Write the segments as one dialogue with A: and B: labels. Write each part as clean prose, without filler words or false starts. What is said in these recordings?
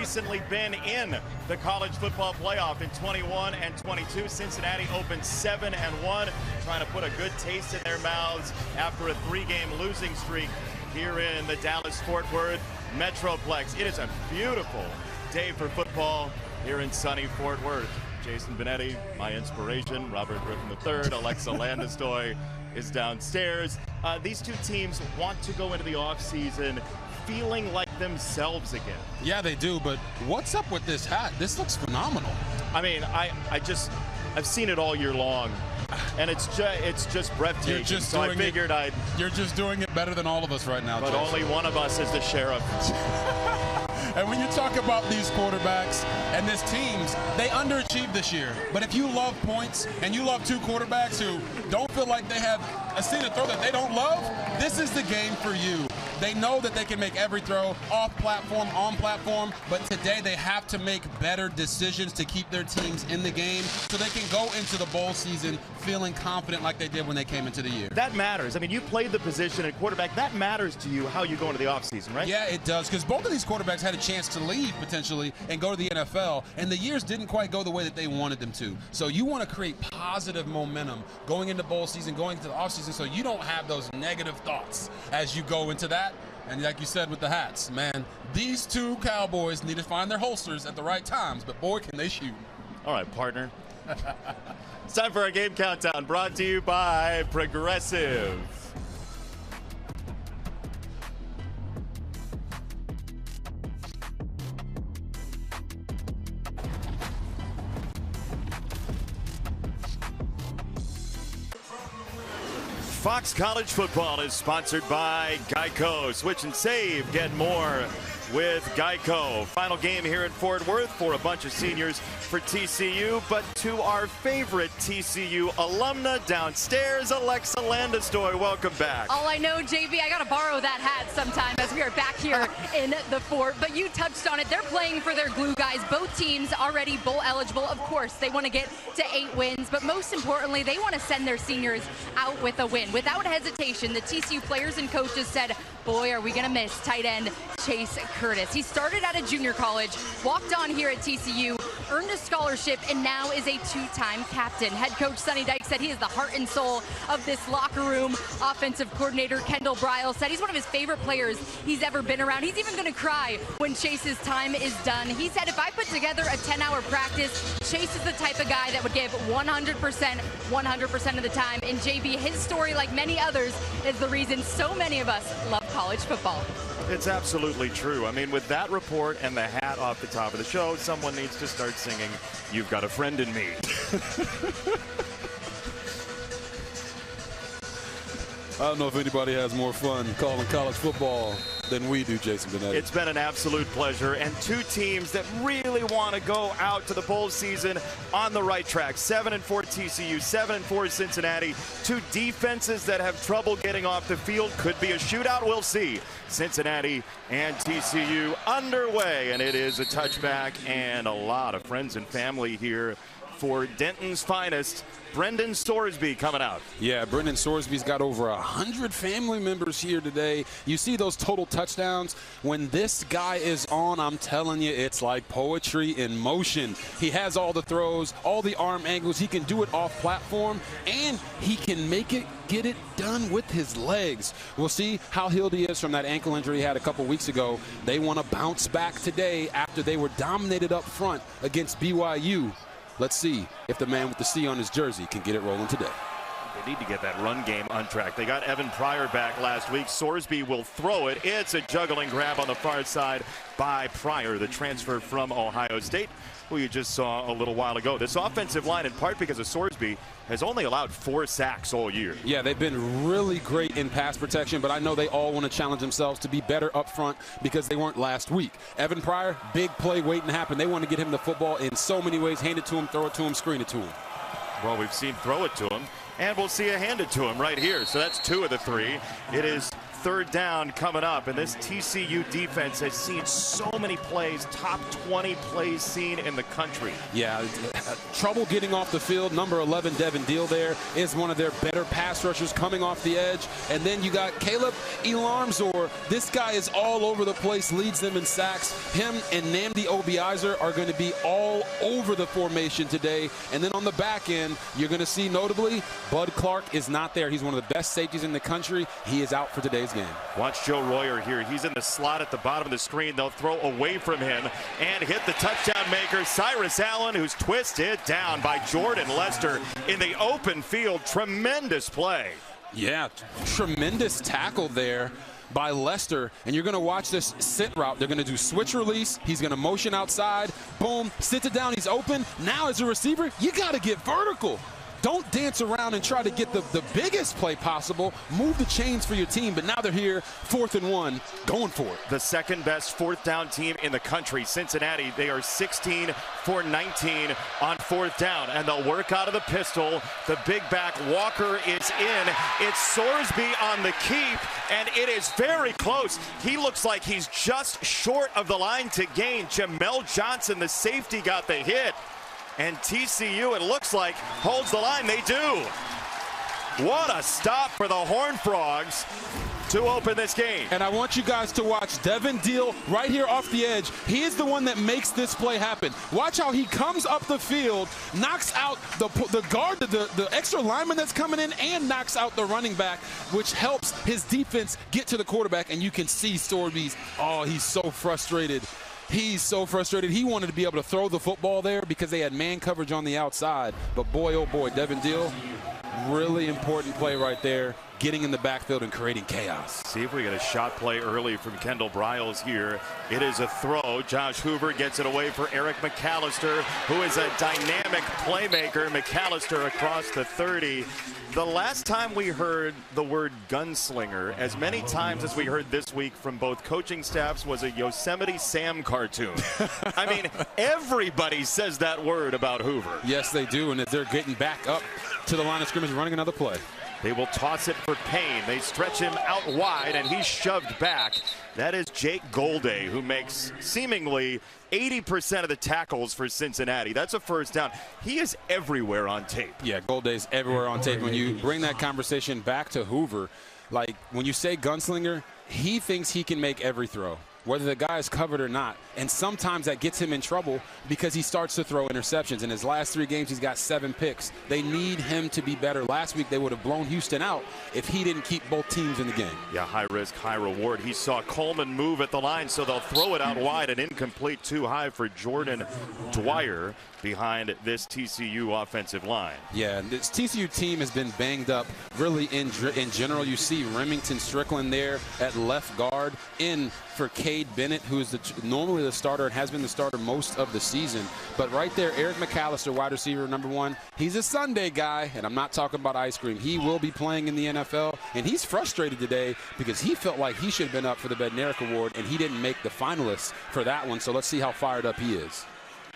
A: recently been in the college football playoff in 21 and 22. Cincinnati opened 7-1, trying to put a good taste in their mouths after a 3-game losing streak here in the Dallas-Fort Worth Metroplex. It is a beautiful day for football here in sunny Fort Worth. Jason Benetti, my inspiration, Robert Griffin III, Alexa Landestoy is downstairs. These two teams want to go into the offseason feeling like themselves again.
B: Yeah, they do, but what's up with this hat? This looks phenomenal.
A: I mean, I've seen it all year long, and it's just breathtaking.
B: You're just doing it better than all of us right now,
A: but Jason. Only one of us is the sheriff.
B: And when you talk about these quarterbacks and these teams, they underachieved this year. But if you love points and you love two quarterbacks who don't feel like they have a seam to throw that they don't love, this is the game for you. They know that they can make every throw off platform, on platform, but today they have to make better decisions to keep their teams in the game so they can go into the bowl season feeling confident like they did when they came into the year.
A: That matters. I mean, you played the position at quarterback. That matters to you how you go into the offseason, right?
B: Yeah, it does, because both of these quarterbacks had a chance to leave potentially and go to the NFL, and the years didn't quite go the way that they wanted them to. So you want to create positive momentum going into bowl season, going into the offseason, so you don't have those negative thoughts as you go into that. And like you said with the hats, man, these two Cowboys need to find their holsters at the right times, but boy, can they shoot.
A: All right, partner. It's time for our game countdown, brought to you by Progressive. Fox College Football is sponsored by Geico. Switch and save, get more with Geico. Final game here at Fort Worth for a bunch of seniors for TCU, but to our favorite TCU alumna downstairs, Alexa Landestoy. Welcome back.
C: All I know, JB, I got to borrow that hat sometime as we are back here in the fort, but you touched on it. They're playing for their glue guys. Both teams already bowl eligible. Of course, they want to get to 8 wins, but most importantly, they want to send their seniors out with a win. Without hesitation, the TCU players and coaches said, boy, are we going to miss tight end Chase Curtis. He started out of junior college, walked on here at TCU, earned a scholarship, and now is a 2-time captain. Head coach Sonny Dykes said he is the heart and soul of this locker room. Offensive coordinator Kendall Briles said he's one of his favorite players he's ever been around. He's even going to cry when Chase's time is done. He said, if I put together a 10-hour practice, Chase is the type of guy that would give 100% of the time. And JB, his story, like many others, is the reason so many of us love college football.
A: It's absolutely true. I mean, with that report and the hat off the top of the show, someone needs to start singing, "You've Got a Friend in Me."
D: I don't know if anybody has more fun calling college football than we do, Jason Benetti.
A: It's been an absolute pleasure, and two teams that really want to go out to the bowl season on the right track. 7-4 TCU, 7-4 Cincinnati. Two defenses that have trouble getting off the field. Could be a shootout. We'll see. Cincinnati and TCU underway, and it is a touchback and a lot of friends and family here for Denton's finest, Brendan Sorsby, coming out.
D: Yeah, Brendan Sorsby's got over 100 family members here today. You see those total touchdowns. When this guy is on, I'm telling you, it's like poetry in motion. He has all the throws, all the arm angles. He can do it off platform, and he can get it done with his legs. We'll see how healed he is from that ankle injury he had a couple weeks ago. They want to bounce back today after they were dominated up front against BYU. Let's see if the man with the C on his jersey can get it rolling today.
A: They need to get that run game on track. They got Evan Pryor back last week. Sorsby will throw it. It's a juggling grab on the far side by Pryor, the transfer from Ohio State, who you just saw a little while ago. This offensive line, in part because of Sorsby, has only allowed 4 sacks all year.
D: Yeah, they've been really great in pass protection, but I know they all want to challenge themselves to be better up front because they weren't last week. Evan Pryor, big play waiting to happen. They want to get him the football in so many ways. Hand it to him, throw it to him, screen it to him.
A: Well, we've seen throw it to him, and we'll see a hand it to him right here. So that's 2 of the 3. It is third down coming up, and this TCU defense has seen so many plays, top 20 plays seen in the country.
D: Yeah, trouble getting off the field. Number 11, Devin Deal, there is one of their better pass rushers coming off the edge. And then you got Caleb Elarmzor. This guy is all over the place, leads them in sacks. Him and Nnamdi Obiazer are going to be all over the formation today. And then on the back end, you're going to see notably Bud Clark is not there. He's one of the best safeties in the country. He is out for today's game.
A: Watch Joe Royer here. He's in the slot at the bottom of the screen. They'll throw away from him and hit the touchdown maker, Cyrus Allen, who's twisted down by Jordan Lester in the open field. Tremendous play.
D: Yeah, tremendous tackle there by Lester, and you're going to watch this sit route. They're going to do switch release. He's going to motion outside. Boom, sits it down. He's open. Now as a receiver, you got to get vertical. Don't dance around and try to get the biggest play possible. Move the chains for your team, but now they're here, 4th and 1, going for it.
A: The second best fourth down team in the country, Cincinnati. They are 16 for 19 on fourth down, and they'll work out of the pistol. The big back Walker is in. It's Sorsby on the keep, and it is very close. He looks like he's just short of the line to gain. Jamel Johnson, the safety, got the hit. And TCU, it looks like, holds the line. They do. What a stop for the Horned Frogs to open this game.
D: And I want you guys to watch Devin Deal right here off the edge. He is the one that makes this play happen. Watch how he comes up the field, knocks out the guard, the extra lineman that's coming in, and knocks out the running back, which helps his defense get to the quarterback. And you can see Sorby's, oh, he's so frustrated. He's so frustrated. He wanted to be able to throw the football there because they had man coverage on the outside. But boy, oh boy, Devin Deal, really important play right there, getting in the backfield and creating chaos.
A: See if we get a shot play early from Kendall Briles here. It is a throw. Josh Hoover gets it away for Eric McAllister, who is a dynamic playmaker. McAllister across the 30. The last time we heard the word gunslinger, as many times as we heard this week from both coaching staffs, was a Yosemite Sam cartoon. I mean, everybody says that word about Hoover.
D: Yes, they do, and they're getting back up to the line of scrimmage, running another play.
A: They will toss it for Payne. They stretch him out wide, and he's shoved back. That is Jake Golday, who makes seemingly 80% of the tackles for Cincinnati. That's a first down. He is everywhere on tape.
D: Yeah, Golday's everywhere on tape. When you bring that conversation back to Hoover, like when you say gunslinger, he thinks he can make every throw, whether the guy is covered or not. And sometimes that gets him in trouble because he starts to throw interceptions. In his last 3 games, he's got 7 picks. They need him to be better. Last week, they would have blown Houston out if he didn't keep both teams in the game.
A: Yeah, high risk, high reward. He saw Coleman move at the line, so they'll throw it out wide. An incomplete, too high for Jordan Dwyer behind this TCU offensive line.
D: Yeah, this TCU team has been banged up really in general. You see Remington Strickland there at left guard, in for Cade Bennett, who is normally the starter and has been the starter most of the season. But right there, Eric McAllister, wide receiver number 1. He's a Sunday guy, and I'm not talking about ice cream. He will be playing in the NFL, and he's frustrated today because he felt like he should have been up for the Bednarik Award, and he didn't make the finalists for that one. So let's see how fired up he is.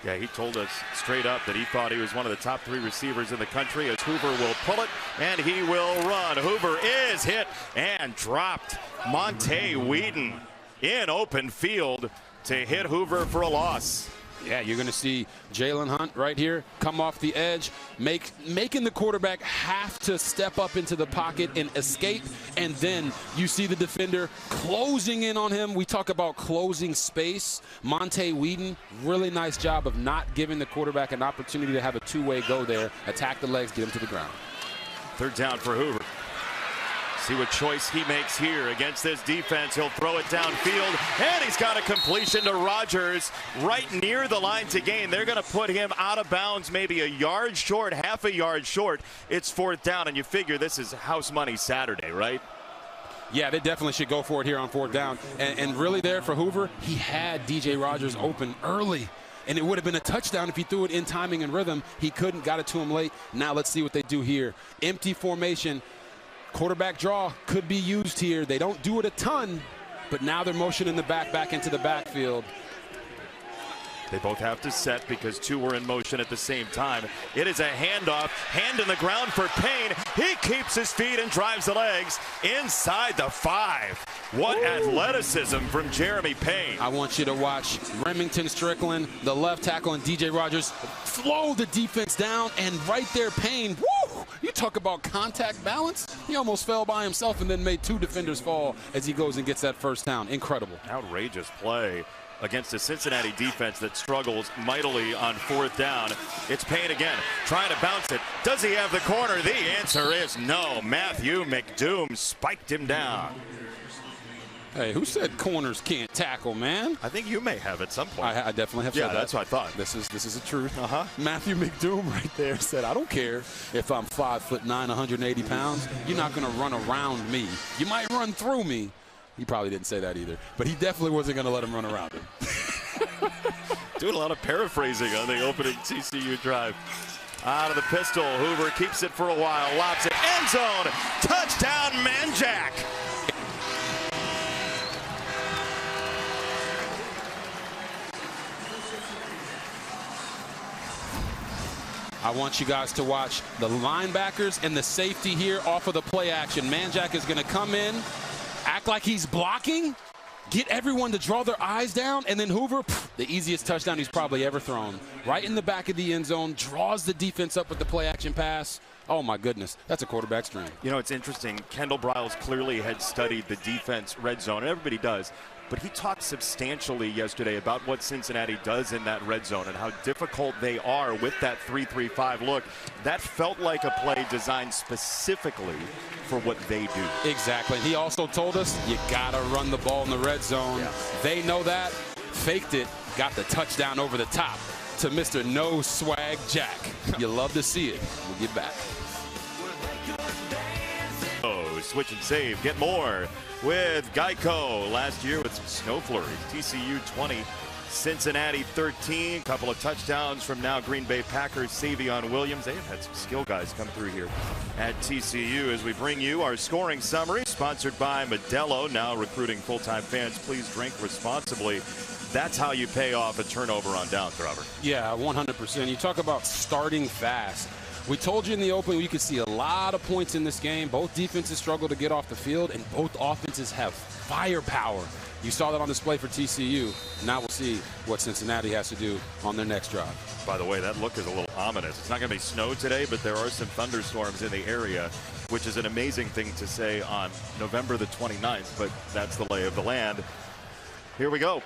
A: Yeah, he told us straight up that he thought he was one of the top 3 receivers in the country, as Hoover will pull it, and he will run. Hoover is hit and dropped. Monte Whedon in open field to hit Hoover for a loss.
D: Yeah, you're going to see Jalen Hunt right here come off the edge, making the quarterback have to step up into the pocket and escape, and then you see the defender closing in on him. We talk about closing space. Monte Whedon, really nice job of not giving the quarterback an opportunity to have a two-way go there, attack the legs, get him to the ground.
A: Third down for Hoover. See what choice he makes here against this defense. He'll throw it downfield, and he's got a completion to Rogers right near the line to gain. They're going to put him out of bounds, maybe a yard short, half a yard short. It's 4th down, and you figure this is house money Saturday, right?
D: Yeah, they definitely should go for it here on 4th down. And really there for Hoover, he had DJ Rogers open early. And it would have been a touchdown if he threw it in timing and rhythm. He couldn't, got it to him late. Now let's see what they do here. Empty formation. Quarterback draw could be used here. They don't do it a ton, but now they're motioning the back into the backfield.
A: They both have to set because two were in motion at the same time. It is a handoff, hand in the ground for Payne. He keeps his feet and drives the legs inside the 5. What athleticism from Jeremy Payne.
D: I want you to watch Remington Strickland, the left tackle, and DJ Rogers slow the defense down, and right there, Payne, woo! You talk about contact balance. He almost fell by himself and then made 2 defenders fall as he goes and gets that first down. Incredible.
A: Outrageous play against a Cincinnati defense that struggles mightily on 4th down. It's Payne again, trying to bounce it. Does he have the corner? The answer is no. Matthew McDoom spiked him down.
D: Hey, who said corners can't tackle, man?
A: I think you may have at some point.
D: I definitely have said that.
A: Yeah, that's what I thought.
D: This is the truth. Matthew McDoom right there said, I don't care if I'm 5'9", 180 pounds. You're not going to run around me. You might run through me. He probably didn't say that either, but he definitely wasn't going to let him run around him.
A: Doing a lot of paraphrasing on the opening TCU drive. Out of the pistol, Hoover keeps it for a while, lobs it, end zone, touchdown, Manjack.
D: I want you guys to watch the linebackers and the safety here off of the play action. Manjack is going to come in, act like he's blocking, get everyone to draw their eyes down, and then Hoover, the easiest touchdown he's probably ever thrown. Right in the back of the end zone, draws the defense up with the play action pass. Oh, my goodness. That's a quarterback's dream.
A: You know, it's interesting. Kendall Briles clearly had studied the defense red zone, and everybody does. But he talked substantially yesterday about what Cincinnati does in that red zone and how difficult they are with that 3-3-5 look. That felt like a play designed specifically for what they do.
D: Exactly. He also told us you got to run the ball in the red zone. Yeah. They know that. Faked it. Got the touchdown over the top to Mr. No Swag Jack. You love to see it. We'll get back.
A: Oh, switch and save. Get more with Geico. Last year with some snow flurries. TCU 20, Cincinnati 13. Couple of touchdowns from now Green Bay Packers, Savion Williams. They have had some skill guys come through here at TCU as we bring you our scoring summary, sponsored by Modelo. Now recruiting full-time fans. Please drink responsibly. That's how you pay off a turnover on downs, Robert.
D: Yeah, 100%. You talk about starting fast. We told you in the opening you could see a lot of points in this game. Both defenses struggle to get off the field, and both offenses have firepower. You saw that on display for TCU. Now we'll see what Cincinnati has to do on their next drive.
A: By the way, that look is a little ominous. It's not going to be snow today, but there are some thunderstorms in the area, which is an amazing thing to say on November the 29th, but that's the lay of the land. Here we go.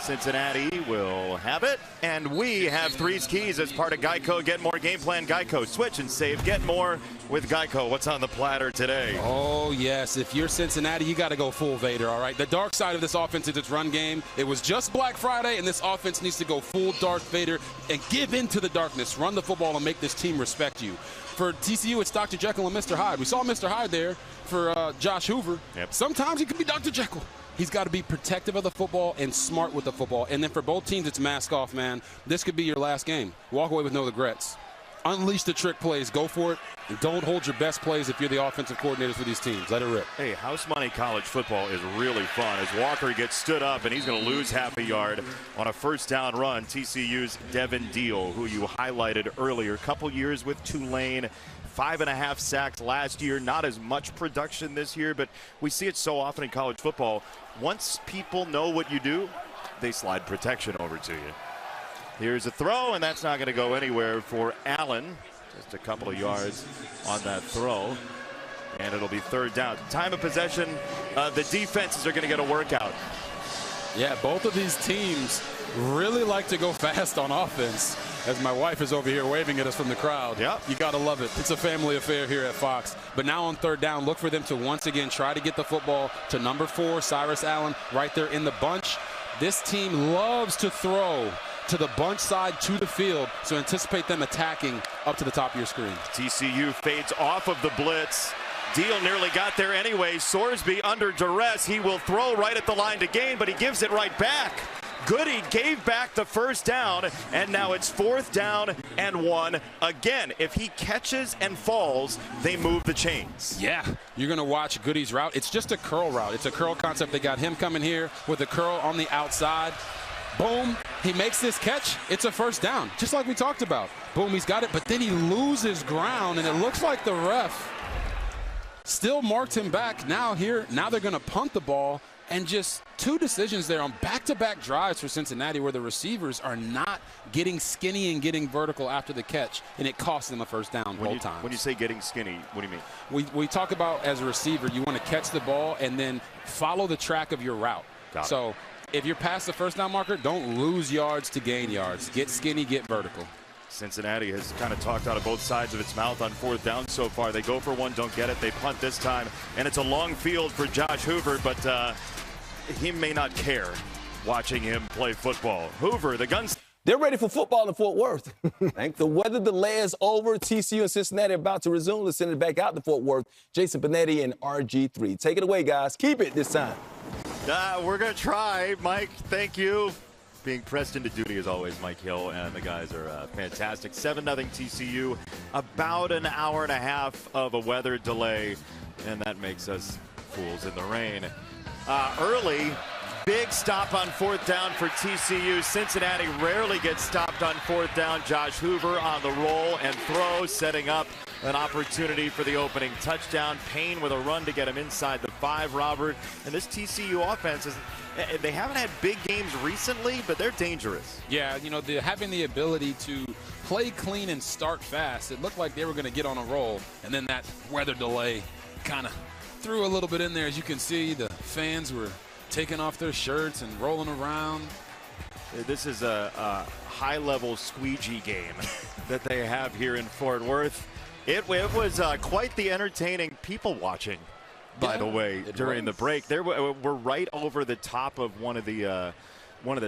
A: Cincinnati will have it, and we have Three's Keys as part of Geico. Get more game plan Geico. Switch and save. Get more with Geico. What's on the platter today?
D: Oh, yes. If you're Cincinnati, you got to go full Vader, all right? The dark side of this offense is its run game. It was just Black Friday, and this offense needs to go full Darth Vader and give into the darkness. Run the football and make this team respect you. For TCU, it's Dr. Jekyll and Mr. Hyde. We saw Mr. Hyde there for Josh Hoover.
A: Yep.
D: Sometimes he can be Dr. Jekyll. He's got to be protective of the football and smart with the football. And then for both teams, it's mask off, man. This could be your last game. Walk away with no regrets. Unleash the trick plays. Go for it. And don't hold your best plays if you're the offensive coordinators for these teams. Let it rip.
A: Hey, house money college football is really fun as Walker gets stood up, and he's going to lose half a yard on a first down run. TCU's Devin Deal, who you highlighted earlier, couple years with Tulane. 5.5 sacks last year. Not as much production this year, but we see it so often in college football. Once people know what you do, they slide protection over to you. Here's a throw, and that's not going to go anywhere for Allen. Just a couple of yards on that throw, and it'll be third down. Time of possession, the defenses are going to get a workout.
D: Yeah, both of these teams really like to go fast on offense. As my wife is over here waving at us from the crowd.
A: Yep.
D: You got to love it. It's a family affair here at Fox. But now on third down, look for them to once again try to get the football to number 4, Cyrus Allen, right there in the bunch. This team loves to throw to the bunch side to the field, so anticipate them attacking up to the top of your screen.
A: TCU fades off of the blitz. Deal nearly got there anyway. Sorsby under duress. He will throw right at the line to gain, but he gives it right back. Goody gave back the first down, and now it's 4th down and 1. Again, if he catches and falls, they move the chains.
D: Yeah, you're going to watch Goody's route. It's just a curl route. It's a curl concept. They got him coming here with a curl on the outside. Boom, he makes this catch. It's a first down, just like we talked about. Boom, he's got it, but then he loses ground, and it looks like the ref still marked him back. Now they're going to punt the ball, and just two decisions there on back-to-back drives for Cincinnati where the receivers are not getting skinny and getting vertical after the catch, and it costs them a first down both times.
A: When you say getting skinny, what do you mean?
D: We talk about, as a receiver, you want to catch the ball and then follow the track of your route. So if you're past the first down marker, don't lose yards to gain yards. Get skinny, get vertical.
A: Cincinnati has kind of talked out of both sides of its mouth on fourth down so far. They go for one, don't get it. They punt this time, and it's a long field for Josh Hoover, but he may not care watching him play football. Hoover, the guns.
E: They're ready for football in Fort Worth. The weather delay is over. TCU and Cincinnati are about to resume. Let's send it back out to Fort Worth. Jason Benetti and RG3. Take it away, guys. Keep it this time.
A: We're going to try. Mike, thank you. Being pressed into duty as always, Mike Hill, and the guys are fantastic. 7-0 TCU, about an hour and a half of a weather delay, and that makes us fools in the rain. Early, big stop on fourth down for TCU. Cincinnati rarely gets stopped on fourth down. Josh Hoover on the roll and throw, setting up an opportunity for the opening touchdown. Payne with a run to get him inside the 5, Robert. And this TCU offense they haven't had big games recently, but they're dangerous.
D: Yeah, you know, having the ability to play clean and start fast, it looked like they were going to get on a roll, and then that weather delay kind of threw a little bit in there. As you can see, the fans were taking off their shirts and rolling around.
A: This is a high-level squeegee game that they have here in Fort Worth. It was quite the entertaining people watching, by the way, during the break. We're right over the top of one of the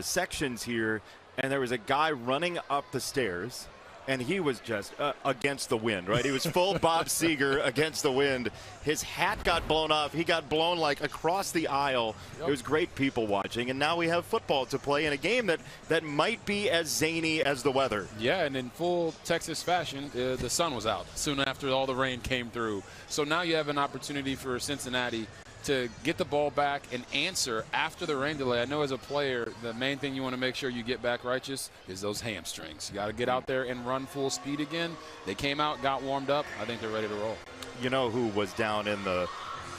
A: sections here, and there was a guy running up the stairs, and he was just against the wind, right? He was full Bob Seger against the wind. His hat got blown off. He got blown like across the aisle. Yep. It was great people watching, and now we have football to play in a game that might be as zany as the weather.
D: Yeah, and in full Texas fashion, the sun was out soon after all the rain came through. So now you have an opportunity for Cincinnati to get the ball back and answer after the rain delay. I know as a player, the main thing you want to make sure you get back righteous is those hamstrings. You got to get out there and run full speed again. They came out, got warmed up. I think they're ready to roll.
A: You know who was down in the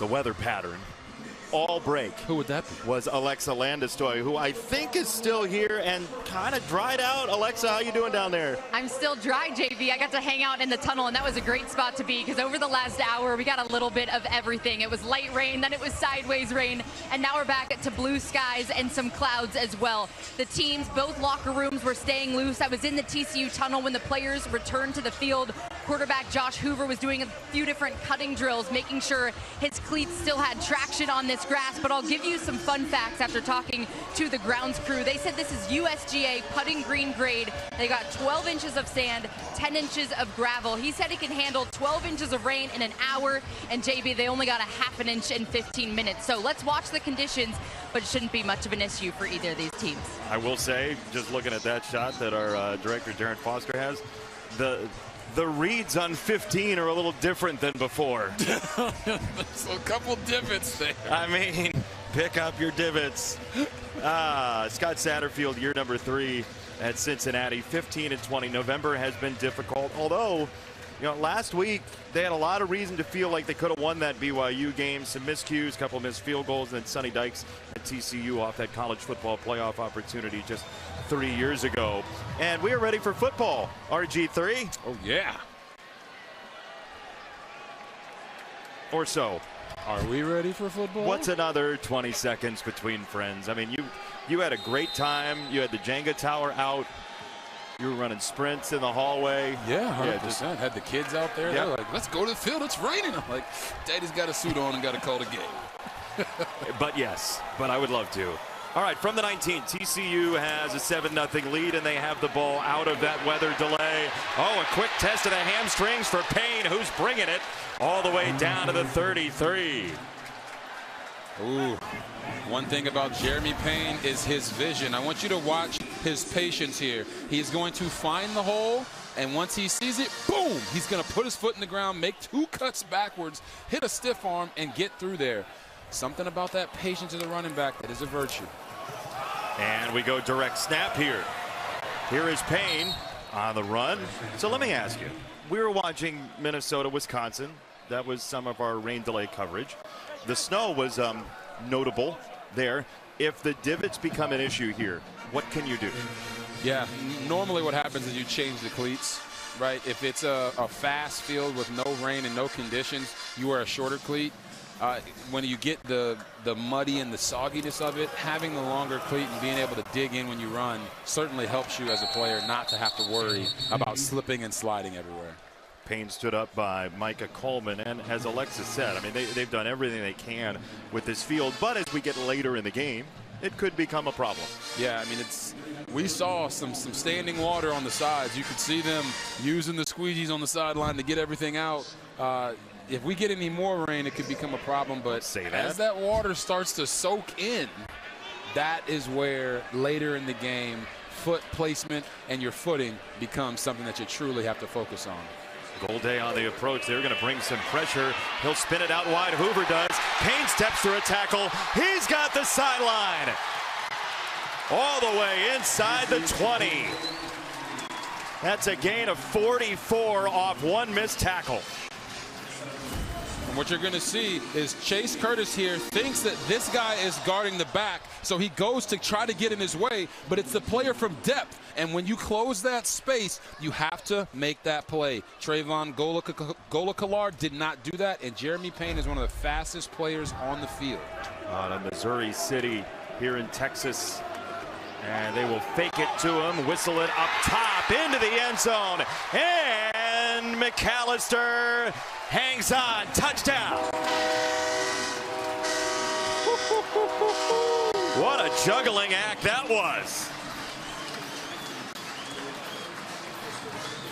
A: weather pattern all break?
D: Who would that be?
A: Was Alexa Landestoy, who I think is still here and kind of dried out. Alexa, how you doing down there?
C: I'm still dry, JV. I got to hang out in the tunnel, and that was a great spot to be because over the last hour, we got a little bit of everything. It was light rain, then it was sideways rain, and now we're back to blue skies and some clouds as well. The teams, both locker rooms were staying loose. I was in the TCU tunnel when the players returned to the field. Quarterback Josh Hoover was doing a few different cutting drills, making sure his cleats still had traction on this grass. But I'll give you some fun facts after talking to the grounds crew. They said this is USGA putting green grade. They got 12 inches of sand, 10 inches of gravel. He said he can handle 12 inches of rain in an hour, and JB, they only got a half an inch in 15 minutes. So let's watch the conditions, but it shouldn't be much of an issue for either of these teams.
A: I will say, just looking at that shot that our director Darren Foster has, the reads on 15 are a little different than before.
D: So a couple divots there.
A: I mean, pick up your divots. Scott Satterfield, year number 3 at Cincinnati, 15-20. November has been difficult, although, you know, last week they had a lot of reason to feel like they could have won that BYU game. Some miscues, a couple of missed field goals, and then Sonny Dykes at TCU off that college football playoff opportunity just 3 years ago. And we are ready for football, RG3.
D: Oh, yeah.
A: Or so.
D: Are we ready for football?
A: What's another 20 seconds between friends? I mean, you had a great time. You had the Jenga tower out. You were running sprints in the hallway.
D: Yeah, 100%.
A: Yeah,
D: had the kids out there.
A: Yeah.
D: They're like, let's go to the field. It's raining. I'm like, Daddy's got a suit on and got to call the game.
A: But I would love to. All right, from the 19, TCU has a 7-0 lead, and they have the ball out of that weather delay. Oh, a quick test of the hamstrings for Payne, who's bringing it all the way down to the 33.
D: Ooh. One thing about Jeremy Payne is his vision. I want you to watch his patience here. He's going to find the hole, and once he sees it, boom, he's going to put his foot in the ground, make 2 cuts backwards, hit a stiff arm, and get through there. Something about that patience of the running back that is a virtue.
A: And we go direct snap here. Here is Payne on the run. So let me ask you, we were watching Minnesota, Wisconsin. That was some of our rain delay coverage. The snow was notable there. If the divots become an issue here, what can you do?
D: Yeah, normally what happens is you change the cleats, right? If it's a fast field with no rain and no conditions, you wear a shorter cleat. When you get the muddy and the sogginess of it, having the longer cleat and being able to dig in when you run certainly helps you as a player not to have to worry about slipping and sliding everywhere.
A: Payne stood up by Micah Coleman, and as Alexis said, I mean, they've done everything they can with this field, but as we get later in the game, it could become a problem.
D: Yeah, I mean, we saw some standing water on the sides. You could see them using the squeegees on the sideline to get everything out. If we get any more rain, it could become a problem, but as that water starts to soak in, that is where later in the game, foot placement and your footing becomes something that you truly have to focus on.
A: Golday on the approach. They're going to bring some pressure. He'll spin it out wide. Hoover does. Payne steps through a tackle. He's got the sideline. All the way inside the 20. That's a gain of 44 off one missed tackle.
D: And what you're going to see is Chase Curtis here thinks that this guy is guarding the back, so he goes to try to get in his way, but it's the player from depth. And when you close that space, you have to make that play. Trayvon Golakalar did not do that, and Jeremy Payne is one of the fastest players on the field.
A: Out of Missouri City here in Texas. And they will fake it to him, whistle it up top into the end zone. And McAllister hangs on. Touchdown. What a juggling act that was.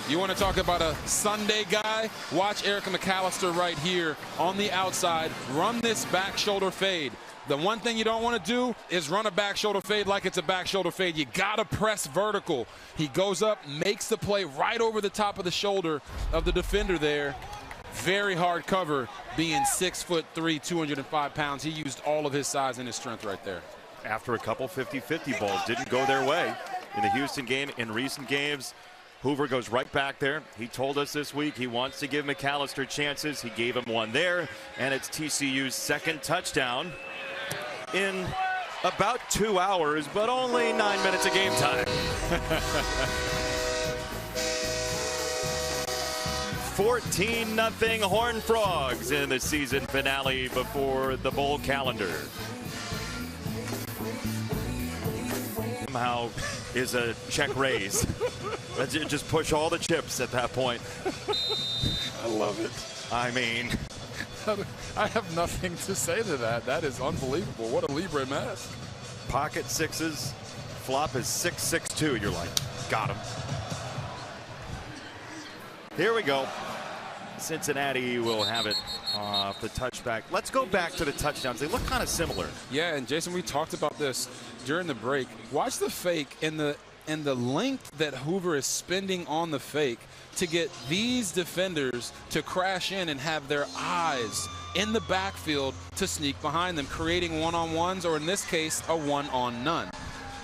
D: You want to talk about a Sunday guy? Watch Eric McAllister right here on the outside. Run this back shoulder fade. The one thing you don't want to do is run a back shoulder fade like it's a back shoulder fade. You got to press vertical. He goes up, makes the play right over the top of the shoulder of the defender there. Very hard cover, being 6'3", 205 pounds. He used all of his size and his strength right there.
A: After a couple 50-50 balls didn't go their way in the Houston game, in recent games, Hoover goes right back there. He told us this week he wants to give McAllister chances. He gave him one there, and it's TCU's second touchdown in about 2 hours, but only 9 minutes of game time. 14-0 Horned Frogs in the season finale before the bowl calendar. Somehow is a check raise. Let's just push all the chips at that point.
D: I love it.
A: I mean,
D: I have nothing to say to that. That is unbelievable. What a Libre mask.
A: Pocket sixes. Flop is 6'6", You're like, got him. Here we go. Cincinnati will have it off the touchback. Let's go back to the touchdowns. They look kind of similar.
D: Yeah, and Jason, we talked about this during the break. Watch the fake and the length that Hoover is spending on the fake to get these defenders to crash in and have their eyes in the backfield to sneak behind them, creating one-on-ones, or in this case, a one-on-none.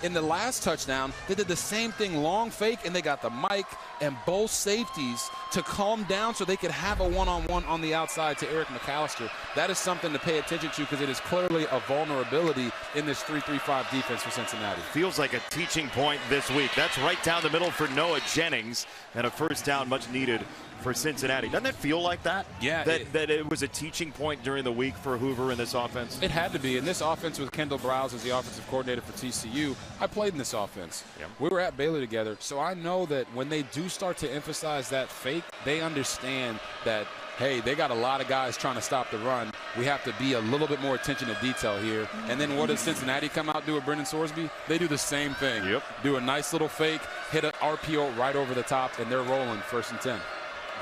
D: In the last touchdown, they did the same thing, long fake, and they got the mic and both safeties to calm down so they could have a one-on-one on the outside to Eric McAllister. That is something to pay attention to because it is clearly a vulnerability in this 3-3-5 defense for Cincinnati.
A: Feels like a teaching point this week. That's right down the middle for Noah Jennings, and a first down much needed for Cincinnati. Doesn't it feel like that?
D: Yeah.
A: That it was a teaching point during the week for Hoover in this offense?
D: It had to be. In this offense with Kendall Browse as the offensive coordinator for TCU, I played in this offense.
A: Yep.
D: We were at Baylor together, so I know that when they do start to emphasize that fake, they understand that, hey, they got a lot of guys trying to stop the run. We have to be a little bit more attention to detail here. And then what does Cincinnati come out and do with Brendan Sorsby? They do the same thing.
A: Yep.
D: Do a nice little fake, hit an RPO right over the top, and they're rolling 1st and 10.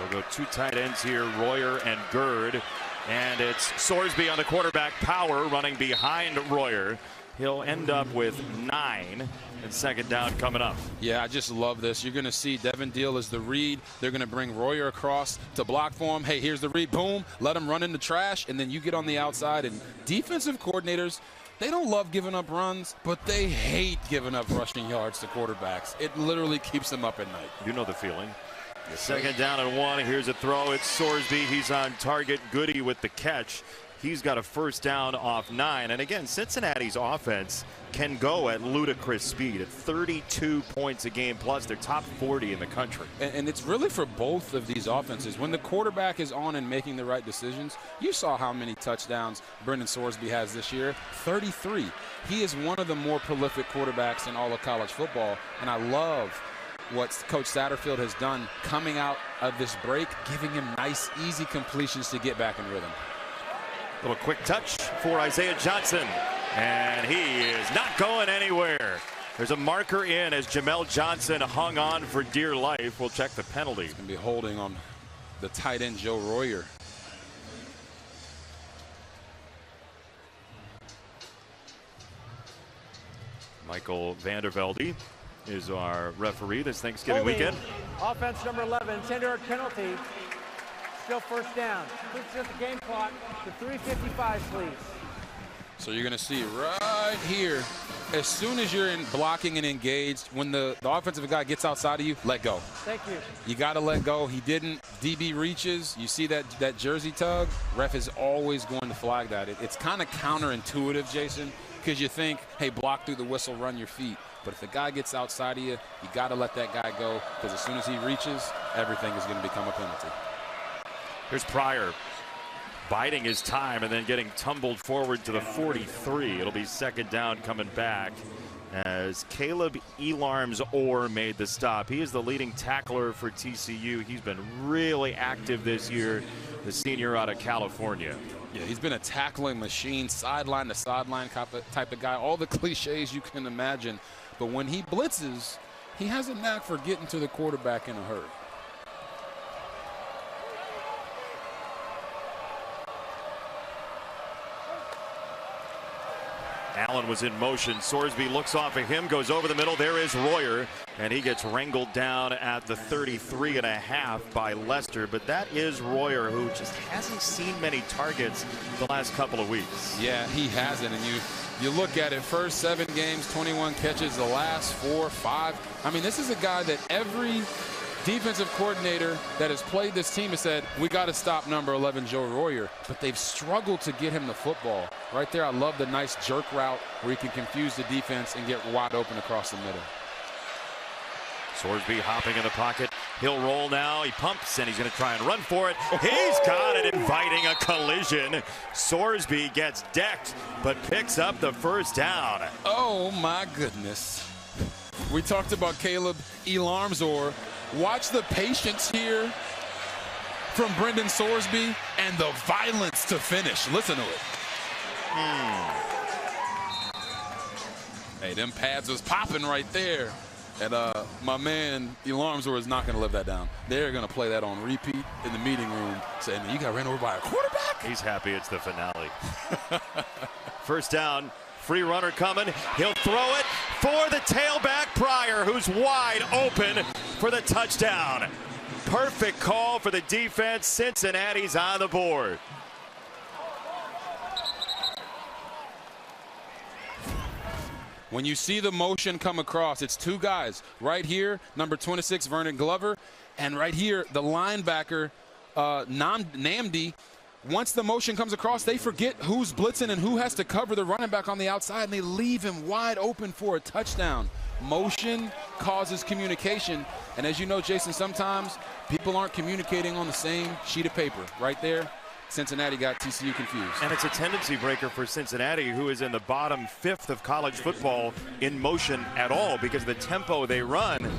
A: We'll go two tight ends here, Royer and Gerd. And it's Sorsby on the quarterback, Power running behind Royer. He'll end up with 9, and second down coming up.
D: Yeah, I just love this. You're going to see Devin Deal as the read. They're going to bring Royer across to block for him. Hey, here's the read. Boom. Let him run in the trash, and then you get on the outside. And defensive coordinators, they don't love giving up runs, but they hate giving up rushing yards to quarterbacks. It literally keeps them up at night.
A: You know the feeling. Second down and 1. Here's a throw. It's Sorsby. He's on target. Goody with the catch. He's got a first down off 9. And again, Cincinnati's offense can go at ludicrous speed at 32 points a game plus. They're top 40 in the country.
D: And it's really for both of these offenses. When the quarterback is on and making the right decisions, you saw how many touchdowns Brendan Sorsby has this year. 33. He is one of the more prolific quarterbacks in all of college football. And I love what Coach Satterfield has done coming out of this break, giving him nice, easy completions to get back in rhythm.
A: Little quick touch for Isaiah Johnson, and he is not going anywhere. There's a marker in as Jamel Johnson hung on for dear life. We'll check the penalty.
D: He's going to be holding on the tight end Joe Royer.
A: Michael Vandervelde is our referee this Thanksgiving weekend.
F: Offense number 11, 10-yard penalty. Still first down. Please set the game clock to 3:55, please.
D: So you're going to see right here, as soon as you're in blocking and engaged, when the offensive guy gets outside of you, let go.
F: Thank you.
D: You got to let go. He didn't. DB reaches. You see that jersey tug? Ref is always going to flag that. It's kind of counterintuitive, Jason, because you think, hey, block through the whistle, run your feet. But if the guy gets outside of you, you got to let that guy go, because as soon as he reaches, everything is going to become a penalty.
A: Here's Pryor biding his time and then getting tumbled forward to the 43. It'll be second down coming back as Caleb Elarms-Orr made the stop. He is the leading tackler for TCU. He's been really active this year, the senior out of California.
D: Yeah, he's been a tackling machine, sideline to sideline type of guy, all the cliches you can imagine. But when he blitzes, he has a knack for getting to the quarterback in a hurry.
A: Allen was in motion. Sorsby looks off of him, goes over the middle. There is Royer, and he gets wrangled down at the 33.5 by Lester. But that is Royer, who just hasn't seen many targets the last couple of weeks.
D: Yeah, he hasn't. And you look at it, first 7 games, 21 catches, the last 4, 5. I mean, this is a guy that every defensive coordinator that has played this team has said, we got to stop number 11, Joe Royer. But they've struggled to get him the football. Right there, I love the nice jerk route where he can confuse the defense and get wide open across the middle.
A: Sorsby hopping in the pocket. He'll roll now. He pumps, and he's going to try and run for it. He's got it, inviting a collision. Sorsby gets decked, but picks up the first down.
D: Oh, my goodness. We talked about Caleb Elarms-Orr. Watch the patience here from Brendan Sorsby and the violence to finish. Listen to it. Hey, them pads was popping right there. And my man Elarms-Orr is not going to live that down. They're going to play that on repeat in the meeting room, saying, you got ran over by a quarterback?
A: He's happy it's the finale. First down. Free runner coming. He'll throw it for the tailback Pryor, who's wide open for the touchdown. Perfect call for the defense. Cincinnati's on the board.
D: When you see the motion come across, it's 2 guys. Right here, number 26, Vernon Glover, and right here, the linebacker, Namdi. Once the motion comes across, they forget who's blitzing and who has to cover the running back on the outside, and they leave him wide open for a touchdown. Motion causes communication, and as you know, Jason, sometimes people aren't communicating on the same sheet of paper. Right there, Cincinnati got TCU confused.
A: And it's a tendency breaker for Cincinnati, who is in the bottom 5th of college football in motion at all, because of the tempo they run. A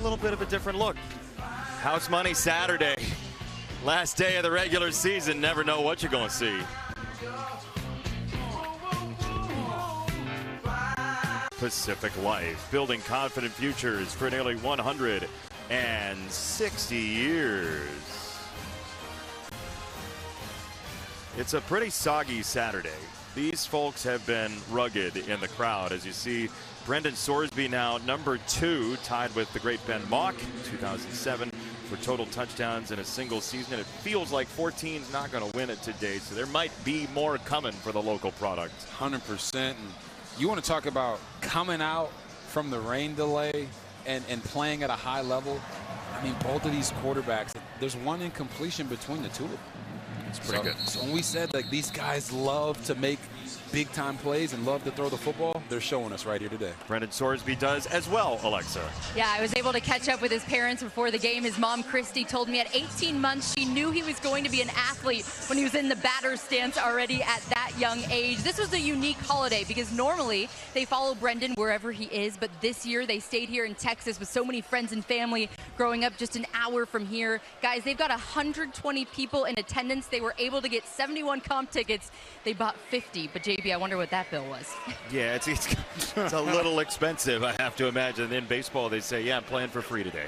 A: little bit of a different look. House money Saturday. Last day of the regular season, never know what you're going to see. Pacific Life, building confident futures for nearly 160 years. It's a pretty soggy Saturday. These folks have been rugged in the crowd, as you see Brendan Sorsby now number 2, tied with the great Ben Mock, 2007. for total touchdowns in a single season. And it feels like 14's not going to win it today, so there might be more coming for the local product.
D: 100%. And you want to talk about coming out from the rain delay and playing at a high level. I mean, both of these quarterbacks, there's one incompletion between the two of them.
G: It's pretty good.
D: So when we said like these guys love to make big time plays and love to throw the football, they're showing us right here today.
A: Brendan Sorsby does as well, Alexa.
C: Yeah, I was able to catch up with his parents before the game. His mom, Christy, told me at 18 months she knew he was going to be an athlete when he was in the batter's stance already at that young age. This was a unique holiday because normally they follow Brendan wherever he is, but this year they stayed here in Texas with so many friends and family growing up just an hour from here. Guys, they've got 120 people in attendance. They were able to get 71 comp tickets. They bought 50, but JB, I wonder what that bill was.
A: Yeah, it's a little expensive, I have to imagine. In baseball, they say, yeah, I'm playing for free today.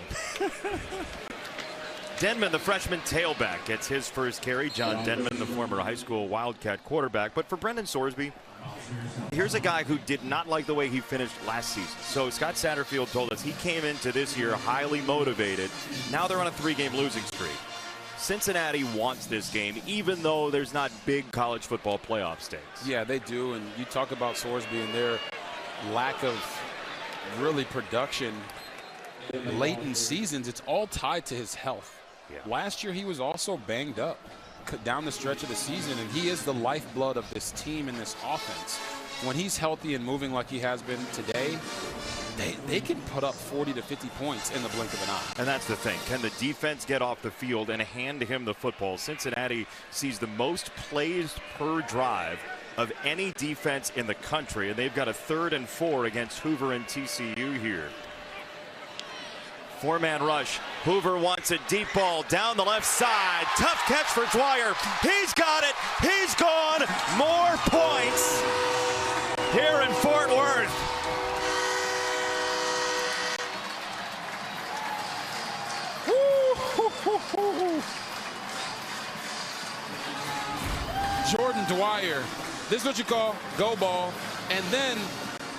A: Denman, the freshman tailback, gets his first carry. John Denman, the former high school Wildcat quarterback. But for Brendan Sorsby, here's a guy who did not like the way he finished last season. So Scott Satterfield told us he came into this year highly motivated. Now they're on a 3-game losing streak. Cincinnati wants this game, even though there's not big college football playoff stakes.
D: Yeah, they do. And you talk about Sorsby and their lack of really production late in seasons. It's all tied to his health.
A: Yeah.
D: Last year, he was also banged up down the stretch of the season, and he is the lifeblood of this team and this offense. When he's healthy and moving like he has been today, they can put up 40 to 50 points in the blink of an eye.
A: And that's the thing. Can the defense get off the field and hand him the football? Cincinnati sees the most plays per drive of any defense in the country, and they've got a 3rd and 4 against Hoover and TCU here. 4-man rush. Hoover wants a deep ball down the left side. Tough catch for Dwyer. He's got it. He's gone. More points here in Fort Worth.
D: Jordan Dwyer, this is what you call go ball. And then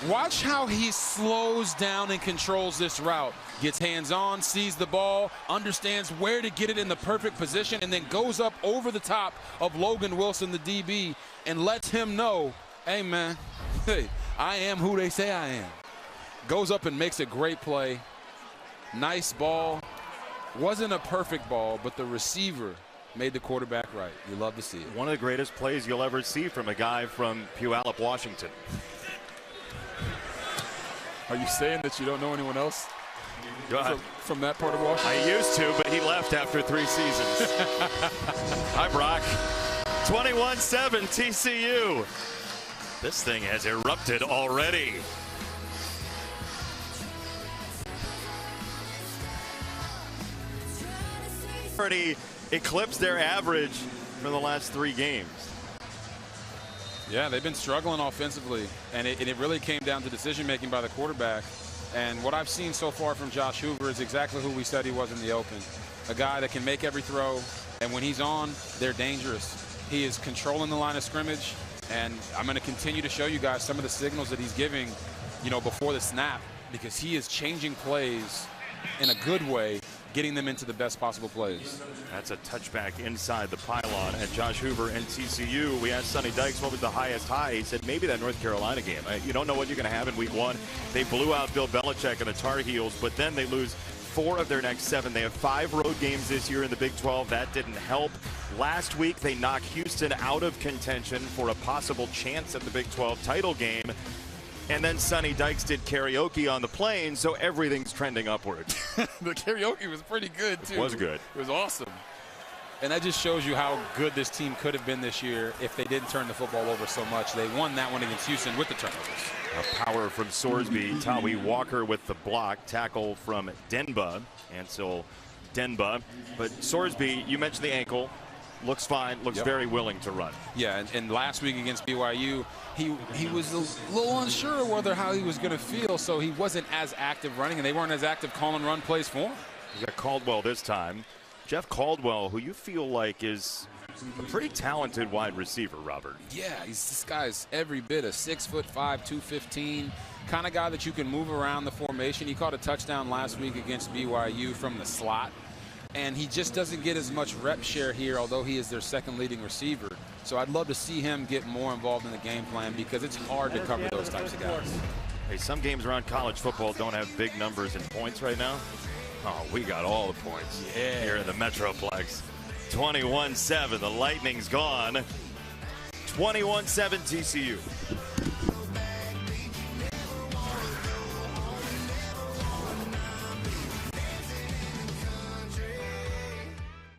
D: watch how he slows down and controls this route. Gets hands on, sees the ball, understands where to get it in the perfect position, and then goes up over the top of Logan Wilson, the DB, and lets him know, hey, man, hey, I am who they say I am. Goes up and makes a great play. Nice ball. Wasn't a perfect ball, but the receiver made the quarterback right. You love to see it.
A: One of the greatest plays you'll ever see from a guy from Puyallup, Washington.
D: Are you saying that you don't know anyone else from that part of Washington?
A: I used to, but he left after 3 seasons. Hi, Brock. 21-7 TCU. This thing has erupted already. Already eclipsed their average for the last 3 games.
D: Yeah, they've been struggling offensively, and it really came down to decision-making by the quarterback. And what I've seen so far from Josh Hoover is exactly who we said he was in the open. A guy that can make every throw, and when he's on, they're dangerous. He is controlling the line of scrimmage, and I'm going to continue to show you guys some of the signals that he's giving, you know, before the snap, because he is changing plays in a good way, getting them into the best possible plays.
A: That's a touchback inside the pylon at Josh Hoover and TCU. We asked Sonny Dykes what was the highest high. He said maybe that North Carolina game. You don't know what you're going to have in week 1. They blew out Bill Belichick and the Tar Heels, but then they lose 4 of their next 7. They have 5 road games this year in the Big 12. That didn't help. Last week, they knocked Houston out of contention for a possible chance at the Big 12 title game. And then Sonny Dykes did karaoke on the plane, so everything's trending upward.
D: The karaoke was pretty good, too.
A: It was good.
D: It was awesome. And that just shows you how good this team could have been this year if they didn't turn the football over so much. They won that one against Houston with the turnovers.
A: A power from Sorsby. Tawi Walker with the block. Tackle from Denba. Ansel Denba. But Sorsby, you mentioned the ankle. Looks fine, looks very willing to run.
D: Yeah, and last week against BYU, he was a little unsure whether how he was going to feel, so he wasn't as active running, and they weren't as active calling run plays for him.
A: You got Caldwell this time. Jeff Caldwell, who you feel like is a pretty talented wide receiver, Robert.
D: Yeah, this guy's every bit a 6'5", 215 kind of guy that you can move around the formation. He caught a touchdown last week against BYU from the slot. and he just doesn't get as much rep share here, although he is their second leading receiver. So I'd love to see him get more involved in the game plan because it's hard to cover those types of guys.
A: Hey, some games around college football don't have big numbers in points right now. Oh, we got all the points here in the Metroplex. 21-7, the Lightning's gone. 21-7 TCU.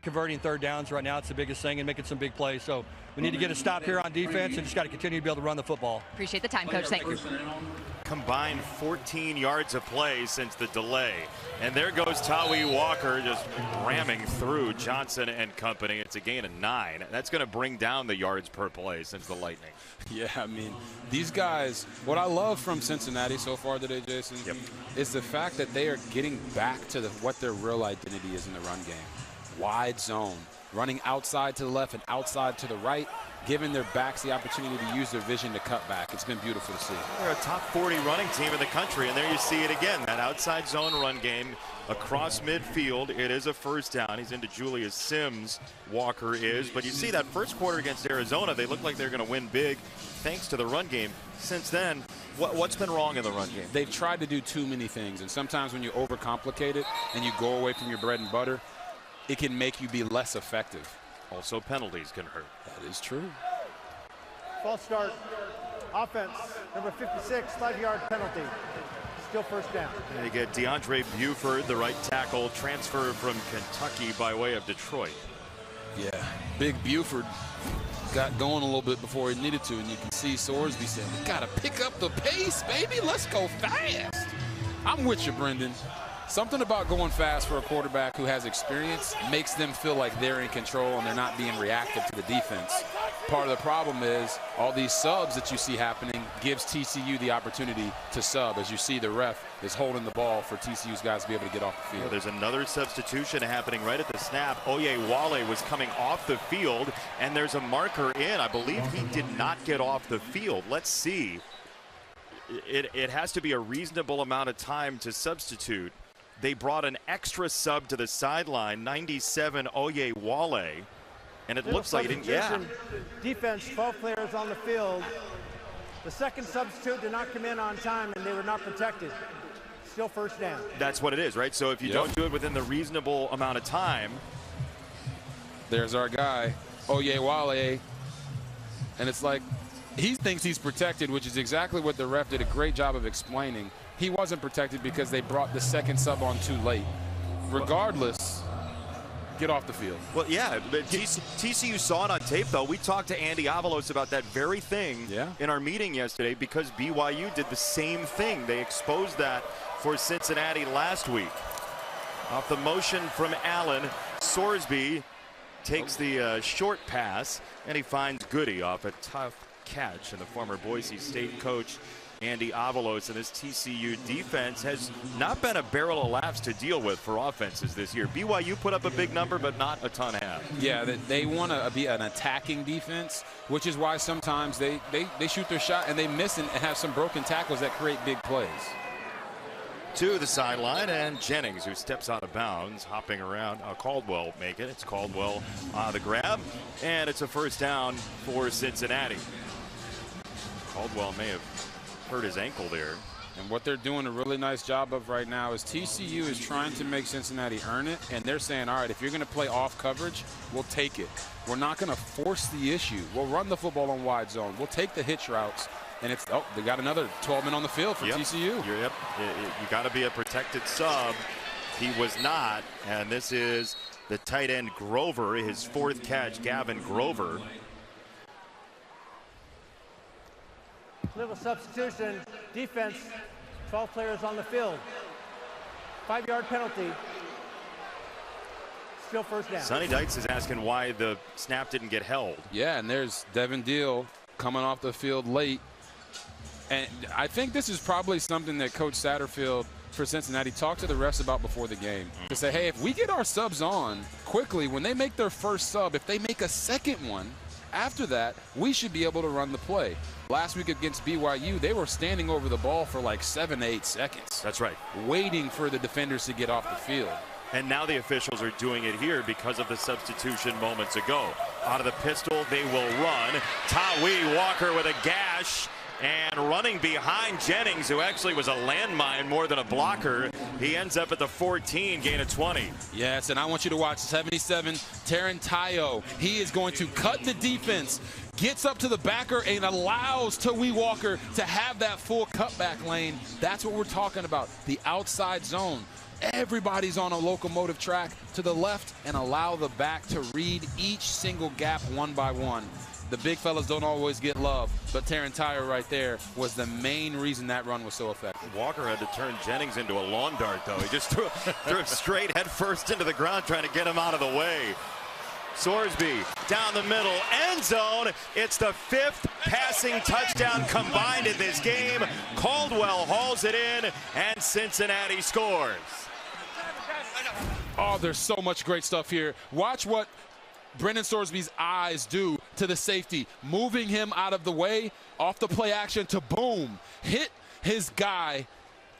G: Converting third downs right now, it's the biggest thing, and making some big plays. So we need to get a stop here on defense and just got to continue to be able to run the football.
C: Appreciate the time, Coach. Thank you.
A: Combined 14 yards of play since the delay. And there goes Tawi Walker just ramming through Johnson and company. It's a gain of 9. That's going to bring down the yards per play since the Lightning.
D: Yeah, I mean, these guys, what I love from Cincinnati so far today, Jason, is the fact that they are getting back to what their real identity is in the run game. Wide zone, running outside to the left and outside to the right, giving their backs the opportunity to use their vision to cut back. It's been beautiful to see.
A: They're a top 40 running team in the country, and there you see it again. That outside zone run game across midfield. It is a first down. He's into Julius Sims, Walker is. But you see that first quarter against Arizona, they look like they're going to win big thanks to the run game. Since then, what's been wrong in the run game?
D: They've tried to do too many things, and sometimes when you overcomplicate it and you go away from your bread and butter, it can make you be less effective.
A: Also, penalties can hurt.
D: That is true.
F: False start. Offense, number 56, 5-yard penalty. Still first down.
A: You get DeAndre Buford, the right tackle, transfer from Kentucky by way of Detroit.
D: Yeah, big Buford got going a little bit before he needed to, and you can see Sorsby saying, we got to pick up the pace, baby. Let's go fast. I'm with you, Brendan. Something about going fast for a quarterback who has experience makes them feel like they're in control and they're not being reactive to the defense. Part of the problem is all these subs that you see happening gives TCU the opportunity to sub. As you see, the ref is holding the ball for TCU's guys to be able to get off the field.
A: Yeah, there's another substitution happening right at the snap. Oyewale was coming off the field, and there's a marker in. I believe he did not get off the field. Let's see. It has to be a reasonable amount of time to substitute. They brought an extra sub to the sideline, 97 Oyewale, and it looks like he didn't. Yeah.
F: Defense, 12 players on the field. The second substitute did not come in on time, and they were not protected. Still first down.
A: That's what it is, right? So if you don't do it within the reasonable amount of time.
D: There's our guy, Oyewale, and it's like he thinks he's protected, which is exactly what the ref did a great job of explaining. He wasn't protected because they brought the second sub on too late. Regardless, get off the field.
A: Well, yeah, but TCU saw it on tape, though. We talked to Andy Avalos about that very thing in our meeting yesterday because BYU did the same thing. They exposed that for Cincinnati last week. Off the motion from Allen, Sorsby takes the short pass, and he finds Goody off a tough catch. And the former Boise State coach Andy Avalos and this TCU defense has not been a barrel of laughs to deal with for offenses this year. BYU put up a big number, but not a ton have.
D: Yeah, they want to be an attacking defense, which is why sometimes they shoot their shot and they miss and have some broken tackles that create big plays.
A: To the sideline, and Jennings, who steps out of bounds, hopping around. Caldwell make it. It's Caldwell the grab, and it's a first down for Cincinnati. Caldwell may have hurt his ankle there.
D: And what they're doing a really nice job of right now is TCU is trying to make Cincinnati earn it, and they're saying, all right, if you're going to play off coverage, we'll take it. We're not going to force the issue. We'll run the football on wide zone. We'll take the hitch routes. And it's, they got another 12 men on the field for TCU.
A: You got to be a protected sub. He was not, and this is the tight end Grover, his fourth catch, Gavin Grover.
F: Little substitution. Defense, 12 players on the field. 5-yard penalty. Still first down.
A: Sonny Dykes is asking why the snap didn't get held.
D: Yeah, and there's Devin Deal coming off the field late. And I think this is probably something that Coach Satterfield for Cincinnati talked to the refs about before the game. To say, hey, if we get our subs on quickly, when they make their first sub, if they make a second one, after that, we should be able to run the play. Last week against BYU, they were standing over the ball for like 7 to 8 seconds.
A: That's right.
D: Waiting for the defenders to get off the field.
A: And now the officials are doing it here because of the substitution moments ago. Out of the pistol, they will run. Tawee Walker with a gash and running behind Jennings, who actually was a landmine more than a blocker. He ends up at the 14, gain of 20.
D: Yes, and I want you to watch 77, Taron Tayo. He is going to cut the defense, gets up to the backer, and allows Tawee Walker to have that full cutback lane. That's what we're talking about, the outside zone. Everybody's on a locomotive track to the left and allow the back to read each single gap one by one. The big fellas don't always get love, but Taron Tayo right there was the main reason that run was so effective.
A: Walker had to turn Jennings into a lawn dart, though. He just threw it straight head first into the ground, trying to get him out of the way. Sorsby down the middle, end zone. It's the 5th passing touchdown combined in this game. Caldwell hauls it in, and Cincinnati scores.
D: Oh, there's so much great stuff here. Watch what Brendan Sorsby's eyes do to the safety, moving him out of the way, off the play action to boom, hit his guy,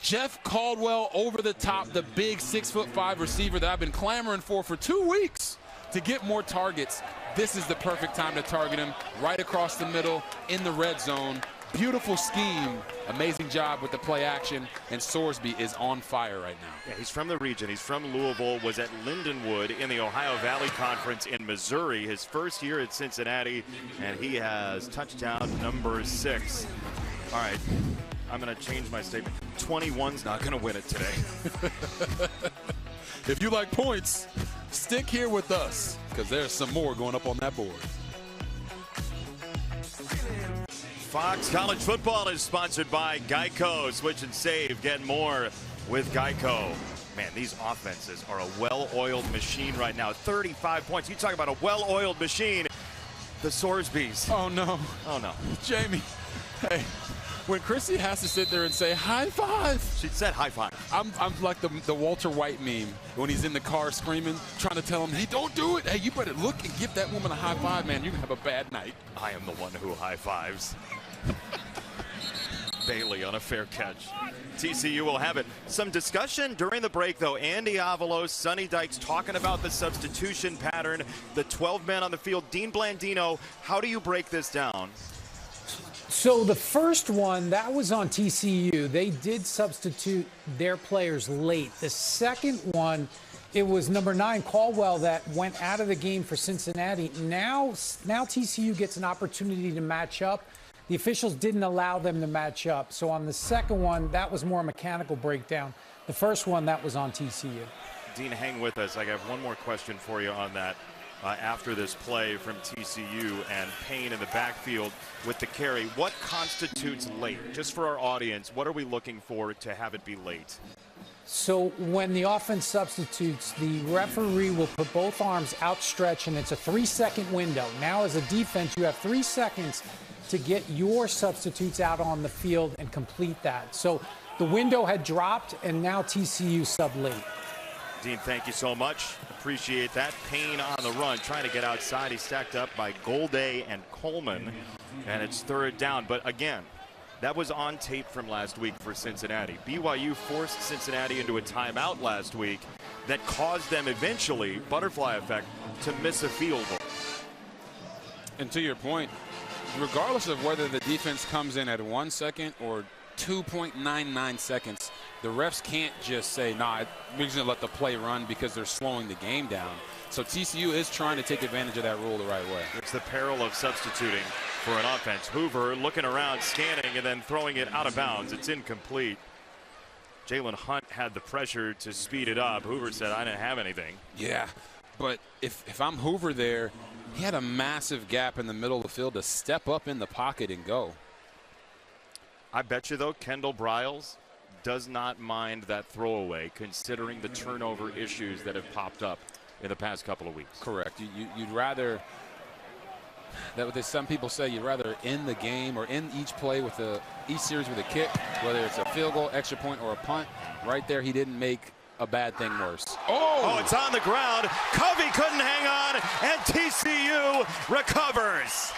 D: Jeff Caldwell, over the top, the big 6'5" receiver that I've been clamoring for 2 weeks to get more targets. This is the perfect time to target him right across the middle in the red zone. Beautiful scheme, amazing job with the play action, and Sorsby is on fire right now.
A: Yeah, he's from the region. He's from Louisville, was at Lindenwood in the Ohio Valley Conference in Missouri, his first year at Cincinnati, and he has touchdown number 6. All right, I'm going to change my statement. 21's not going to win it today.
D: If you like points, stick here with us, because there's some more going up on that board.
A: Fox College Football is sponsored by Geico. Switch and save. Get more with Geico. Man, these offenses are a well-oiled machine right now. 35 points. You talk about a well-oiled machine. The Sorsbys.
D: Oh, no.
A: Oh, no.
D: Jamie, hey, when Chrissy has to sit there and say, high five.
A: She said high five.
D: I'm like the Walter White meme when he's in the car screaming, trying to tell him, hey, don't do it. Hey, you better look and give that woman a high five, man. You're going to have a bad night.
A: I am the one who high fives. Bailey on a fair catch. TCU will have it. Some discussion during the break, though. Andy Avalos, Sonny Dykes talking about the substitution pattern, the 12 men on the field. Dean Blandino, how do you break this down?
H: So the first one, that was on TCU. They did substitute their players late. The second one, it was number 9, Caldwell, that went out of the game for Cincinnati. Now TCU gets an opportunity to match up. The officials didn't allow them to match up. So on the second one, that was more a mechanical breakdown. The first one, that was on TCU.
A: Dean, hang with us. I have one more question for you on that. After this play from TCU and Payne in the backfield with the carry, what constitutes late? Just for our audience, what are we looking for to have it be late?
H: So when the offense substitutes, the referee will put both arms outstretched, and it's a 3-second window. Now as a defense, you have 3 seconds to get your substitutes out on the field and complete that. So the window had dropped, and now TCU sub late.
A: Dean, thank you so much. Appreciate that. Payne on the run, trying to get outside. He's stacked up by Golday and Coleman, and it's 3rd down. But again, that was on tape from last week for Cincinnati. BYU forced Cincinnati into a timeout last week that caused them eventually, butterfly effect, to miss a field goal.
D: And to your point, regardless of whether the defense comes in at 1 second or 2.99 seconds, the refs can't just say, nah, we're just going to let the play run because they're slowing the game down. So TCU is trying to take advantage of that rule the right way.
A: It's the peril of substituting for an offense. Hoover looking around, scanning, and then throwing it out of bounds. It's incomplete. Jalen Hunt had the pressure to speed it up. Hoover said, I didn't have anything.
D: Yeah, but if I'm Hoover there, he had a massive gap in the middle of the field to step up in the pocket and go.
A: I bet you, though, Kendall Briles does not mind that throwaway, considering the turnover issues that have popped up in the past couple of weeks.
D: Correct. You'd rather, some people say, you'd rather end the game or end each play with each series with a kick, whether it's a field goal, extra point, or a punt. Right there, he didn't make a bad thing worse.
A: Oh, it's on the ground. Covey couldn't hang on, and TCU recovers.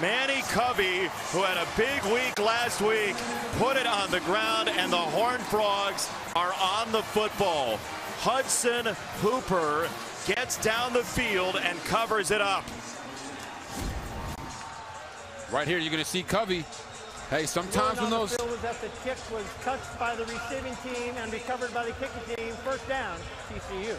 A: Manny Covey, who had a big week last week, put it on the ground, and the Horned Frogs are on the football. Hudson Hooper gets down the field and covers it up.
D: Right here, you're going to see Covey. Hey, sometimes when those...
F: The field was that the kick was touched by the receiving team and recovered by the kicking team. First down, TCU.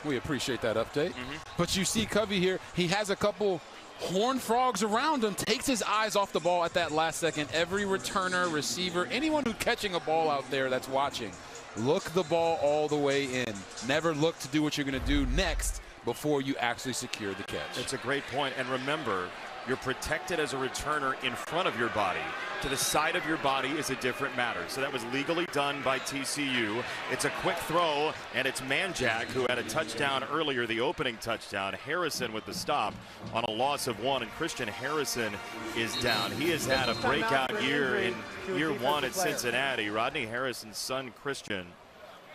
D: We appreciate that update. But you see Covey here, he has a couple Horned Frogs around him, takes his eyes off the ball at that last second. Every returner, receiver, anyone who's catching a ball out there that's watching, look the ball all the way in. Never look to do what you're going to do next before you actually secure the catch.
A: It's a great point. And remember, you're protected as a returner in front of your body. To the side of your body is a different matter. So that was legally done by TCU. It's a quick throw, and it's Manjack, who had a touchdown earlier, the opening touchdown. Harrison with the stop on a loss of 1, and Christian Harrison is down. He has had a breakout year in year 1 at Cincinnati. Rodney Harrison's son, Christian,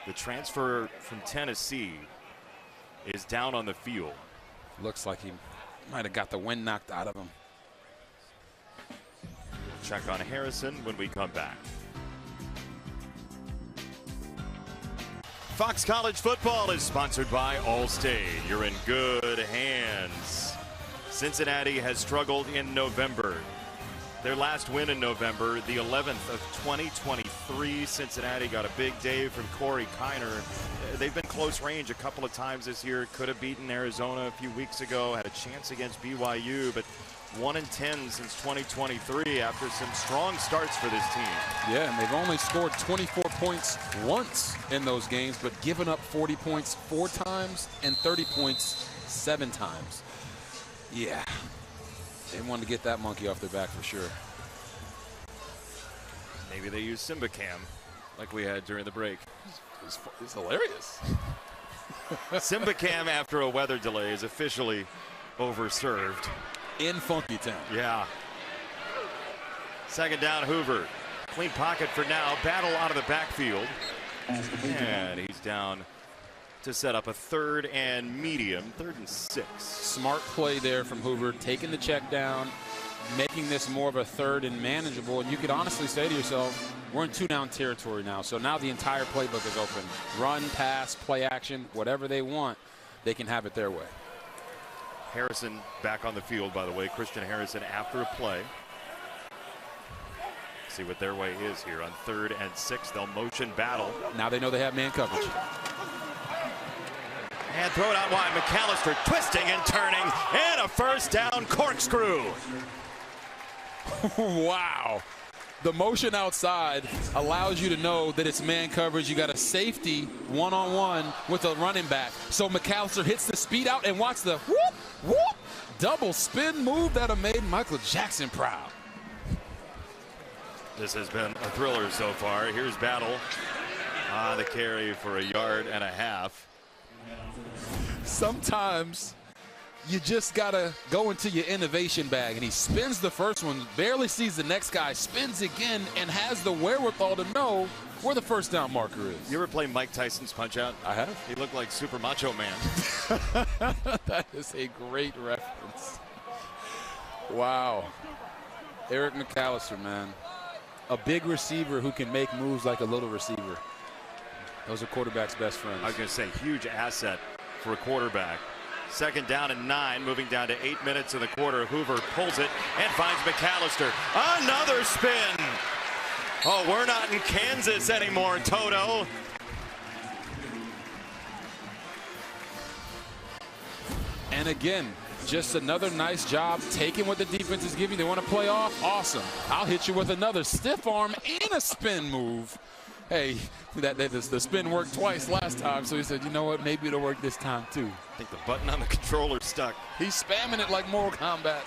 A: the transfer from Tennessee, is down on the field.
D: Looks like he might have got the wind knocked out of him.
A: Check on Harrison when we come back. Fox College Football is sponsored by Allstate. You're in good hands. Cincinnati has struggled in November. Their last win in November, the 11th of 2023. Cincinnati got a big day from Corey Kiner. They've been close range a couple of times this year. Could have beaten Arizona a few weeks ago. Had a chance against BYU, but 1-10 since 2023 after some strong starts for this team.
D: Yeah, and they've only scored 24 points once in those games, but given up 40 points 4 times and 30 points 7 times. Yeah, they wanted to get that monkey off their back for sure.
A: Maybe they use Simba Cam like we had during the break.
D: It's hilarious.
A: Simba Cam, after a weather delay, is officially overserved.
D: In Funky Town.
A: Yeah. Second down, Hoover. Clean pocket for now. Battle out of the backfield. And he's down to set up a 3rd and medium, 3rd and 6.
D: Smart play there from Hoover, taking the check down, making this more of a 3rd and manageable. And you could honestly say to yourself, we're in 2-down territory now. So now the entire playbook is open. Run, pass, play action, whatever they want, they can have it their way.
A: Harrison back on the field, by the way. Christian Harrison after a play. See what their way is here on 3rd and 6. They'll motion battle.
D: Now they know they have man coverage.
A: And throw it out wide. McAllister twisting and turning. And a first down corkscrew.
D: Wow. The motion outside allows you to know that it's man coverage. You got a safety one-on-one with a running back. So McAllister hits the speed out, and watch the whoop, whoop, double spin move that have made Michael Jackson proud.
A: This has been a thriller so far. Here's Battle on the carry for 1.5 yards.
D: Sometimes you just got to go into your innovation bag, and he spins the first one, barely sees the next guy, spins again, and has the wherewithal to know where the first down marker is.
A: You ever play Mike Tyson's Punch-Out?
D: I have.
A: He looked like Super Macho Man.
D: That is a great reference. Wow. Eric McAllister, man. A big receiver who can make moves like a little receiver. Those are quarterbacks' best friends.
A: I was going to say, huge asset for a quarterback. Second down and 9, moving down to 8 minutes in the quarter. Hoover pulls it and finds McAllister. Another spin. Oh, we're not in Kansas anymore, Toto.
D: And again, just another nice job taking what the defense is giving. They want to play off? Awesome. I'll hit you with another stiff arm and a spin move. Hey, the spin worked twice last time, so he said, you know what, maybe it'll work this time too.
A: I think the button on the controller's stuck.
D: He's spamming it like Mortal Kombat.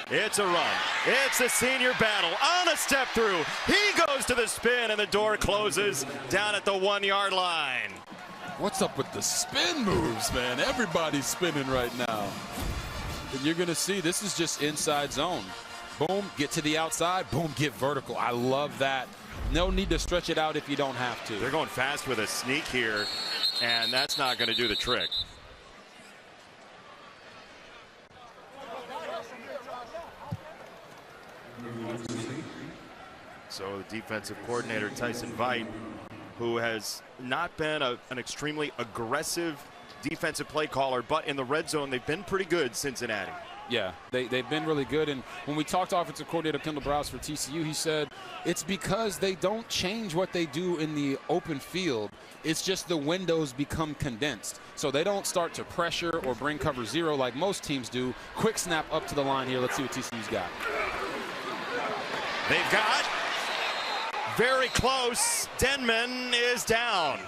A: It's a run. It's the senior Battle on a step through. He goes to the spin, and the door closes down at the 1 yard line.
D: What's up with the spin moves, man? Everybody's spinning right now. And you're going to see this is just inside zone. Boom, get to the outside. Boom, get vertical. I love that. No need to stretch it out if you don't have to.
A: They're going fast with a sneak here, and that's not going to do the trick. So the defensive coordinator, Tyson Veit, who has not been an extremely aggressive defensive play caller, but in the red zone, they've been pretty good, Cincinnati.
D: Yeah, they've been really good. And when we talked to offensive coordinator Kendall Browse for TCU, he said it's because they don't change what they do in the open field. It's just the windows become condensed. So they don't start to pressure or bring cover zero like most teams do. Quick snap up to the line here. Let's see what TCU's got.
A: They've got very close. Denman is down.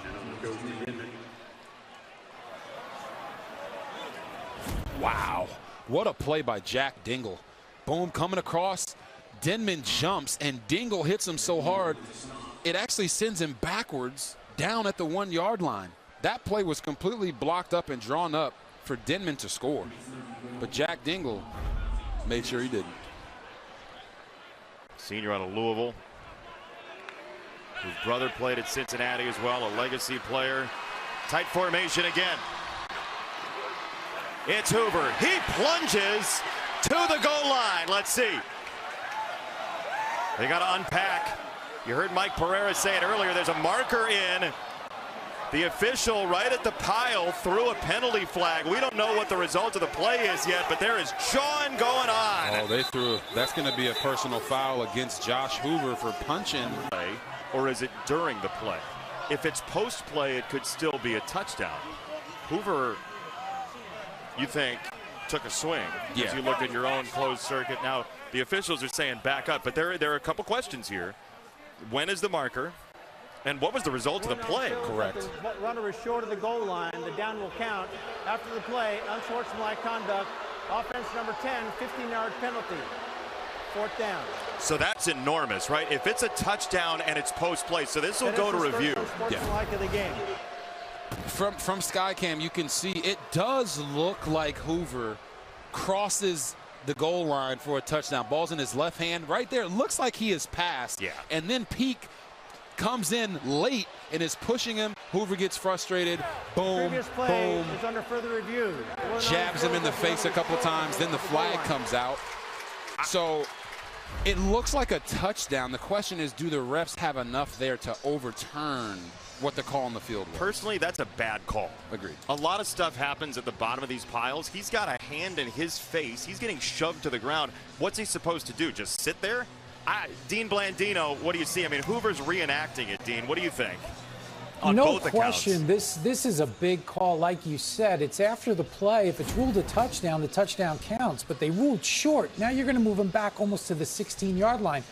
D: Wow. What a play by Jack Dingle. Boom, coming across. Denman jumps, and Dingle hits him so hard, it actually sends him backwards down at the 1 yard line. That play was completely blocked up and drawn up for Denman to score. But Jack Dingle made sure he didn't.
A: Senior out of Louisville. His brother played at Cincinnati as well, a legacy player. Tight formation again. It's Hoover. He plunges to the goal line. Let's see. They got to unpack. You heard Mike Pereira say it earlier. There's a marker in. The official right at the pile threw a penalty flag. We don't know what the result of the play is yet, but there is jawing going on.
D: Oh, they threw. That's going to be a personal foul against Josh Hoover for punching.
A: Or is it during the play? If it's post-play, it could still be a touchdown. Hoover, you think, took a swing as you looked at your own closed circuit. Now, the officials are saying back up, but there are a couple questions here. When is the marker? And what was the result of the play?
F: Correct. The runner is short of the goal line. The down will count. After the play, unsportsmanlike conduct. Offense number 10, 15-yard penalty. 4th down.
A: So that's enormous, right? If it's a touchdown and it's post-play, so this will go to review.
F: Unsportsmanlike of the game.
D: From Skycam, you can see it does look like Hoover crosses the goal line for a touchdown. Ball's in his left hand. Right there, it looks like he is passed.
A: Yeah.
D: And then Peak comes in late and is pushing him. Hoover gets frustrated. Boom,
F: Previous play
D: boom.
F: is under further review.
D: Jabs him in the face a couple times. Then the flag comes out. So it looks like a touchdown. The question is, do the refs have enough there to overturn what the call on the field was?
A: Personally, that's a bad call.
D: Agreed.
A: A lot of stuff happens at the bottom of these piles. He's got a hand in his face. He's getting shoved to the ground. What's he supposed to do? Just sit there? Dean Blandino, what do you see? I mean, Hoover's reenacting it, Dean. What do you think? On
H: no
A: both
H: question,
A: accounts.
H: this is a big call, like you said. It's after the play. If it's ruled a touchdown, the touchdown counts. But they ruled short. Now you're going to move him back almost to the 16-yard line.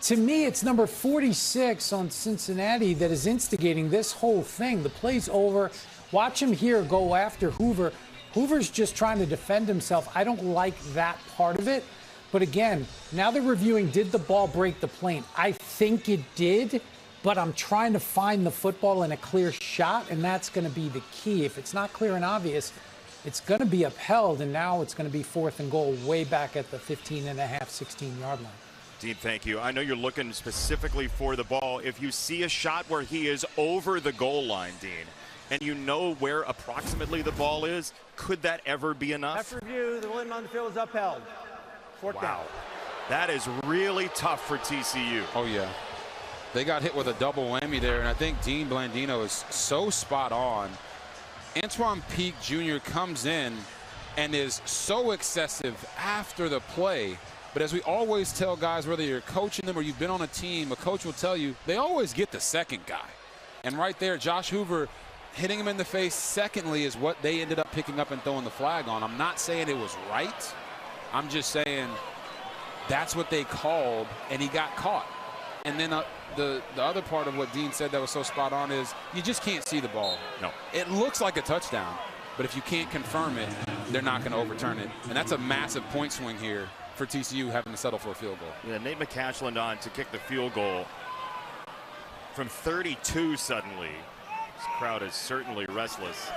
H: To me, it's number 46 on Cincinnati that is instigating this whole thing. The play's over. Watch him here go after Hoover. Hoover's just trying to defend himself. I don't like that part of it. But again, now they're reviewing, did the ball break the plane? I think it did, but I'm trying to find the football in a clear shot, and that's going to be the key. If it's not clear and obvious, it's going to be upheld, and now it's going to be 4th and goal way back at the 15.5, 16-yard line.
A: Dean, thank you. I know you're looking specifically for the ball. If you see a shot where he is over the goal line, Dean, and you know where approximately the ball is, could that ever be enough?
F: After review, the ruling on the field is upheld. 4th down.
A: That is really tough for TCU.
D: Oh, yeah. They got hit with a double whammy there, and I think Dean Blandino is so spot on. Antoine Peak Jr. comes in and is so excessive after the play. But as we always tell guys, whether you're coaching them or you've been on a team, a coach will tell you they always get the second guy. And right there, Josh Hoover hitting him in the face secondly is what they ended up picking up and throwing the flag on. I'm not saying it was right. I'm just saying that's what they called, and he got caught. And then the other part of what Dean said that was so spot on is you just can't see the ball.
A: No.
D: It looks like a touchdown, but if you can't confirm it, they're not going to overturn it. And that's a massive point swing here for TCU having to settle for a field goal.
A: Yeah, Nate McCashland on to kick the field goal from 32 suddenly. This crowd is certainly restless.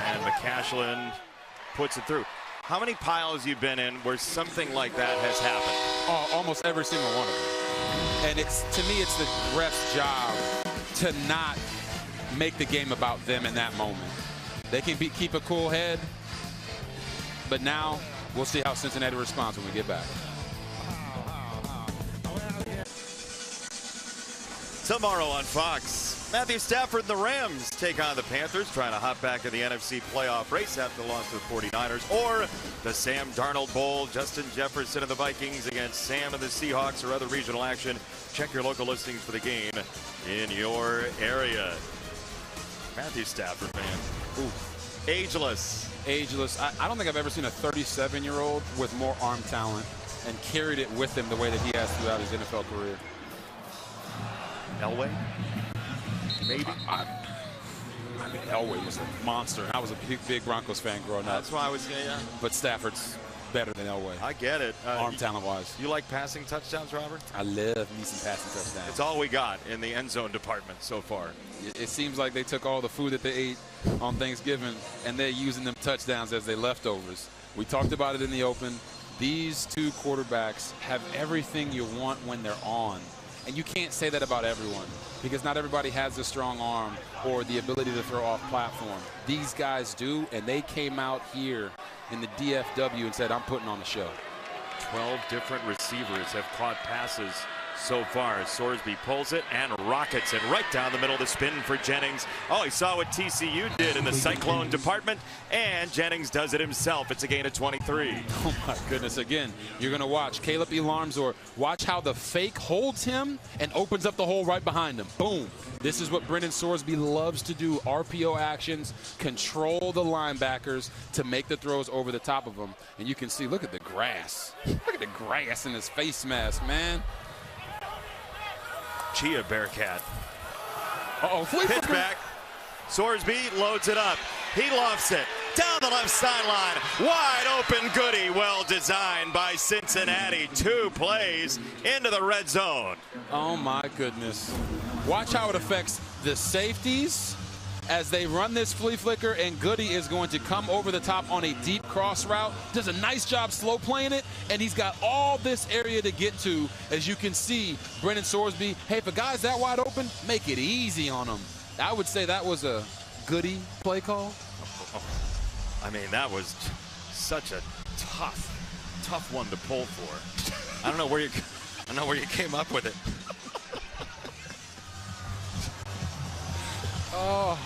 A: And McCashland puts it through. How many piles you've been in where something like that has happened?
D: Oh, almost every single one of them. And to me, it's the ref's job to not make the game about them in that moment. They can keep a cool head, but now we'll see how Cincinnati responds when we get back.
A: Tomorrow on Fox, Matthew Stafford and the Rams take on the Panthers, trying to hop back in the NFC playoff race after the loss to the 49ers. Or the Sam Darnold Bowl, Justin Jefferson and the Vikings against Sam and the Seahawks, or other regional action. Check your local listings for the game in your area. Matthew Stafford, man. Ooh. Ageless.
D: Ageless. I don't think I've ever seen a 37-year-old with more arm talent and carried it with him the way that he has throughout his NFL career.
A: Elway? Maybe.
D: I mean, Elway was a monster. I was a big Broncos fan growing up.
A: That's why I was, yeah.
D: But Stafford's better than Elway.
A: I get it.
D: Arm talent-wise.
A: You like passing touchdowns, Robert?
D: I love me some passing touchdowns.
A: It's all we got in the end zone department so far.
D: It seems like they took all the food that they ate on Thanksgiving, and they're using them touchdowns as their leftovers. We talked about it in the open. These two quarterbacks have everything you want when they're on. And you can't say that about everyone, because not everybody has a strong arm or the ability to throw off platform. These guys do, and they came out here in the DFW and said, I'm putting on the show.
A: 12 different receivers have caught passes so far. Sorsby pulls it and rockets it right down the middle of the spin for Jennings. Oh, he saw what TCU did in the Cyclone department, and Jennings does it himself. It's a gain of 23.
D: Oh, my goodness. Again, you're going to watch Caleb Elarmzor. Watch how the fake holds him and opens up the hole right behind him. Boom. This is what Brendan Sorsby loves to do. RPO actions, control the linebackers to make the throws over the top of them. And you can see, look at the grass. Look at the grass in his face mask, man.
A: Chia Bearcat.
D: Uh-oh,
A: pitch back. Sorsby loads it up. He lofts it down the left sideline. Wide open goodie. Well designed by Cincinnati. 2 plays into the red zone.
D: Oh, my goodness. Watch how it affects the safeties as they run this flea flicker, and Goody is going to come over the top on a deep cross route. Does a nice job slow playing it, and he's got all this area to get to. As you can see, Brendan Sorsby, hey, if a guy's that wide open, make it easy on him. I would say that was a Goody play call.
A: I mean, that was such a tough one to pull for. I don't know where you came up with it.
D: Oh.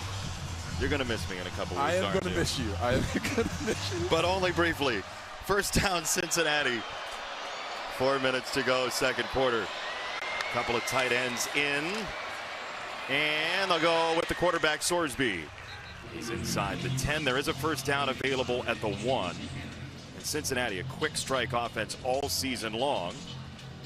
A: You're going to miss me in a couple weeks,
D: I am going to miss you. I am going to miss you.
A: But only briefly. First down, Cincinnati. 4 minutes to go, second quarter. Couple of tight ends in. And they'll go with the quarterback, Sorsby. He's inside the 10. There is a first down available at the 1. And Cincinnati, a quick strike offense all season long,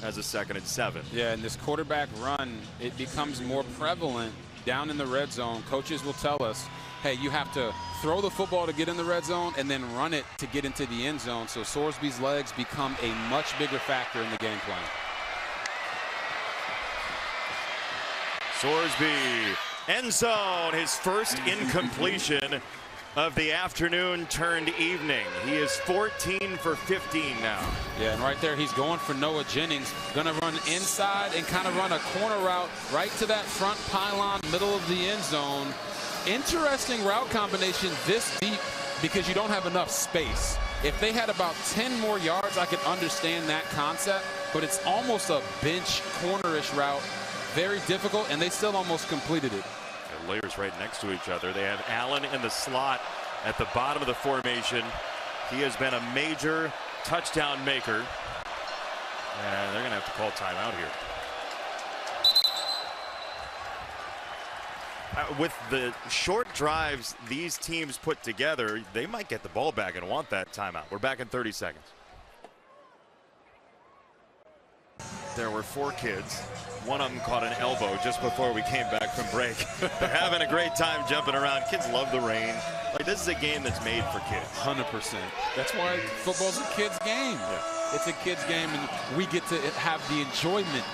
A: has a 2nd and 7.
D: Yeah, and this quarterback run, it becomes more prevalent down in the red zone. Coaches will tell us, hey, you have to throw the football to get in the red zone and then run it to get into the end zone. So Sorsby's legs become a much bigger factor in the game plan.
A: Sorsby, end zone, his first incompletion of the afternoon turned evening. He is 14 for 15 now.
D: Yeah, and right there he's going for Noah Jennings. Gonna run inside and kind of run a corner route right to that front pylon, middle of the end zone. Interesting route combination this deep because you don't have enough space. If they had about 10 more yards, I could understand that concept, but it's almost a bench cornerish route. Very difficult, and they still almost completed it.
A: The layers right next to each other. They have Allen in the slot at the bottom of the formation. He has been a major touchdown maker. And they're going to have to call timeout here. With the short drives these teams put together, they might get the ball back and want that timeout. We're back in 30 seconds. There were 4 kids. One of them caught an elbow just before we came back from break. They're having a great time jumping around. Kids love the rain. Like, this is a game that's made for kids.
D: 100%. That's why football's a kid's game.
A: Yeah.
D: It's a kid's game, and we get to have the enjoyment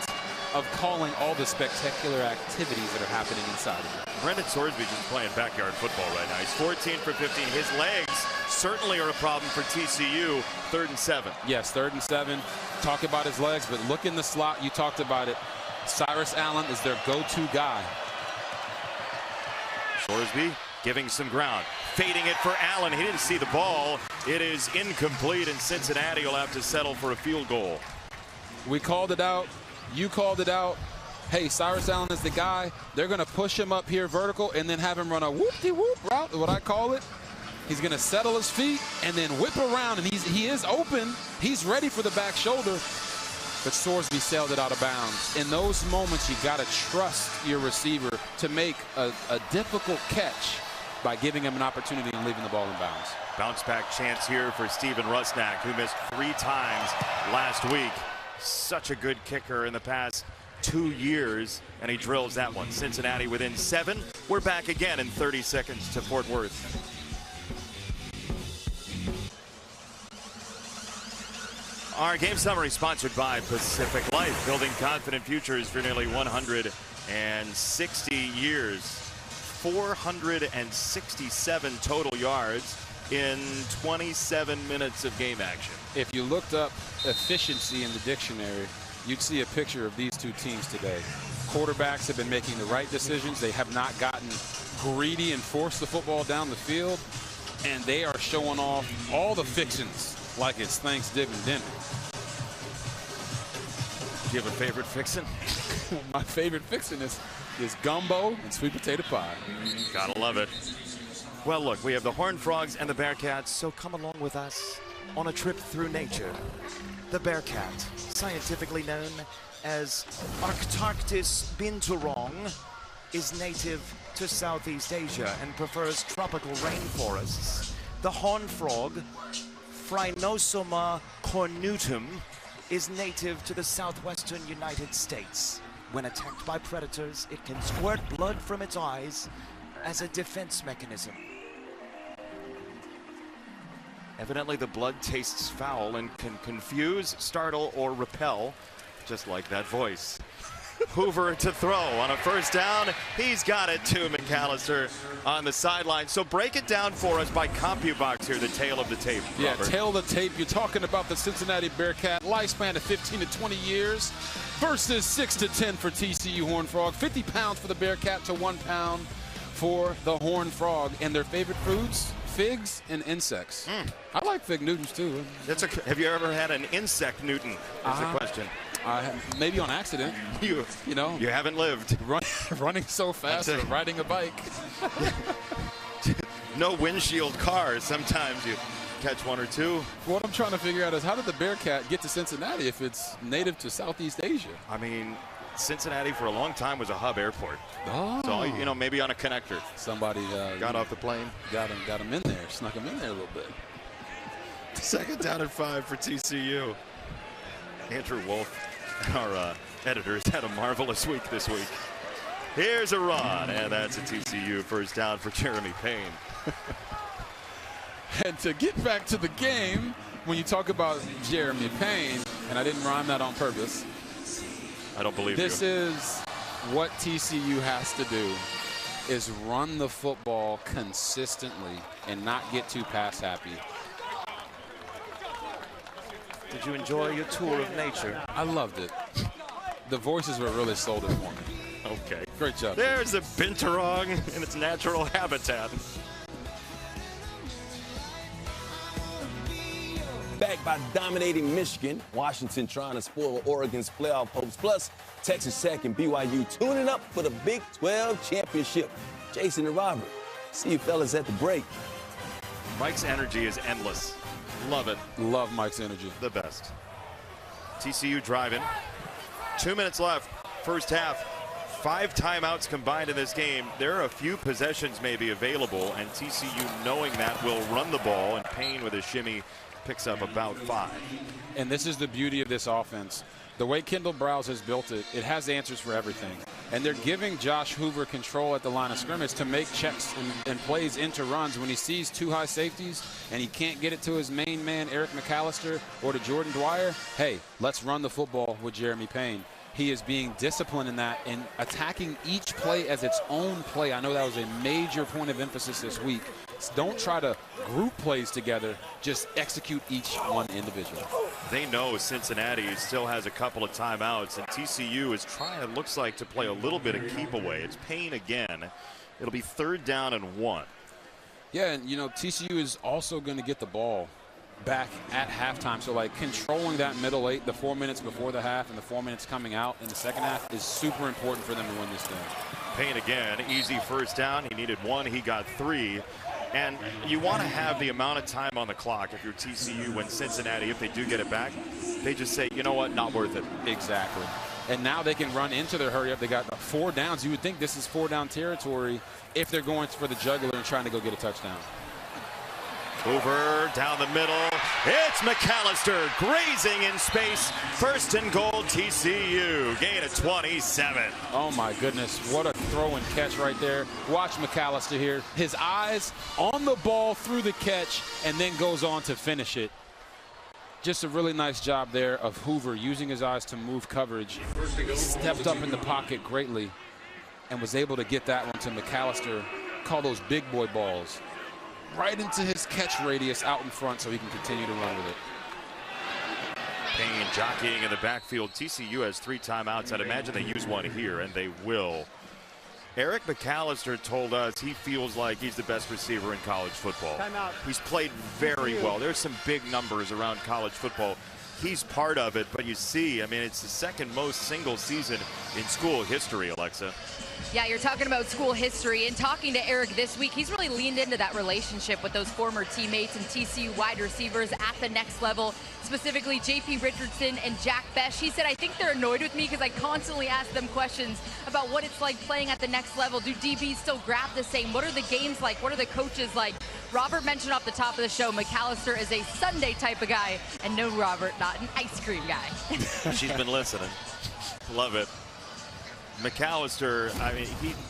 D: of calling all the spectacular activities that are happening inside of it.
A: Brendan Sorsby just playing backyard football right now. He's 14 for 15. His legs certainly are a problem for TCU. 3rd and 7.
D: Yes, 3rd and 7. Talk about his legs, but look in the slot. You talked about it. Cyrus Allen is their go-to guy.
A: Sorsby giving some ground. Fading it for Allen. He didn't see the ball. It is incomplete, and Cincinnati will have to settle for a field goal.
D: We called it out. You called it out. hey, Cyrus Allen is the guy. They're going to push him up here vertical and then have him run a whoop-de-whoop route, what I call it. He's going to settle his feet and then whip around, and he is open. He's ready for the back shoulder, but Sorsby sailed it out of bounds. In those moments, you got to trust your receiver to make a difficult catch by giving him an opportunity and leaving the ball in bounds.
A: Bounce back chance here for Steven Rusnak, who missed 3 times last week. Such a good kicker in the past 2 years, and he drills that one. Cincinnati within 7. We're back again in 30 seconds to Fort Worth. Our game summary sponsored by Pacific Life, building confident futures for nearly 160 years. 467 total yards in 27 minutes of game action.
D: If you looked up efficiency in the dictionary, you'd see a picture of these two teams today. Quarterbacks have been making the right decisions. They have not gotten greedy and forced the football down the field, and they are showing off all the fixins like it's Thanksgiving dinner.
A: Do you have a favorite fixin'?
D: My favorite fixin' is gumbo and sweet potato pie.
A: Gotta love it. Well, look, we have the Horned Frogs and the Bearcats, so come along with us on a trip through nature. The Bearcat, scientifically known as Arctarctis binturong, is native to Southeast Asia and prefers tropical rainforests. The Horned Frog, Phrynosoma cornutum, is native to the southwestern United States. When attacked by predators, it can squirt blood from its eyes as a defense mechanism. Evidently, the blood tastes foul and can confuse, startle, or repel, just like that voice. Hoover to throw on a first down. He's got it to McAllister on the sideline. So break it down for us by CompuBox here, the tail of the tape.
D: Yeah,
A: Robert.
D: tail of the tape. You're talking about the Cincinnati Bearcat lifespan of 15 to 20 years versus 6 to 10 for TCU Horned Frog. 50 pounds for the Bearcat to 1 pound for the Horned Frog. And their favorite foods? Figs and insects. I like fig Newtons too.
A: Have you ever had an insect Newton? That's the question.
D: Maybe on accident.
A: You know, you haven't lived.
D: Running so fast or riding a bike.
A: No windshield cars. Sometimes you catch one or two.
D: What I'm trying to figure out is how did the Bearcat get to Cincinnati if it's native to Southeast Asia?
A: I mean, Cincinnati for a long time was a hub airport.
D: Oh.
A: So, you know, maybe on a connector.
D: Somebody
A: got off the plane.
D: Got him in there, snuck him in there a little bit.
A: Second down and 5 for TCU. Andrew Wolf, our editor, has had a marvelous week this week. Here's a run, and that's a TCU first down for Jeremy Payne.
D: And to get back to the game, when you talk about Jeremy Payne, and I didn't rhyme that on purpose.
A: I don't believe
D: this
A: you.
D: is what TCU has to do, is run the football consistently and not get too pass happy.
A: Did you enjoy your tour of nature?
D: I loved it. The voices were really sold it for me.
A: Okay.
D: Great job.
A: There's a binturong in its natural habitat.
E: Back by dominating Michigan, Washington trying to spoil Oregon's playoff hopes, plus Texas Tech and BYU tuning up for the Big 12 championship. Jason and Robert, see you fellas at the break.
A: Mike's energy is endless. Love it.
D: Love Mike's energy.
A: The best. TCU driving. 2 minutes left. First half. 5 timeouts combined in this game. There are a few possessions maybe available, and TCU, knowing that, will run the ball, and Payne with a shimmy picks up about 5.
D: And this is the beauty of this offense. The way Kendall Browse has built it, it has answers for everything. And they're giving Josh Hoover control at the line of scrimmage to make checks and plays into runs. When he sees 2 high safeties and he can't get it to his main man, Eric McAllister, or to Jordan Dwyer, hey, let's run the football with Jeremy Payne. He is being disciplined in that and attacking each play as its own play. I know that was a major point of emphasis this week. Don't try to group plays together. Just execute each one individually.
A: They know Cincinnati still has a couple of timeouts, and TCU is trying, it looks like, to play a little bit of keep away. It's Payne again. It'll be 3rd down and 1.
D: Yeah, and, you know, TCU is also going to get the ball back at halftime. So, like, controlling that middle 8, the 4 minutes before the half and the 4 minutes coming out in the second half is super important for them to win this game.
A: Payne again, easy first down. He needed 1, he got 3. And you want to have the amount of time on the clock if you're TCU when Cincinnati, if they do get it back, they just say, you know what, not worth it.
D: Exactly. And now they can run into their hurry up. They got 4 downs. You would think this is 4-down territory if they're going for the jugular and trying to go get a touchdown.
A: Hoover down the middle. It's McAllister grazing in space. First and goal, TCU. Gain of 27.
D: Oh, my goodness. What a throw and catch right there. Watch McAllister here. His eyes on the ball through the catch and then goes on to finish it. Just a really nice job there of Hoover using his eyes to move coverage. Stepped up in the pocket greatly and was able to get that one to McAllister. Call those big boy balls. Right into his catch radius out in front so he can continue to run with it.
A: Payne jockeying in the backfield. TCU has 3 timeouts. I'd imagine they use one here, and they will. Eric McAllister told us he feels like he's the best receiver in college football.
F: Timeout.
A: He's played very well. There's some big numbers around college football. He's part of it, but you see, I mean, it's the second most single season in school history, Alexa.
C: Yeah, you're talking about school history, and talking to Eric this week, he's really leaned into that relationship with those former teammates and TCU wide receivers at the next level, specifically J.P. Richardson and Jack Besh. He said, I think they're annoyed with me because I constantly ask them questions about what it's like playing at the next level. Do DBs still grab the same? What are the games like? What are the coaches like? Robert mentioned off the top of the show, McAllister is a Sunday type of guy, and no, Robert, not an ice cream guy.
A: She's been listening. Love it. McAllister, I mean,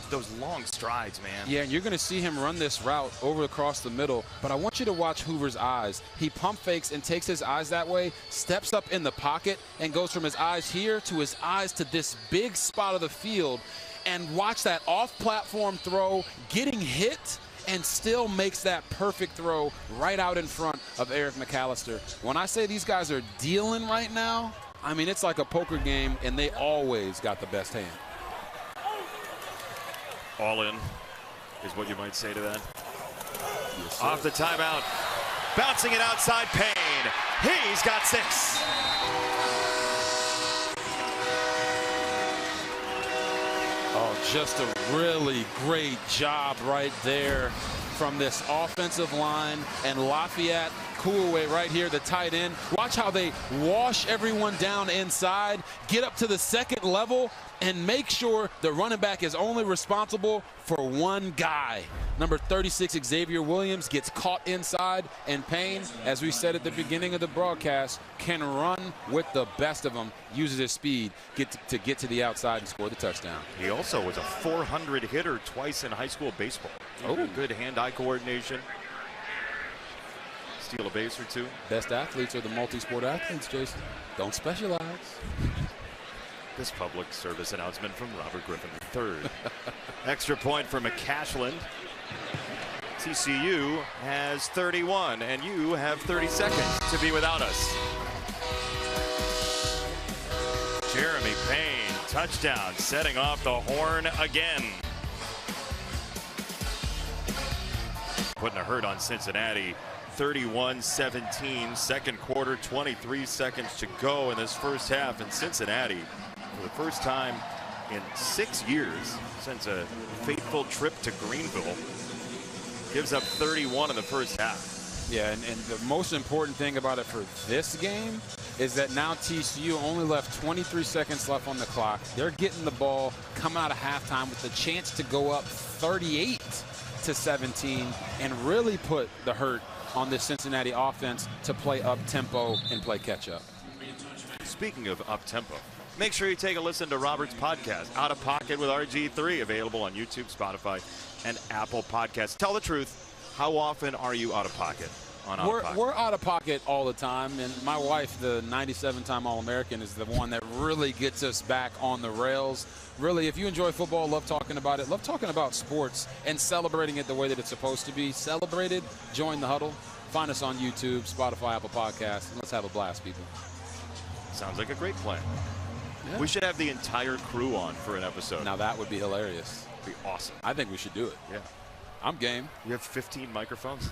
A: those long strides, man.
D: Yeah, and you're going to see him run this route over across the middle, but I want you to watch Hoover's eyes. He pump fakes and takes his eyes that way, steps up in the pocket, and goes from his eyes here to his eyes to this big spot of the field, and watch that off-platform throw, getting hit, and still makes that perfect throw right out in front of Eric McAllister. When I say these guys are dealing right now, I mean, it's like a poker game, and they always got the best hand.
A: All in is what you might say to that. Yes, off the timeout, bouncing it outside, Payne. He's got 6.
D: Oh, just a really great job right there from this offensive line, and Lafayette Coulier right here, the tight end. Watch how they wash everyone down inside, get up to the second level, and make sure the running back is only responsible for one guy. Number 36, Xavier Williams, gets caught inside, and Payne, as we said at the beginning of the broadcast, can run with the best of them, uses his speed to get to the outside and score the touchdown.
A: He also was a 400 hitter twice in high school baseball. Oh, good hand-eye coordination. Steal a base or 2.
D: Best athletes are the multi-sport athletes, Jason. Don't specialize.
A: This public service announcement from Robert Griffin III. Extra point for McCashland. TCU has 31, and you have 30 seconds to be without us. Jeremy Payne, touchdown, setting off the horn again. Putting a hurt on Cincinnati. 31-17, second quarter, 23 seconds to go in this first half, and Cincinnati, for the first time in 6 years since a fateful trip to Greenville, gives up 31 in the first half.
D: Yeah, and the most important thing about it for this game is that now TCU only left 23 seconds left on the clock. They're getting the ball, coming out of halftime with the chance to go up 38-17 and really put the hurt on this Cincinnati offense to play up-tempo and play catch-up.
A: Speaking of up-tempo, make sure you take a listen to Robert's podcast, Out of Pocket with RG3, available on YouTube, Spotify, and Apple Podcasts. Tell the truth, how often are you out of pocket on Out of Pocket?
D: We're out of pocket all the time, and my wife, the 97-time All-American, is the one that really gets us back on the rails. Really, if you enjoy football, love talking about it, love talking about sports, and celebrating it the way that it's supposed to be celebrated, join the huddle. Find us on YouTube, Spotify, Apple Podcasts, and let's have a blast, people.
A: Sounds like a great plan.
D: Yeah.
A: We should have the entire crew on for an episode.
D: Now that would be hilarious.
A: That'd be awesome.
D: I think we should do it.
A: Yeah.
D: I'm game.
A: You have 15 microphones?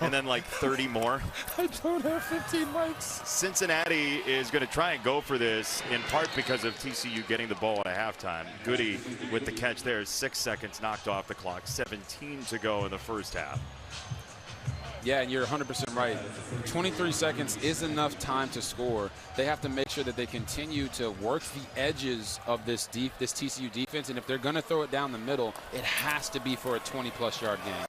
A: And then like 30 more?
D: I don't have 15 mics.
A: Cincinnati is going to try and go for this in part because of TCU getting the ball at halftime. Goody with the catch there. 6 seconds knocked off the clock. 17 to go in the first half.
D: Yeah, and you're 100% right. 23 seconds is enough time to score. They have to make sure that they continue to work the edges of this TCU defense, and if they're going to throw it down the middle, it has to be for a 20-plus yard gain.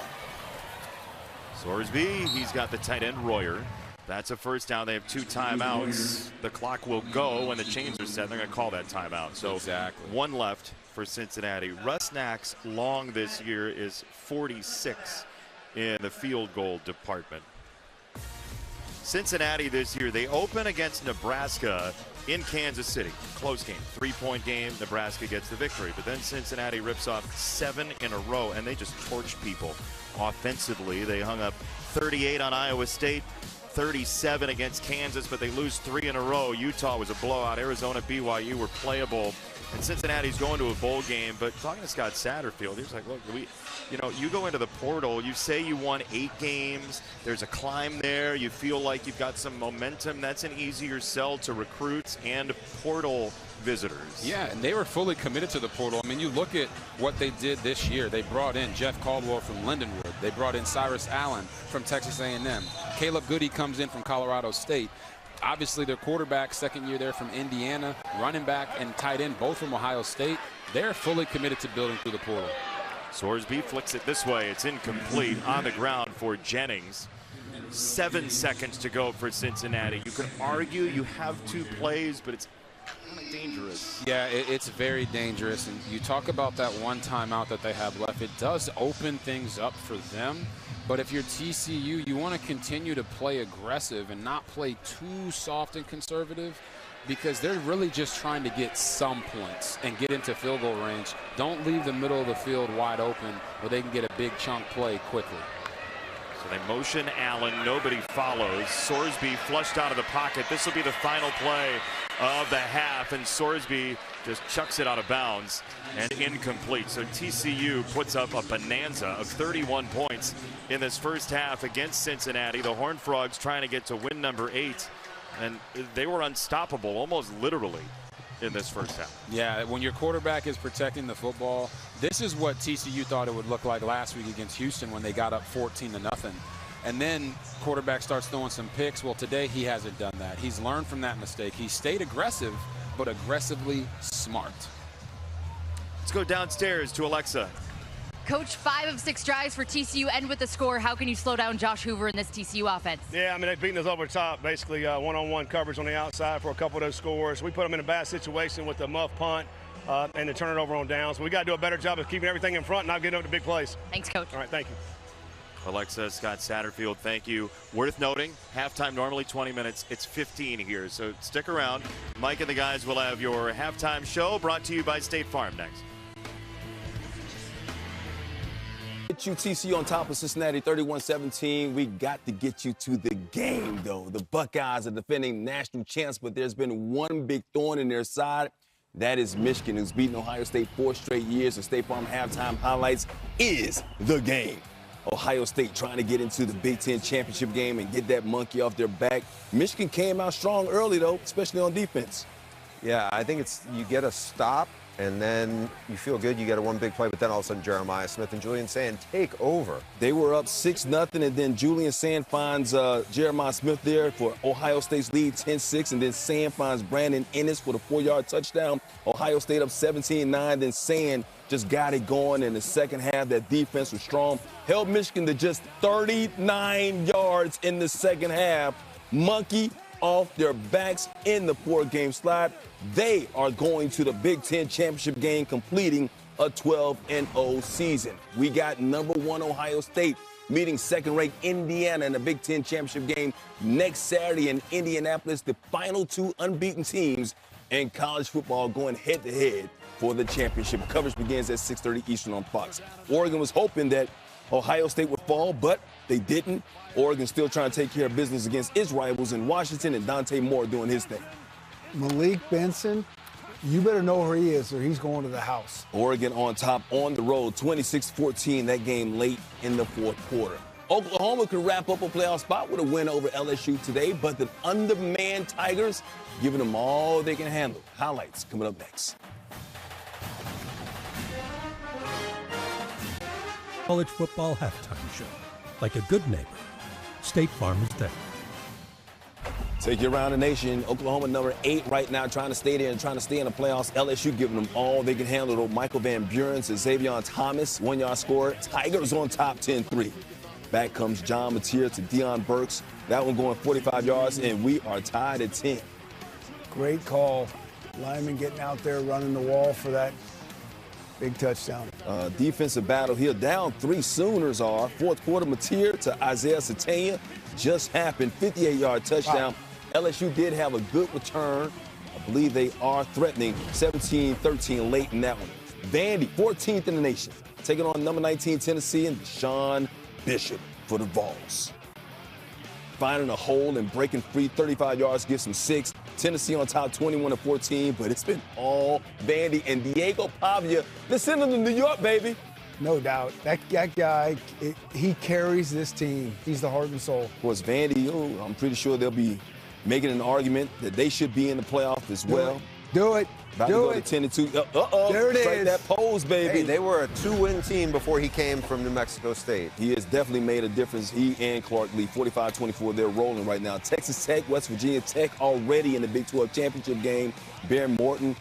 A: Sorsby, he's got the tight end Royer. That's a first down. They have 2 timeouts. The clock will go when the chains are set. They're going to call that timeout. So
D: exactly.
A: 1 left for Cincinnati. Rusnak's long this year is 46 in the field goal department. Cincinnati this year, they open against Nebraska in Kansas City. Close game, 3-point game. Nebraska gets the victory. But then Cincinnati rips off 7 in a row, and they just torched people offensively. They hung up 38 on Iowa State, 37 against Kansas, but they lose 3 in a row. Utah was a blowout. Arizona, BYU were playable. And Cincinnati's going to a bowl game, but talking to Scott Satterfield, he was like, look, you go into the portal, you say you won 8 games, there's a climb there, you feel like you've got some momentum. That's an easier sell to recruits and portal visitors.
D: Yeah, and they were fully committed to the portal. I mean, you look at what they did this year. They brought in Jeff Caldwell from Lindenwood. They brought in Cyrus Allen from Texas A&M. Caleb Goody comes in from Colorado State. Obviously, their quarterback, second year there from Indiana, running back and tight end, both from Ohio State. They're fully committed to building through the portal.
A: Sorsby flicks it this way. It's incomplete on the ground for Jennings. 7 seconds to go for Cincinnati. You could argue you have 2 plays, but it's kind of dangerous.
D: Yeah, it's very dangerous. And you talk about that 1 timeout that they have left. It does open things up for them. But if you're TCU, you want to continue to play aggressive and not play too soft and conservative, because they're really just trying to get some points and get into field goal range. Don't leave the middle of the field wide open where they can get a big chunk play quickly.
A: So they motion Allen. Nobody follows. Sorsby flushed out of the pocket. This will be the final play of the half, and Sorsby just chucks it out of bounds and incomplete. So TCU puts up a bonanza of 31 points in this first half against Cincinnati. The Horned Frogs trying to get to win number 8, and they were unstoppable, almost literally, in this first half.
D: Yeah, when your quarterback is protecting the football, this is what TCU thought it would look like last week against Houston when they got up 14-0. And then quarterback starts throwing some picks. Well, today he hasn't done that. He's learned from that mistake. He stayed aggressive, but aggressively smart.
A: Let's go downstairs to Alexa.
C: Coach, 5 of 6 drives for TCU end with the score. How can you slow down Josh Hoover in this TCU offense?
I: Yeah, I mean, they've beaten us over the top, basically one-on-one coverage on the outside for a couple of those scores. We put them in a bad situation with the muff punt and the turn it over on downs. So we got to do a better job of keeping everything in front and not getting over the big plays.
C: Thanks, Coach.
I: All right, thank you.
A: Alexa, Scott Satterfield, thank you. Worth noting, halftime normally 20 minutes. It's 15 here, so stick around. Mike and the guys will have your halftime show brought to you by State Farm next.
E: Get you TCU on top of Cincinnati 31-17. We got to get you to the game, though. The Buckeyes are defending national champs, but there's been one big thorn in their side. That is Michigan, who's beaten Ohio State 4 straight years. The State Farm halftime highlights is the game. Ohio State trying to get into the Big Ten championship game and get that monkey off their back. Michigan came out strong early, though, especially on defense.
J: Yeah, I think it's you get a stop, and then you feel good. You get a one big play, but then all of a sudden Jeremiah Smith and Julian Sand take over.
E: They were up 6-0, and then Julian Sand finds Jeremiah Smith there for Ohio State's lead 10-6, and then Sand finds Brandon Ennis for the 4-yard touchdown. Ohio State up 17-9, then Sand just got it going in the second half. That defense was strong. Held Michigan to just 39 yards in the second half. Monkey off their backs in the 4-game slide. They are going to the Big Ten championship game, completing a 12-0 season. We got number 1 Ohio State meeting second-ranked Indiana in the Big Ten championship game next Saturday in Indianapolis. The final 2 unbeaten teams in college football going head-to-head for the championship. Coverage begins at 6:30 Eastern on Fox. Oregon was hoping that Ohio State would fall, but they didn't. Oregon still trying to take care of business against its rivals in Washington, and Dante Moore doing his thing.
K: Malik Benson, you better know where he is or he's going to the house.
E: Oregon on top on the road, 26-14, that game late in the fourth quarter. Oklahoma could wrap up a playoff spot with a win over LSU today, but the undermanned Tigers giving them all they can handle. Highlights coming up next.
L: College football halftime show. Like a good neighbor, State Farm is there.
E: Take you around the nation. Oklahoma number 8 right now, trying to stay there and trying to stay in the playoffs. LSU giving them all they can handle. Though Michael Van Buren to Xavier Thomas, 1-yard score. Tigers on top 10-3. Back comes John Mateer to Deion Burks. That one going 45 yards, and we are tied at 10.
K: Great call. Lyman getting out there, running the wall for that big touchdown.
E: Defensive battle here. Down 3 Sooners are. Fourth quarter, Mateer to Isaiah Satania. Just happened. 58-yard touchdown. Wow. LSU did have a good return. I believe they are threatening 17-13 late in that one. Vandy, 14th in the nation, taking on number 19 Tennessee and Deshaun Bishop for the Vols. Finding a hole and breaking free, 35 yards, gives them 6. Tennessee on top 21-14, but it's been all Vandy and Diego Pavia. They're sending them to New York, baby.
K: No doubt. That guy, he carries this team. He's the heart and soul.
E: Of course, Vandy, I'm pretty sure they'll be making an argument that they should be in the playoff as well.
K: Do it.
E: About to go to 10-2.
K: There it
E: Strike
K: is.
E: that pose, baby.
J: Hey, they were a 2-win team before he came from New Mexico State.
E: He has definitely made a difference. He and Clark Lee, 45-24, they're rolling right now. Texas Tech, West Virginia Tech already in the Big 12 championship game. Bear Morton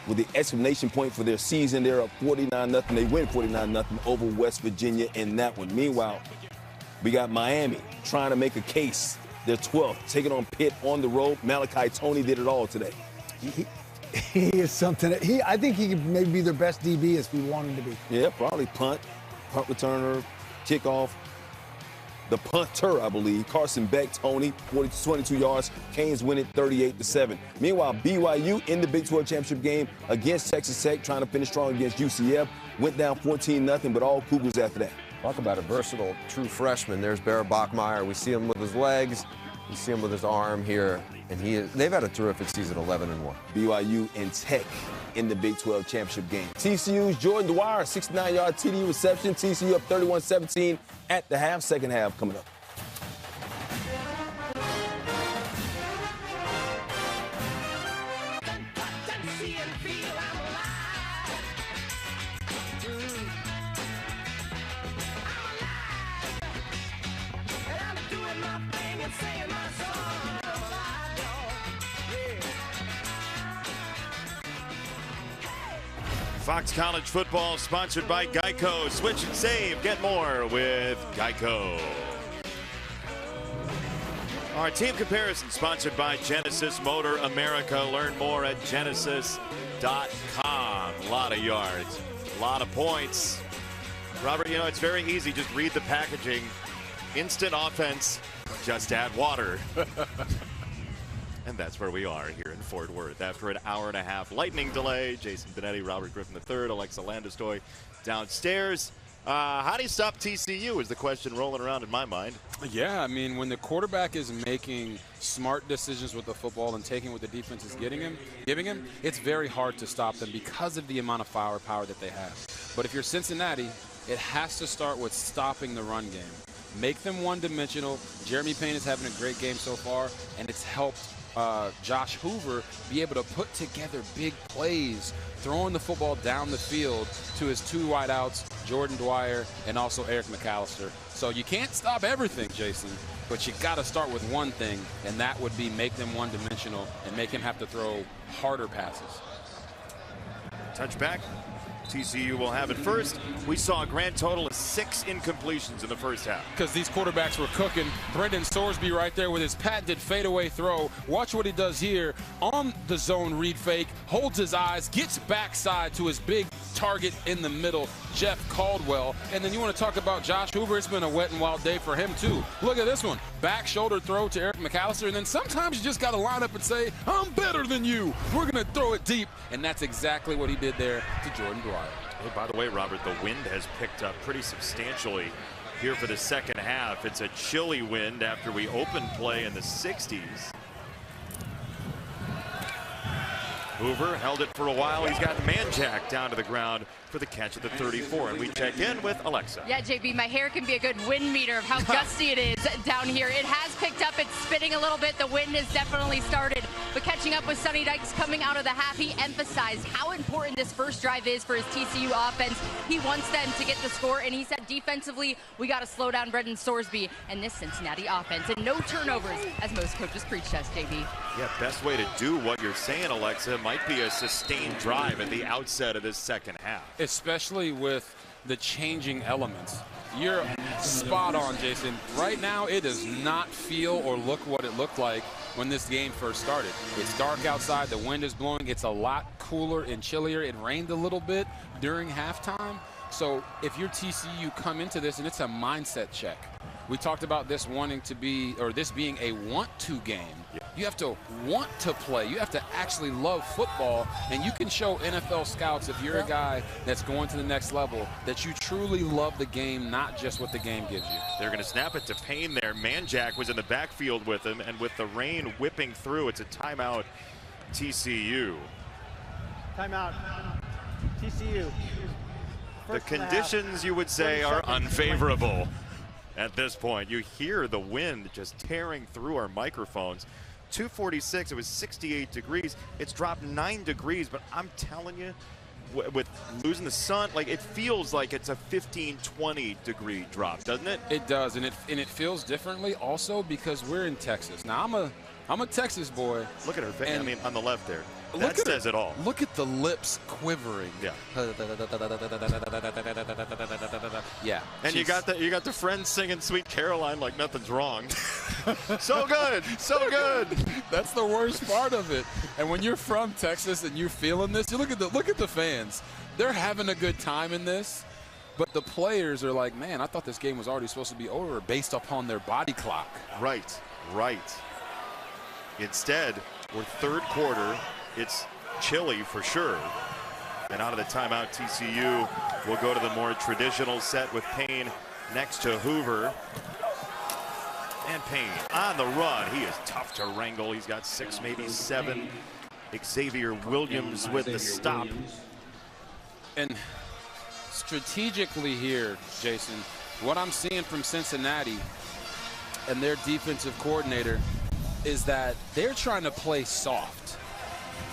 E: with the exclamation point for their season. They're up 49-0. They win 49-0 over West Virginia in that one. Meanwhile, we got Miami trying to make a case. They're 12th, taking on Pitt on the road. Malachi Toney did it all today.
K: He is something. I think he could maybe be their best DB if we want him to be.
E: Yeah, probably punt returner, kickoff. The punter, I believe, Carson Beck, Toney, 22 yards. Canes win it 38-7. Meanwhile, BYU in the Big 12 championship game against Texas Tech, trying to finish strong against UCF. Went down 14-0, but all Cougars after that.
J: Talk about a versatile true freshman. There's Bear Bachmeier. We see him with his legs. You see him with his arm here. And they've had a terrific season, 11-1.
E: BYU and Tech in the Big 12 championship game. TCU's Jordan Dwyer, 69-yard TD reception. TCU up 31-17 at the half. Second half coming up.
A: Fox College Football sponsored by Geico. Switch and save. Get more with Geico. Our team comparison sponsored by Genesis Motor America. Learn more at genesis.com. A lot of yards, a lot of points. Robert, it's very easy. Just read the packaging. Instant offense. Just add water. And that's where we are here in Fort Worth. After an hour and a half lightning delay, Jason Benetti, Robert Griffin III, Alexa Landestoy downstairs. How do you stop TCU is the question rolling around in my mind.
D: Yeah, I mean, when the quarterback is making smart decisions with the football and taking what the defense is giving him, it's very hard to stop them because of the amount of firepower that they have. But if you're Cincinnati, it has to start with stopping the run game. Make them one-dimensional. Jeremy Payne is having a great game so far, and it's helped Josh Hoover be able to put together big plays, throwing the football down the field to his 2 wideouts, Jordan Dwyer and also Eric McAllister. So you can't stop everything, Jason, but you got to start with one thing, and that would be make them one-dimensional and make him have to throw harder passes.
A: Touchback. TCU will have it first. We saw a grand total of 6 incompletions in the first half.
D: Because these quarterbacks were cooking. Brendan Sorsby right there with his patented fadeaway throw. Watch what he does here on the zone read fake. Holds his eyes, gets backside to his big target in the middle, Jeff Caldwell. And then you want to talk about Josh Hoover. It's been a wet and wild day for him, too. Look at this one. Back shoulder throw to Eric McAllister. And then sometimes you just got to line up and say, I'm better than you. We're going to throw it deep. And that's exactly what he did there to Jordan Dwyer.
A: Hey, by the way, Robert, the wind has picked up pretty substantially here for the second half. It's a chilly wind after we opened play in the 60s. Hoover held it for a while. He's got Manjack down to the ground for the catch at the 34. And we check in with Alexa.
C: Yeah, JB, my hair can be a good wind meter of how gusty it is down here. It has picked up. It's spinning a little bit. The wind has definitely started. But catching up with Sonny Dykes coming out of the half, he emphasized how important this first drive is for his TCU offense. He wants them to get the score, and he said defensively, we got to slow down Brendan Sorsby and this Cincinnati offense. And no turnovers, as most coaches preach to us, JB.
A: Yeah, best way to do what you're saying, Alexa, might be a sustained drive at the outset of this second half.
D: Especially with the changing elements. You're spot on, Jason. Right now, it does not feel or look what it looked like when this game first started. It's dark outside, the wind is blowing, it's a lot cooler and chillier. It rained a little bit during halftime. So if you're TCU, come into this and it's a mindset check. We talked about this wanting to be, or this being a want-to game. You have to want to play. You have to actually love football, and you can show NFL scouts, if you're a guy that's going to the next level, that you truly love the game, not just what the game gives you.
A: They're going to snap it to Payne there. Manjack was in the backfield with him, and with the rain whipping through, it's a timeout TCU.
F: Timeout TCU.
A: The conditions, you would say, are unfavorable. At this point, you hear the wind just tearing through our microphones. 246, it was 68 degrees. It's dropped 9 degrees, but I'm telling you, with losing the sun, like, it feels like it's a 15-20 degree drop, doesn't it?
D: It does, and it feels differently also because we're in Texas. Now, I'm a Texas boy.
A: Look at her face. I mean, on the left there. That says it all.
D: Look at the lips quivering.
A: Yeah.
D: Yeah.
A: And you got the friends singing Sweet Caroline like nothing's wrong. So good, so good.
D: That's the worst part of it. And when you're from Texas and you're feeling this, you look at the fans. They're having a good time in this. But the players are like, man, I thought this game was already supposed to be over based upon their body clock.
A: Right. Instead, we're third quarter. It's chilly for sure. And out of the timeout, TCU will go to the more traditional set with Payne next to Hoover. And Payne on the run. He is tough to wrangle. He's got 6, maybe 7. Xavier Williams with the stop.
D: And strategically here, Jason, what I'm seeing from Cincinnati and their defensive coordinator is that they're trying to play soft.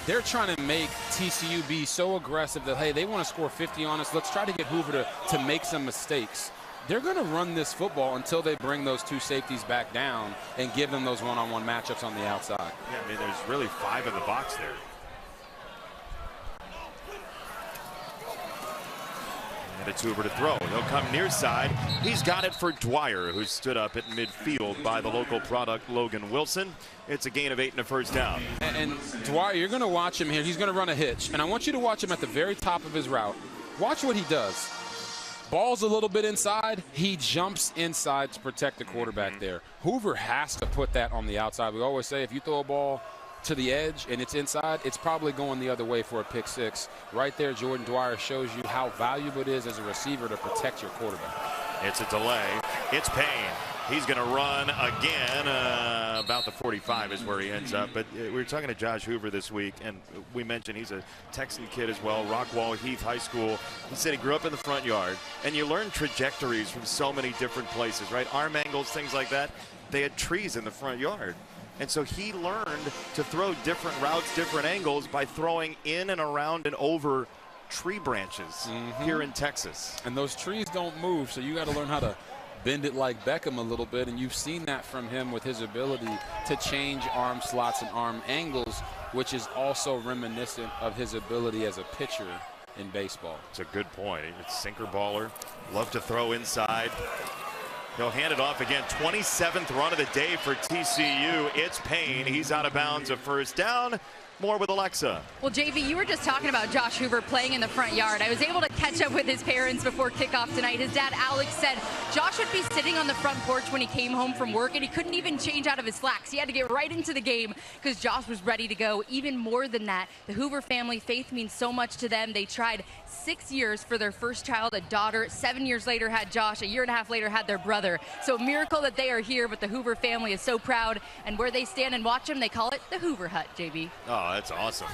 D: They're trying to make TCU be so aggressive that, hey, they want to score 50 on us. Let's try to get Hoover to make some mistakes. They're going to run this football until they bring those 2 safeties back down and give them those one-on-one matchups on the outside.
A: Yeah, I mean, there's really 5 in the box there. And it's Hoover to throw. He'll come near side. He's got it for Dwyer, who stood up at midfield by the local product, Logan Wilson. It's a gain of 8 and a first down.
D: And Dwyer, you're going to watch him here. He's going to run a hitch. And I want you to watch him at the very top of his route. Watch what he does. Ball's a little bit inside. He jumps inside to protect the quarterback there. Hoover has to put that on the outside. We always say if you throw a ball to the edge and it's inside, it's probably going the other way for a pick 6. Right there, Jordan Dwyer shows you how valuable it is as a receiver to protect your quarterback.
A: It's a delay. It's Payne. He's going to run again. About the 45 is where he ends up. But we were talking to Josh Hoover this week, and we mentioned he's a Texan kid as well, Rockwall Heath High School. He said he grew up in the front yard, and you learn trajectories from so many different places, right? Arm angles, things like that. They had trees in the front yard. And so he learned to throw different routes, different angles by throwing in and around and over tree branches here in Texas.
D: And those trees don't move, so you got to learn how to bend it like Beckham a little bit, and you've seen that from him with his ability to change arm slots and arm angles, which is also reminiscent of his ability as a pitcher in baseball.
A: It's a good point. It's sinker baller. Love to throw inside. He'll hand it off again. 27th run of the day for TCU. It's Payne. He's out of bounds, a first down. More with Alexa.
C: Well, JV, you were just talking about Josh Hoover playing in the front yard. I was able to catch up with his parents before kickoff tonight. His dad, Alex, said Josh would be sitting on the front porch when he came home from work, and he couldn't even change out of his slacks. He had to get right into the game because Josh was ready to go. Even more than that, the Hoover family, faith means so much to them. They tried 6 years for their first child, a daughter. 7 years later had Josh. A year and a half later had their brother. So a miracle that they are here, but the Hoover family is so proud. And where they stand and watch them, they call it the Hoover Hut, JB.
A: Oh, Oh, that's awesome.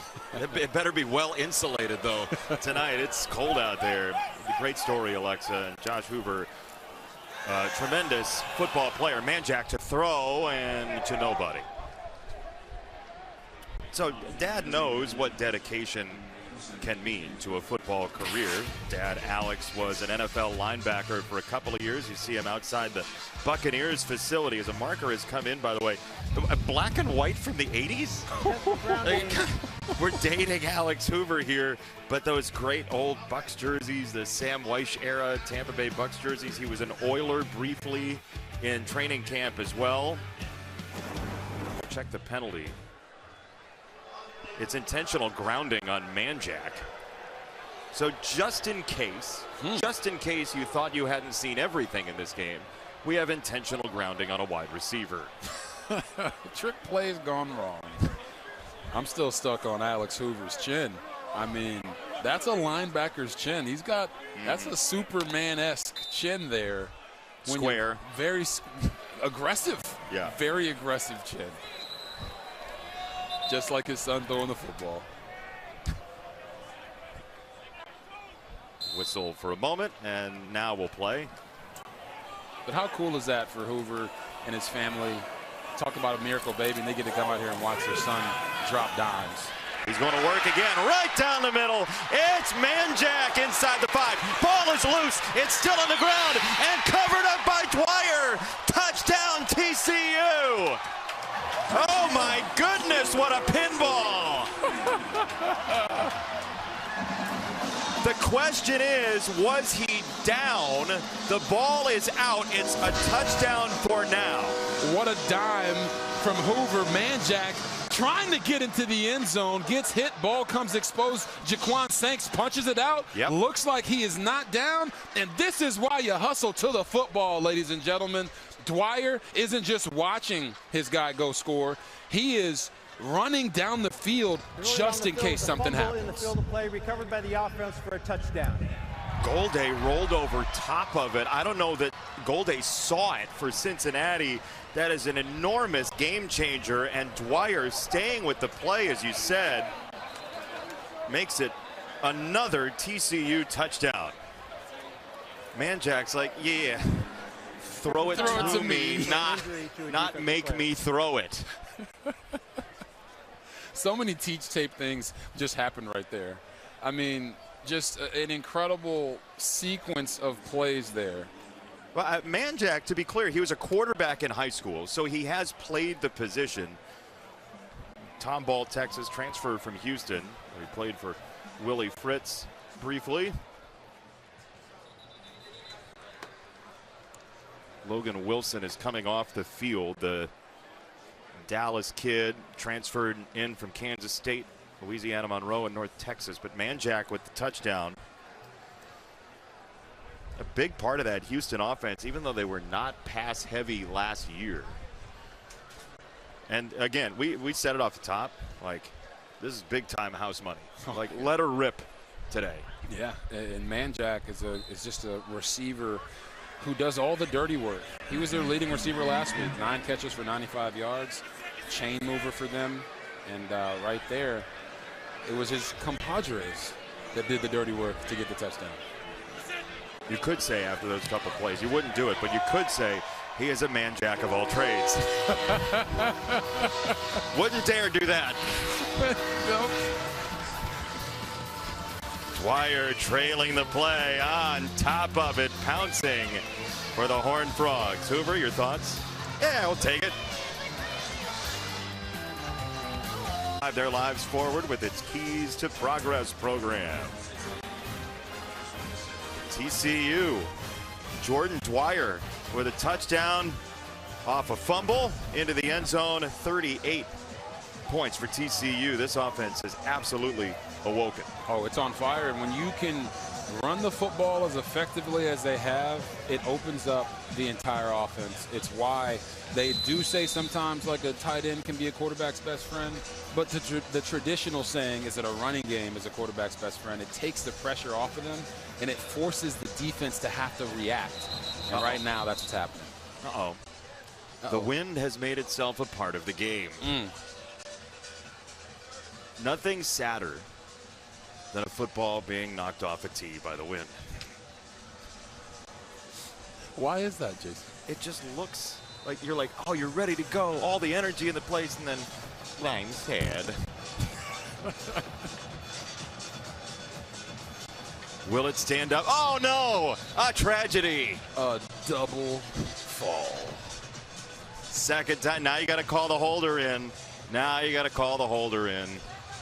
A: It better be well insulated, though, tonight. It's cold out there. Great story, Alexa. And Josh Hoover, tremendous football player. Manjack to throw and to nobody. So Dad knows what dedication can mean to a football career. Dad, Alex, was an NFL linebacker for a couple of years. You see him outside the Buccaneers facility as a marker has come in, by the way. Black and white from the 80s? We're dating Alex Hoover here, but those great old Bucs jerseys, the Sam Weish era Tampa Bay Bucs jerseys. He was an Oiler briefly in training camp as well. Check the penalty. It's intentional grounding on Manjack. So just in case you thought you hadn't seen everything in this game, we have intentional grounding on a wide receiver.
D: Trick play's gone wrong. I'm still stuck on Alex Hoover's chin. I mean, that's a linebacker's chin. He's got, that's a Superman-esque chin there.
A: Square.
D: Very aggressive.
A: Yeah.
D: Very aggressive chin. Just like his son throwing the football.
A: Whistle for a moment, and now we'll play.
D: But how cool is that for Hoover and his family? Talk about a miracle baby, and they get to come out here and watch their son drop dimes.
A: He's going to work again, right down the middle. It's Manjack inside the 5. Ball is loose. It's still on the ground and covered up by Dwyer. Touchdown, TCU. Oh my goodness, what a pinball! The question is, was he down? The ball is out. It's a touchdown for now.
D: What a dime from Hoover. Manjack trying to get into the end zone, gets hit, ball comes exposed. Jaquan Sanks punches it out.
A: Yep.
D: Looks like he is not down, and this is why you hustle to the football, ladies and gentlemen. Dwyer isn't just watching his guy go score. He is running down the field just in case something happens.
F: In the field of play, recovered by the offense for a touchdown.
A: Golday rolled over top of it. I don't know that Golday saw it for Cincinnati. That is an enormous game changer, and Dwyer staying with the play, as you said, makes it another TCU touchdown. Manjack's like, yeah. Throw it to me, not make me throw it.
D: So many teach tape things just happened right there. I mean, just an incredible sequence of plays there.
A: Well, Manjack, to be clear, he was a quarterback in high school, so he has played the position. Tomball, Texas, transferred from Houston. He played for Willie Fritz briefly. Logan Wilson is coming off the field, the Dallas kid transferred in from Kansas State, Louisiana Monroe, and North Texas. But Manjack with the touchdown. A big part of that Houston offense, even though they were not pass heavy last year. And again, we said it off the top, like, this is big time house money. Like, let her rip today.
D: Yeah, and Manjack is just a receiver who does all the dirty work. He was their leading receiver last week, 9 catches for 95 yards, chain mover for them, and right there, it was his compadres that did the dirty work to get the touchdown.
A: You could say after those couple plays, you wouldn't do it, but you could say he is a Manjack of all trades. Wouldn't dare do that.
D: Nope.
A: Dwyer trailing the play, on top of it, pouncing for the Horned Frogs. Hoover, your thoughts? Yeah, we'll take it. Drive their lives forward with its Keys to Progress program. TCU, Jordan Dwyer with a touchdown off a fumble into the end zone. 38 points for TCU. This offense is absolutely awoken.
D: Oh, it's on fire, and when you can run the football as effectively as they have, it opens up the entire offense. It's why they do say sometimes like a tight end can be a quarterback's best friend, but the traditional saying is that a running game is a quarterback's best friend. It takes the pressure off of them, and it forces the defense to have to react. And right now, that's what's happening.
A: Uh-oh. The wind has made itself a part of the game. Nothing sadder than a football being knocked off a tee by the wind.
D: Why is that, Jason?
A: It just looks like you're like, oh, you're ready to go. All the energy in the place, and then I'm sad. Will it stand up? Oh, no! A tragedy.
D: A double fall.
A: Second time. Now you got to call the holder in. Now you got to call the holder in.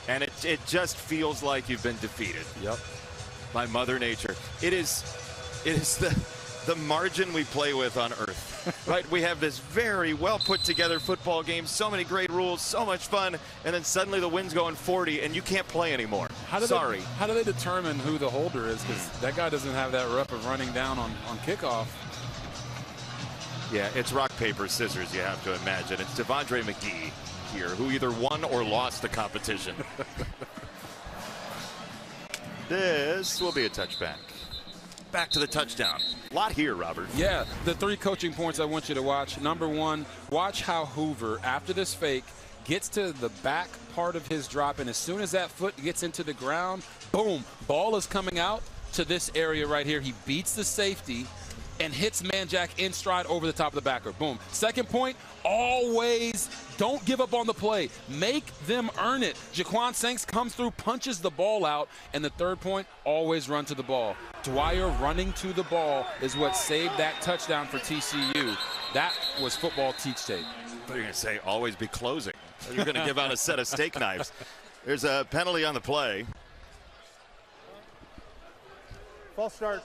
A: And it just feels like you've been defeated.
D: Yep.
A: By Mother Nature. It is the margin we play with on earth, right? We have this very well put together football game, so many great rules, so much fun, and then suddenly the wind's going 40 and you can't play anymore. How do
D: they determine who the holder is? Because that guy doesn't have that rep of running down on kickoff.
A: Yeah, it's rock, paper, scissors, you have to imagine. It's Devondre McGee here, who either won or lost the competition. This will be a touchback. Back to the touchdown. A lot here, Robert.
D: Yeah, the 3 coaching points I want you to watch. Number 1, watch how Hoover, after this fake, gets to the back part of his drop, and as soon as that foot gets into the ground, boom, ball is coming out to this area right here. He beats the safety and hits man-jack in stride over the top of the backer. Boom. Second point, always don't give up on the play. Make them earn it. Jaquan Sanks comes through, punches the ball out. And the third point, always run to the ball. Dwyer running to the ball is what saved that touchdown for TCU. That was football teach tape.
A: I thought you were going to say always be closing. You're going to give out a set of steak knives. There's a penalty on the play.
F: False start.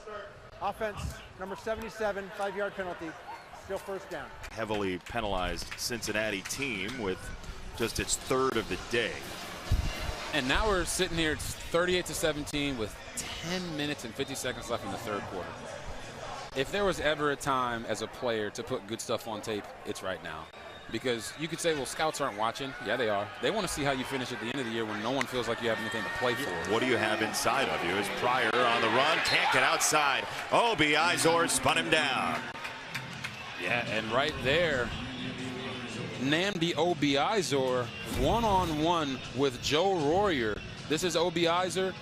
F: Offense, number 77, 5-yard penalty. Still first down.
A: Heavily penalized Cincinnati team with just its 3rd of the day.
D: And now we're sitting here, it's 38-17 with 10 minutes and 50 seconds left in the 3rd quarter. If there was ever a time as a player to put good stuff on tape, it's right now. Because you could say, well, scouts aren't watching. Yeah, they are. They want to see how you finish at the end of the year when no one feels like you have anything to play for.
A: What do you have inside of you? Is Pryor on the run, can't get outside. Obi Izor spun him down.
D: Yeah, and right there, Nnamdi Obi-Izor one-on-one with Joe Royer. This is Obi-Izor.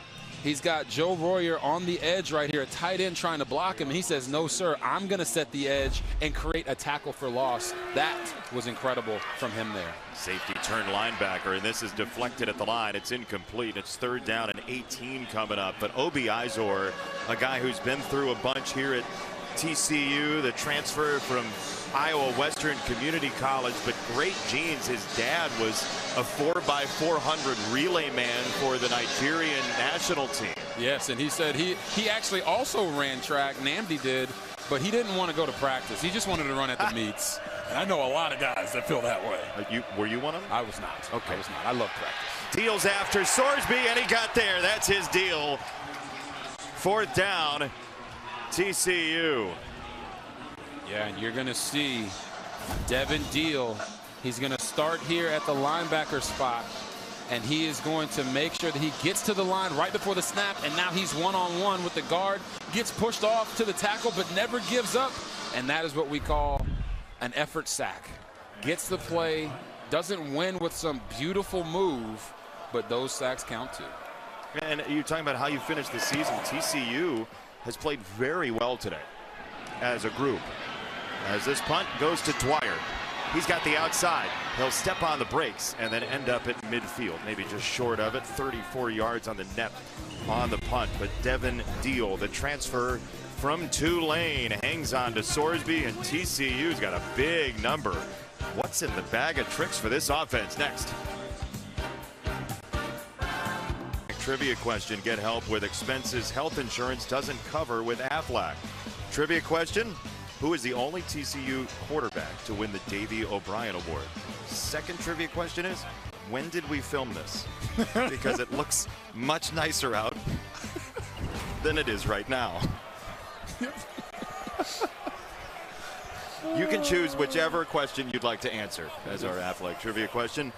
D: He's got Joe Royer on the edge right here, a tight end trying to block him. And he says, no, sir, I'm going to set the edge and create a tackle for loss. That was incredible from him there.
A: Safety turn linebacker, and this is deflected at the line. It's incomplete. It's 3rd down and 18 coming up. But Obi-Izor, a guy who's been through a bunch here at TCU, the transfer from Iowa Western Community College, but great genes. His dad was a 4x400 relay man for the Nigerian national team.
D: Yes, and he said he actually also ran track. Nnamdi did, but he didn't want to go to practice. He just wanted to run at the meets. And I know a lot of guys that feel that way.
A: Were you one of them?
D: I was not.
A: Okay.
D: I was not. I love practice.
A: Deals after Sorsby, and he got there. That's his deal. 4th down, TCU.
D: Yeah, and you're going to see Devin Deal. He's going to start here at the linebacker spot, and he is going to make sure that he gets to the line right before the snap, and now he's one-on-one with the guard, gets pushed off to the tackle, but never gives up, and that is what we call an effort sack. Gets the play, doesn't win with some beautiful move, but those sacks count too.
A: And you're talking about how you finished the season. TCU has played very well today as a group. As this punt goes to Dwyer. He's got the outside. He'll step on the brakes and then end up at midfield, maybe just short of it. 34 yards on the net on the punt. But Devin Deal, the transfer from Tulane, hangs on to Sorsby, and TCU's got a big number. What's in the bag of tricks for this offense? Next. Trivia question. Get help with expenses health insurance doesn't cover with Aflac. Trivia question. Who is the only TCU quarterback to win the Davey O'Brien Award? Second trivia question is, when did we film this? Because it looks much nicer out than it is right now. You can choose whichever question you'd like to answer as our Aflac trivia question.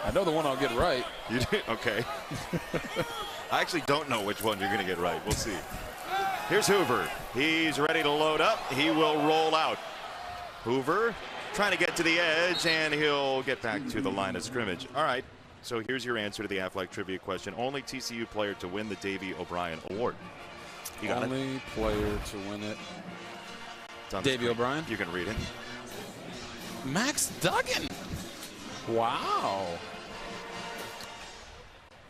D: I know the one I'll get right.
A: You do? Okay. I actually don't know which one you're going to get right. We'll see. Here's Hoover. He's ready to load up. He will roll out. Hoover trying to get to the edge, and he'll get back to the line of scrimmage. All right. So here's your answer to the Aflac trivia question. Only TCU player to win the Davy O'Brien Award. You got
D: Only player to win it.
A: Davy
D: O'Brien?
A: You can read it.
D: Max Duggan. Wow.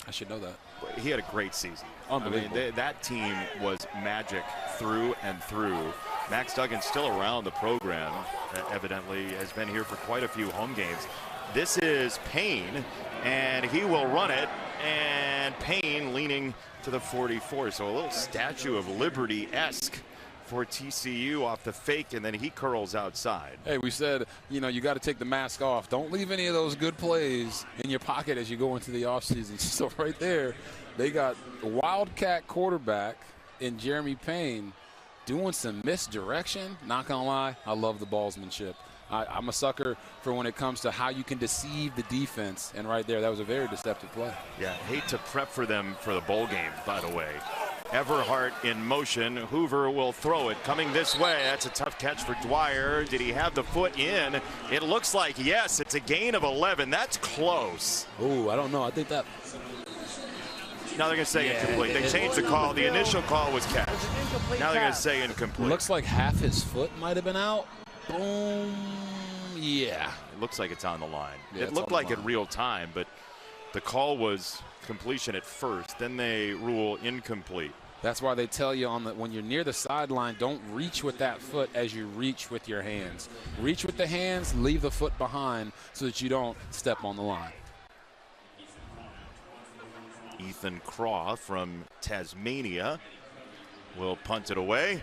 D: I should know that.
A: He had a great season.
D: Unbelievable.
A: I mean, that team was magic through and through. Max Duggan still around the program, evidently has been here for quite a few home games. This is Payne, and he will run it, and Payne leaning to the 44. So a little Statue of Liberty-esque for TCU off the fake, and then he curls outside.
D: Hey, we said, you know, you got to take the mask off. Don't leave any of those good plays in your pocket as you go into the offseason. So right there, they got a Wildcat quarterback in Jeremy Payne doing some misdirection. Not going to lie, I love the ballsmanship. I'm a sucker for when it comes to how you can deceive the defense. And right there, that was a very deceptive play.
A: Yeah, hate to prep for them for the bowl game, by the way. Everhart in motion. Hoover will throw it. Coming this way. That's a tough catch for Dwyer. Did he have the foot in? It looks like yes. It's a gain of 11. That's close.
D: Ooh, I don't know. I think that.
A: Now they're going to say incomplete. They changed the call. The initial call was catch. Now they're going to say incomplete.
D: Looks like half his foot might have been out. Boom. Yeah.
A: It looks like it's on the line.
D: Yeah,
A: it looked like in real time, but the call was completion at first. Then they rule incomplete.
D: That's why they tell you when you're near the sideline, don't reach with that foot as you reach with your hands. Reach with the hands, leave the foot behind so that you don't step on the line.
A: Ethan Craw from Tasmania will punt it away.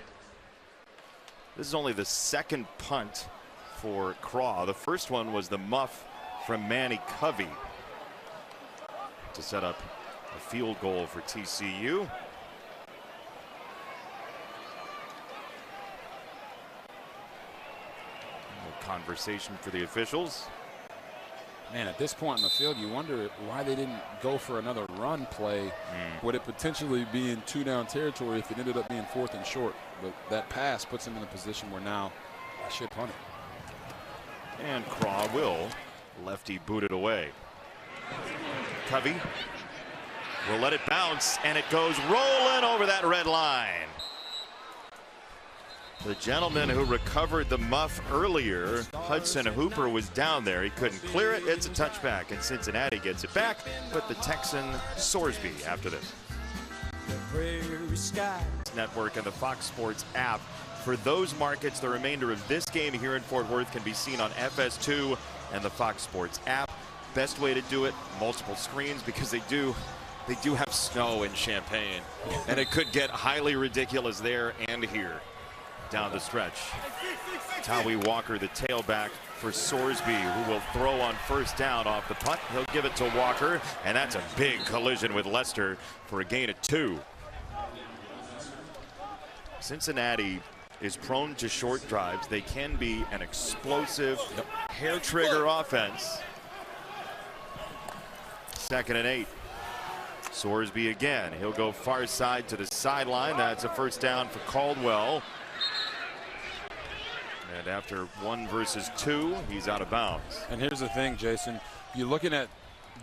A: This is only the second punt for Craw. The first one was the muff from Manny Covey to set up a field goal for TCU. No conversation for the officials.
D: Man, at this point in the field, you wonder why they didn't go for another run play. Would it potentially be in 2-down territory if it ended up being 4th and short? But that pass puts him in a position where now I should punt it.
A: And Craw will lefty boot it away. Covey will let it bounce, and it goes rolling over that red line. The gentleman who recovered the muff earlier, Hudson Hooper, was down there. He couldn't clear it. It's a touchback, and Cincinnati gets it back, but the Texan Sorsby after this. Network and the Fox Sports app. For those markets, the remainder of this game here in Fort Worth can be seen on FS2 and the Fox Sports app. Best way to do it, multiple screens, because they do have snow in Champaign, and it could get highly ridiculous there and here down the stretch. Tawi Walker, the tailback for Sorsby, who will throw on first down off the punt. He'll give it to Walker, and that's a big collision with Lester for a gain of 2. Cincinnati is prone to short drives. They can be an explosive hair trigger offense. 2nd and 8. Sorsby again. He'll go far side to the sideline. That's a first down for Caldwell. And after 1 versus 2, he's out of bounds.
D: And here's the thing, Jason. You're looking at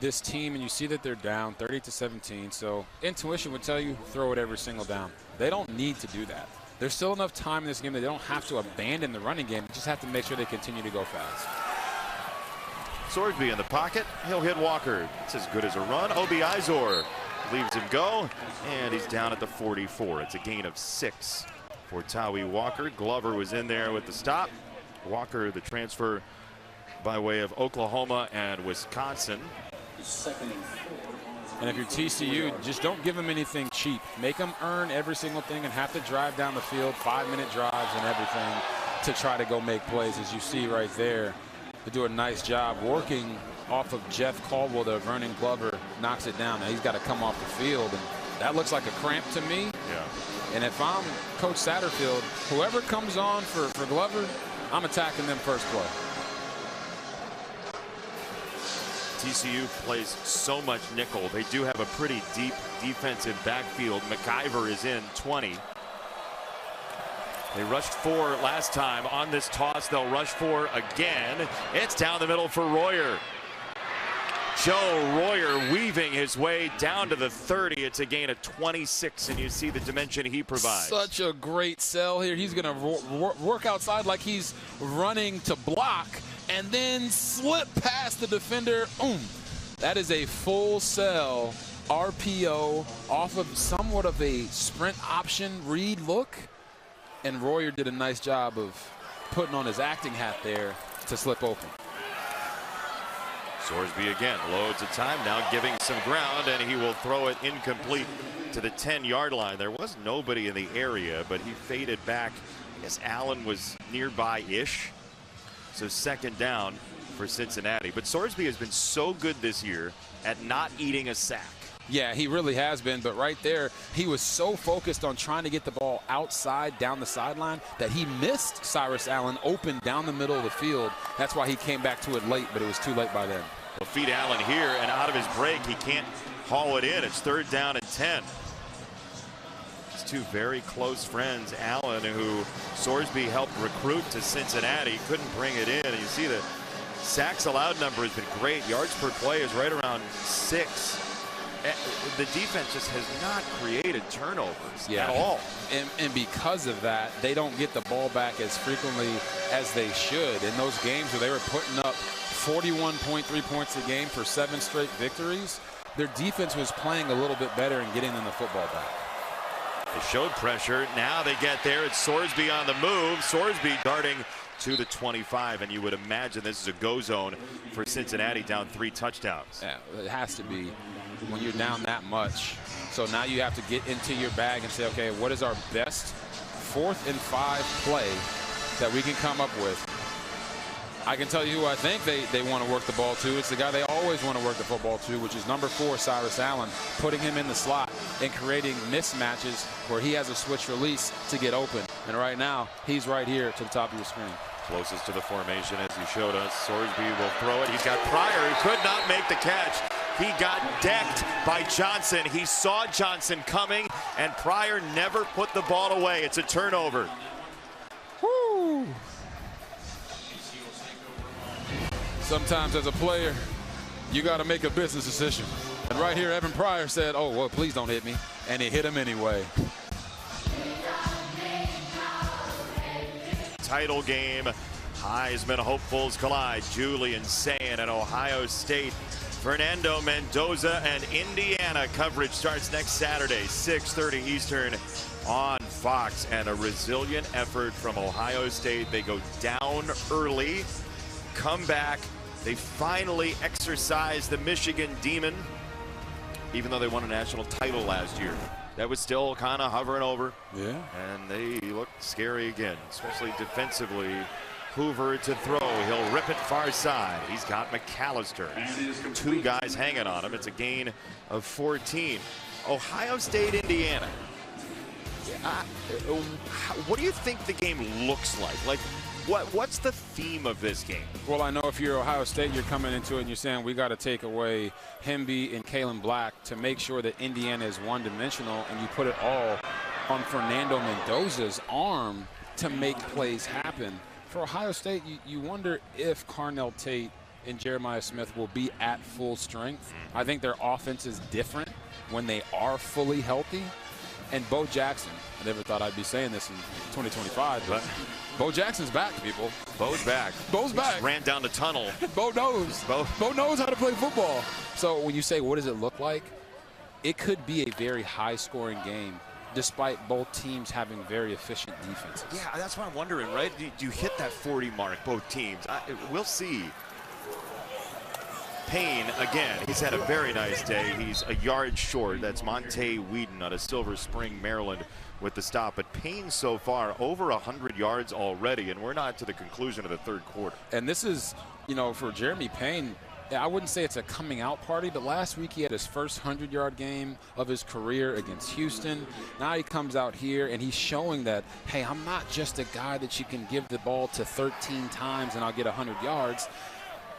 D: this team and you see that they're down 30-17. So intuition would tell you throw it every single down. They don't need to do that. There's still enough time in this game that they don't have to abandon the running game. They just have to make sure they continue to go fast.
A: Sorsby in the pocket. He'll hit Walker. It's as good as a run. Obi Izor leaves him go, and he's down at the 44. It's a gain of 6 for Tawi Walker. Glover was in there with the stop. Walker, the transfer by way of Oklahoma and Wisconsin.
D: And if you're TCU, just don't give them anything cheap. Make them earn every single thing and have to drive down the field, 5-minute drives and everything to try to go make plays. As you see right there, they do a nice job working off of Jeff Caldwell. The Vernon Glover knocks it down. Now he's got to come off the field, and that looks like a cramp to me.
A: Yeah.
D: And if I'm Coach Satterfield, whoever comes on for Glover, I'm attacking them first play.
A: TCU plays so much nickel. They do have a pretty deep defensive backfield. McIver is in 20. They rushed 4 last time. On this toss, they'll rush 4 again. It's down the middle for Royer. Joe Royer weaving his way down to the 30. It's a gain of 26, and you see the dimension he provides.
D: Such a great sell here. He's going to work outside like he's running to block and then slip past the defender. That is a full sell RPO off of somewhat of a sprint option read look. And Royer did a nice job of putting on his acting hat there to slip open.
A: Sorsby again loads of time, now giving some ground, and he will throw it incomplete to the 10-yard line. There was nobody in the area, but he faded back. I guess Allen was nearby-ish. So second down for Cincinnati. But Sorsby has been so good this year at not eating a sack.
D: Yeah, he really has been, but right there, he was so focused on trying to get the ball outside down the sideline that he missed Cyrus Allen open down the middle of the field. That's why he came back to it late, but it was too late by then.
A: Well, feed Allen here, and out of his break, he can't haul it in. It's third down and 10. His two very close friends, Allen, who Sorsby helped recruit to Cincinnati, couldn't bring it in. And you see the sacks allowed number has been great. Yards per play is right around 6. The defense just has not created turnovers at all.
D: And because of that, they don't get the ball back as frequently as they should. In those games where they were putting up 41.3 points a game for 7 straight victories, their defense was playing a little bit better and getting them the football back.
A: They showed pressure. Now they get there. It's Sorsby on the move. Sorsby darting to the 25, and you would imagine this is a go zone for Cincinnati, down 3 touchdowns.
D: Yeah, it has to be when you're down that much. So now you have to get into your bag and say, okay, what is our best 4th and 5 play that we can come up with? I can tell you who I think they want to work the ball to. It's the guy they always want to work the football to, which is number 4, Cyrus Allen, putting him in the slot and creating mismatches where he has a switch release to get open. And right now, he's right here to the top of your screen.
A: Closest to the formation, as you showed us. Sorsby will throw it. He's got Pryor, who could not make the catch. He got decked by Johnson. He saw Johnson coming, and Pryor never put the ball away. It's a turnover.
D: Woo. Sometimes as a player, you got to make a business decision. And right here, Evan Pryor said, oh, well, please don't hit me. And he hit him anyway.
A: Title game. Heisman hopefuls collide. Julian Sayin and Ohio State. Fernando Mendoza and Indiana. Coverage starts next Saturday, 6:30 Eastern on Fox. And a resilient effort from Ohio State. They go down early, come back. They finally exercise the Michigan Demon, even though they won a national title last year. That was still kind of hovering over.
D: Yeah.
A: And they look scary again, especially defensively. Hoover to throw. He'll rip it far side. He's got McAllister. 2 guys hanging on him. It's a gain of 14. Ohio State, Indiana. What do you think the game looks like? What's the theme of this game?
D: Well, I know if you're Ohio State, you're coming into it and you're saying we got to take away Hemby and Kalen Black to make sure that Indiana is one-dimensional, and you put it all on Fernando Mendoza's arm to make plays happen. For Ohio State, you wonder if Carnell Tate and Jeremiah Smith will be at full strength. I think their offense is different when they are fully healthy. And Bo Jackson, I never thought I'd be saying this in 2025, but Bo Jackson's back, people.
A: Bo's back.
D: Bo's back.
A: Just ran down the tunnel.
D: Bo knows. Bo knows how to play football. So when you say, what does it look like? It could be a very high-scoring game, despite both teams having very efficient defenses.
A: Yeah, that's what I'm wondering, right? Do you hit that 40 mark, both teams? We'll see. Payne, again, he's had a very nice day. He's a yard short. That's Monte Whedon out of Silver Spring, Maryland, with the stop. But Payne so far over 100 yards already, and we're not to the conclusion of the third quarter.
D: And this is, for Jeremy Payne, I wouldn't say it's a coming out party, but last week he had his first 100-yard game of his career against Houston. Now he comes out here and he's showing that, hey, I'm not just a guy that you can give the ball to 13 times and I'll get 100 yards.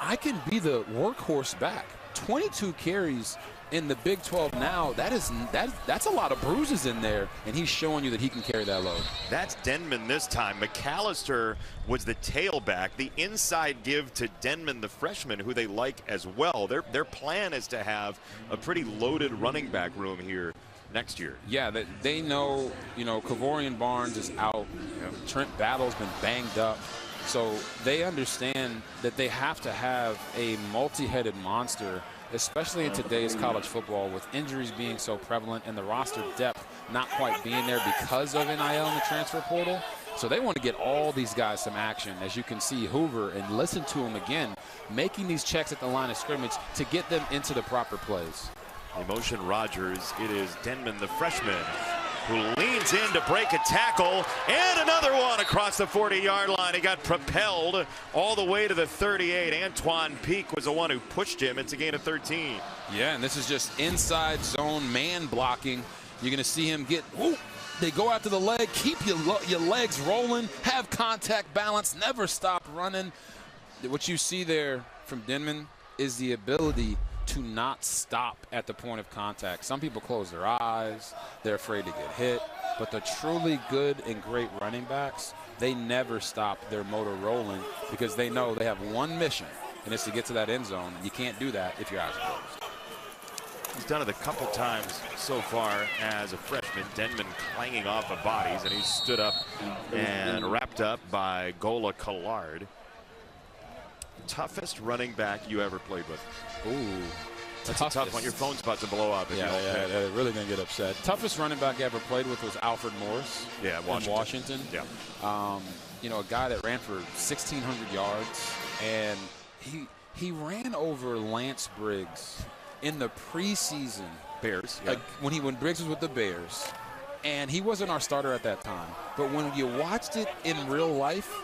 D: I can be the workhorse back. 22 carries in the Big 12 now, that's a lot of bruises in there, and he's showing you that he can carry that load.
A: That's Denman this time. McAllister was the tailback. The inside give to Denman, the freshman, who they like as well. Their plan is to have a pretty loaded running back room here next year.
D: Yeah, they know, Kavorian Barnes is out. Trent Battle's been banged up. So they understand that they have to have a multi-headed monster, especially in today's college football, with injuries being so prevalent and the roster depth not quite being there because of NIL and the transfer portal. So they want to get all these guys some action. As you can see, Hoover, and listen to him again, making these checks at the line of scrimmage to get them into the proper plays.
A: Emotion Rogers, it is Denman, the freshman, who leans in to break a tackle, and another one across the 40-yard line. He got propelled all the way to the 38. Antoine Peak was the one who pushed him. It's a gain of 13.
D: Yeah, and this is just inside zone man blocking. You're going to see him get, they go after the leg, keep your legs rolling, have contact balance, never stop running. What you see there from Denman is the ability to not stop at the point of contact. Some people close their eyes, they're afraid to get hit, but the truly good and great running backs, they never stop their motor rolling because they know they have one mission, and it's to get to that end zone. You can't do that if your eyes are closed.
A: He's done it a couple times so far as a freshman. Denman clanging off of bodies, and he stood up and wrapped up by Gola Collard. Toughest running back you ever played with?
D: Ooh,
A: that's a tough one. Your phone's about to blow up.
D: Yeah, they're really going to get upset. Toughest running back I ever played with was Alfred Morris.
A: Yeah,
D: Washington.
A: Yeah.
D: A guy that ran for 1,600 yards, and he ran over Lance Briggs in the preseason.
A: Bears.
D: Yeah. When Briggs was with the Bears, and he wasn't our starter at that time. But when you watched it in real life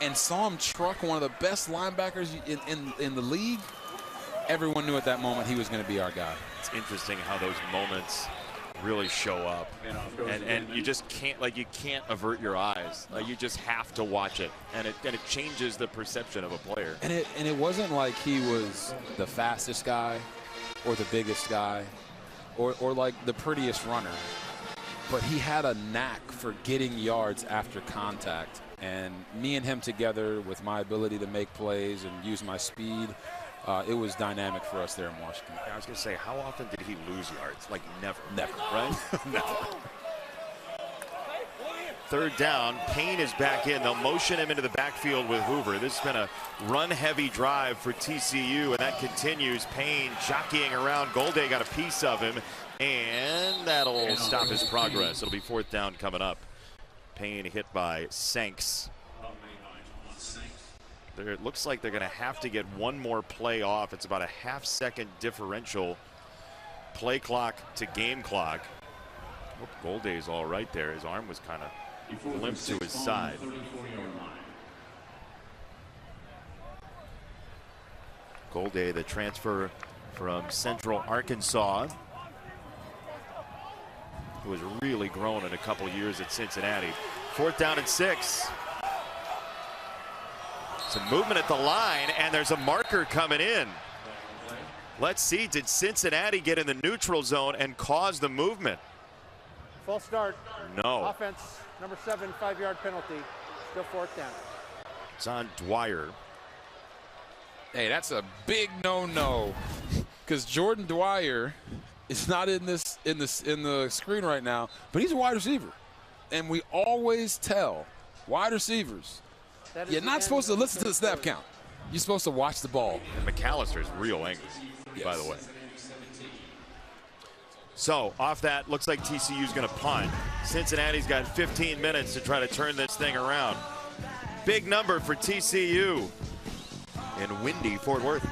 D: and saw him truck one of the best linebackers in the league, everyone knew at that moment he was going to be our guy.
A: It's interesting how those moments really show up, and you just can't avert your eyes. You just have to watch it, and it changes the perception of a player.
D: And it wasn't like he was the fastest guy or the biggest guy or like the prettiest runner, but he had a knack for getting yards after contact. And me and him together, with my ability to make plays and use my speed, it was dynamic for us there in Washington.
A: I was going to say, how often did he lose yards? Like never, right? Never. Third down, Payne is back in. They'll motion him into the backfield with Hoover. This has been a run-heavy drive for TCU, and that continues. Payne jockeying around. Golday got a piece of him, and that'll stop his progress. It'll be fourth down coming up. Payne hit by Sanks. It looks like they're going to have to get one more play off. It's about a half-second differential. Play clock to game clock. Golday's all right there. His arm was kind of limp to his side. Golday, the transfer from Central Arkansas, who has really grown in a couple years at Cincinnati. Fourth down and 6. Some movement at the line, and there's a marker coming in. Let's see, did Cincinnati get in the neutral zone and cause the movement?
F: False start.
A: No.
F: Offense, number 7, 5-yard penalty. Still fourth down.
A: It's on Dwyer.
D: Hey, that's a big no-no, because Jordan Dwyer is not in the screen right now, but he's a wide receiver, and we always tell wide receivers, you're not supposed to listen to the snap count. You're supposed to watch the ball.
A: And McAllister's real angry, by the way. So off that, looks like TCU's going to punt. Cincinnati's got 15 minutes to try to turn this thing around. Big number for TCU in windy Fort Worth.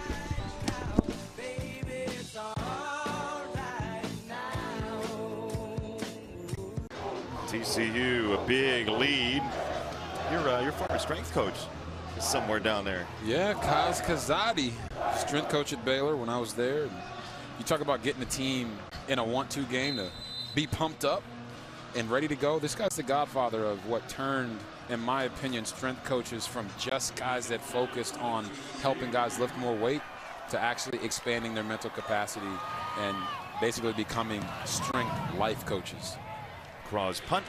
A: TCU, a big lead. Your former strength coach is somewhere down there.
D: Yeah, Kaz Kazadi, strength coach at Baylor when I was there. And you talk about getting a team in a 1-2 game to be pumped up and ready to go. This guy's the godfather of what turned, in my opinion, strength coaches from just guys that focused on helping guys lift more weight to actually expanding their mental capacity and basically becoming strength life coaches.
A: Craw's punt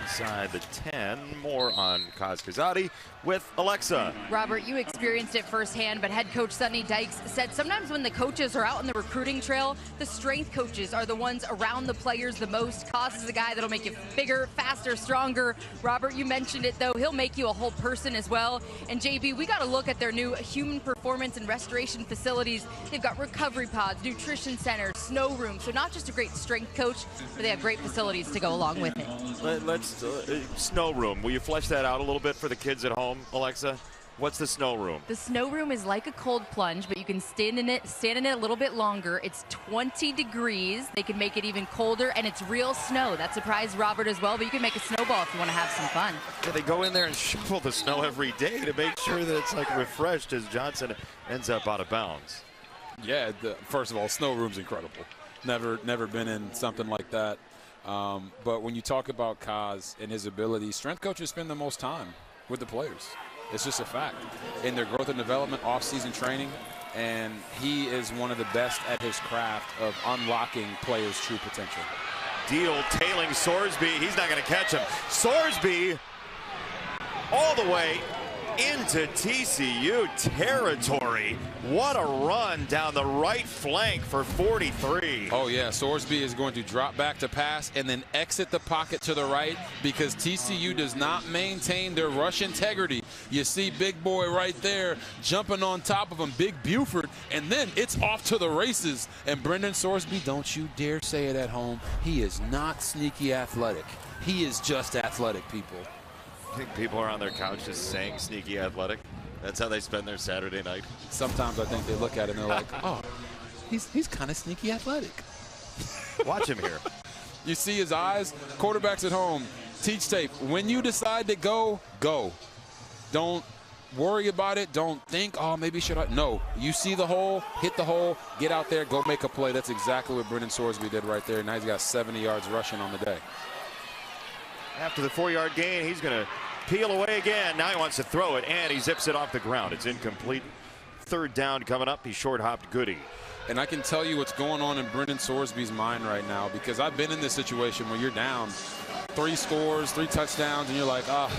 A: inside the 10. More on Kaz Kazadi with Alexa.
C: Robert, you experienced it firsthand, but head coach Sonny Dykes said sometimes when the coaches are out on the recruiting trail, the strength coaches are the ones around the players the most. Kaz is the guy that'll make you bigger, faster, stronger. Robert, you mentioned it, though. He'll make you a whole person as well. And JB, we got to look at their new human performance and restoration facilities. They've got recovery pods, nutrition centers, snow rooms. So not just a great strength coach, but they have great facilities to go along with it.
A: Let's snow room. Will you flesh that out a little bit for the kids at home, Alexa? What's the snow room?
C: The snow room is like a cold plunge, but you can stand in it a little bit longer. It's 20 degrees. They can make it even colder, and it's real snow. That surprised Robert as well, but you can make a snowball if you want to have some fun.
A: Yeah, they go in there and shovel the snow every day to make sure that it's like refreshed as Johnson ends up out of bounds.
D: Yeah, first of all, snow room's incredible. Never been in something like that. But when you talk about Kaz and his ability, strength coaches spend the most time with the players. It's just a fact. In their growth and development, off-season training, and he is one of the best at his craft of unlocking players' true potential.
A: Deal tailing Sorsby. He's not going to catch him. Sorsby all the way into TCU territory. What a run down the right flank for 43.
D: Oh yeah, Sorsby is going to drop back to pass and then exit the pocket to the right because TCU does not maintain their rush integrity. You see big boy right there jumping on top of him, Big Buford, and then it's off to the races. And Brendan Sorsby, don't you dare say it at home, he is not sneaky athletic. He is just athletic, people.
A: I think people are on their couch just saying sneaky athletic. That's how they spend their Saturday night.
D: Sometimes I think they look at it and they're like, oh, he's kind of sneaky athletic.
A: Watch him here.
D: You see his eyes? Quarterbacks at home, teach tape. When you decide to go, go. Don't worry about it. Don't think, oh, maybe should I? No. You see the hole, hit the hole, get out there, go make a play. That's exactly what Brendan Sorsby did right there. Now he's got 70 yards rushing on the day.
A: After the 4-yard gain, he's going to peel away again. Now he wants to throw it, and he zips it off the ground. It's incomplete. Third down coming up. He short-hopped Goody.
D: And I can tell you what's going on in Brendan Sorsby's mind right now because I've been in this situation where you're down 3 scores, 3 touchdowns, and you're like, I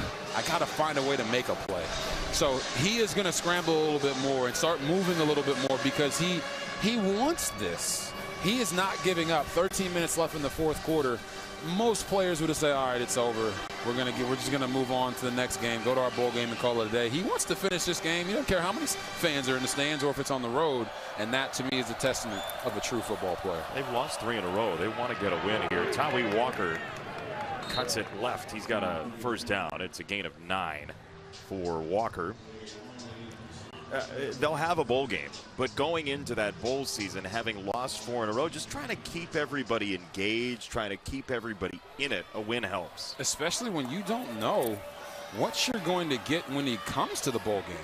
D: got to find a way to make a play. So he is going to scramble a little bit more and start moving a little bit more because he wants this. He is not giving up. 13 minutes left in the fourth quarter. Most players would have said, all right, it's over. We're just gonna move on to the next game, go to our bowl game and call it a day. He wants to finish this game. He don't care how many fans are in the stands or if it's on the road. And that to me is a testament of a true football player.
A: They've lost 3 in a row. They want to get a win here. Tommy Walker cuts it left. He's got a first down. It's a gain of 9 for Walker. They'll have a bowl game, but going into that bowl season, having lost 4 in a row, just trying to keep everybody engaged, trying to keep everybody in it. A win helps.
D: Especially when you don't know what you're going to get when he comes to the bowl game.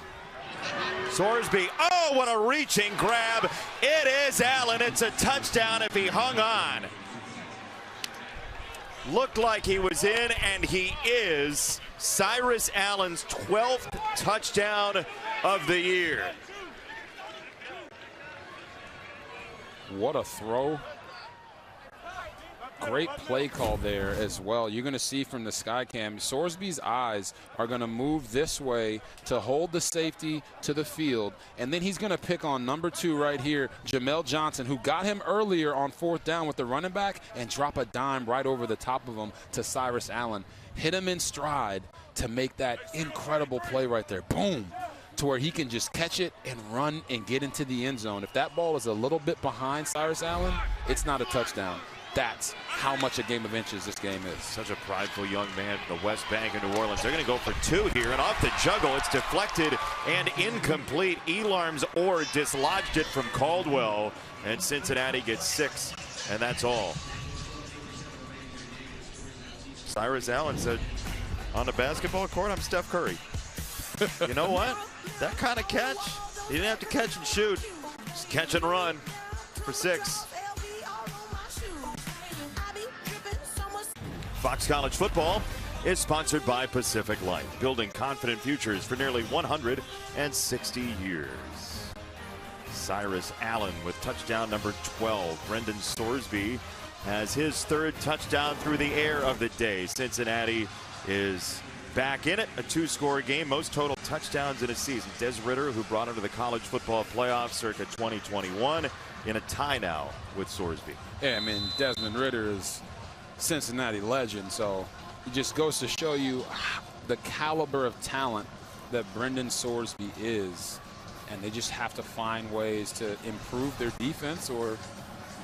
A: Sorsby, oh, what a reaching grab. It is Allen. It's a touchdown if he hung on. Looked like he was in, and he is. Cyrus Allen's 12th touchdown of the year.
D: What a throw. Great play call there as well. You're going to see from the sky cam, Sorsby's eyes are going to move this way to hold the safety to the field. And then he's going to pick on number 2 right here, Jamel Johnson, who got him earlier on 4th down with the running back and drop a dime right over the top of him to Cyrus Allen. Hit him in stride to make that incredible play right there. Boom. To where he can just catch it and run and get into the end zone. If that ball is a little bit behind Cyrus Allen, it's not a touchdown. That's how much a game of inches this game is.
A: Such a prideful young man from the West Bank of New Orleans. They're going to go for 2 here, and off the juggle, it's deflected and incomplete. Elarms Orr dislodged it from Caldwell, and Cincinnati gets 6, and that's all. Cyrus Allen said, on the basketball court, I'm Steph Curry. You know what? That kind of catch, he didn't have to catch and shoot. Just catch and run for 6. Fox College Football is sponsored by Pacific Life, building confident futures for nearly 160 years. Cyrus Allen with touchdown number 12. Brendan Sorsby has his third touchdown through the air of the day. Cincinnati is back in it, a 2-score game, most total touchdowns in a season. Des Ridder, who brought him to the college football playoffs circa 2021, in a tie now with Sorsby.
D: Yeah, I mean, Desmond Ridder is Cincinnati legend, so it just goes to show you the caliber of talent that Brendan Sorsby is, and they just have to find ways to improve their defense or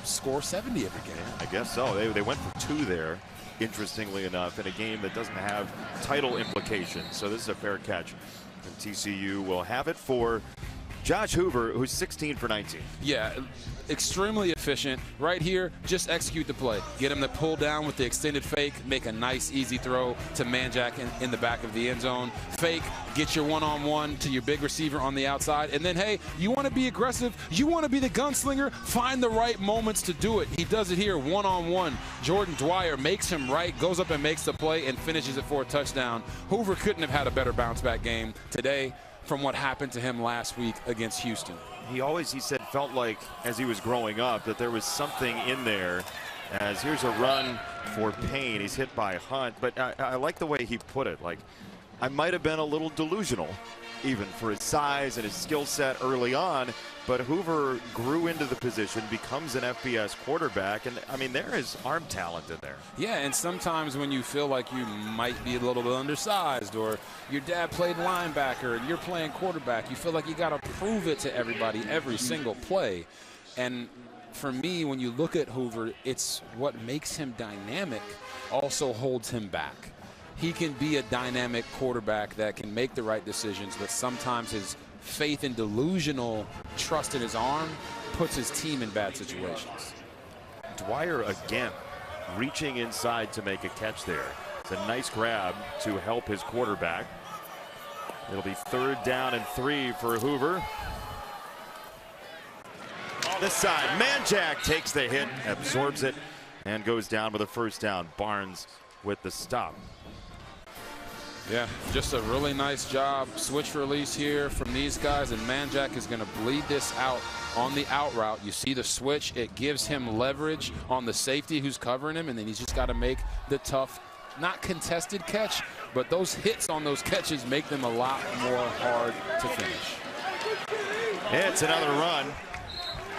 D: score 70 every game.
A: I guess so. They went for 2 there, interestingly enough, in a game that doesn't have title implications. So this is a fair catch. And TCU will have it for Josh Hoover, who's 16 for 19.
D: Yeah, extremely efficient. Right here, just execute the play. Get him to pull down with the extended fake, make a nice, easy throw to Manjack in the back of the end zone. Fake, get your one-on-one to your big receiver on the outside. And then, hey, you want to be aggressive, you want to be the gunslinger, find the right moments to do it. He does it here, one-on-one. Jordan Dwyer makes him right, goes up and makes the play, and finishes it for a touchdown. Hoover couldn't have had a better bounce-back game today from what happened to him last week against Houston.
A: He said, felt like as he was growing up that there was something in there. As here's a run for Payne. He's hit by Hunt, but I like the way he put it. Like, I might have been a little delusional, even for his size and his skill set early on, but Hoover grew into the position, becomes an FBS quarterback, and I mean, there is arm talent in there.
D: Yeah, and sometimes when you feel like you might be a little bit undersized, or your dad played linebacker and you're playing quarterback, you feel like you got to prove it to everybody every single play. And for me, when you look at Hoover, it's what makes him dynamic also holds him back. He can be a dynamic quarterback that can make the right decisions, but sometimes his faith and delusional trust in his arm puts his team in bad situations.
A: Dwyer again reaching inside to make a catch there. It's a nice grab to help his quarterback. It'll be 3rd down and 3 for Hoover. On this side, Manjack takes the hit, absorbs it, and goes down with a 1st down. Barnes with the stop.
D: Yeah, just a really nice job. Switch release here from these guys, and Manjack is going to bleed this out on the out route. You see the switch. It gives him leverage on the safety who's covering him, and then he's just got to make the tough, not contested catch, but those hits on those catches make them a lot more hard to finish.
A: It's another run.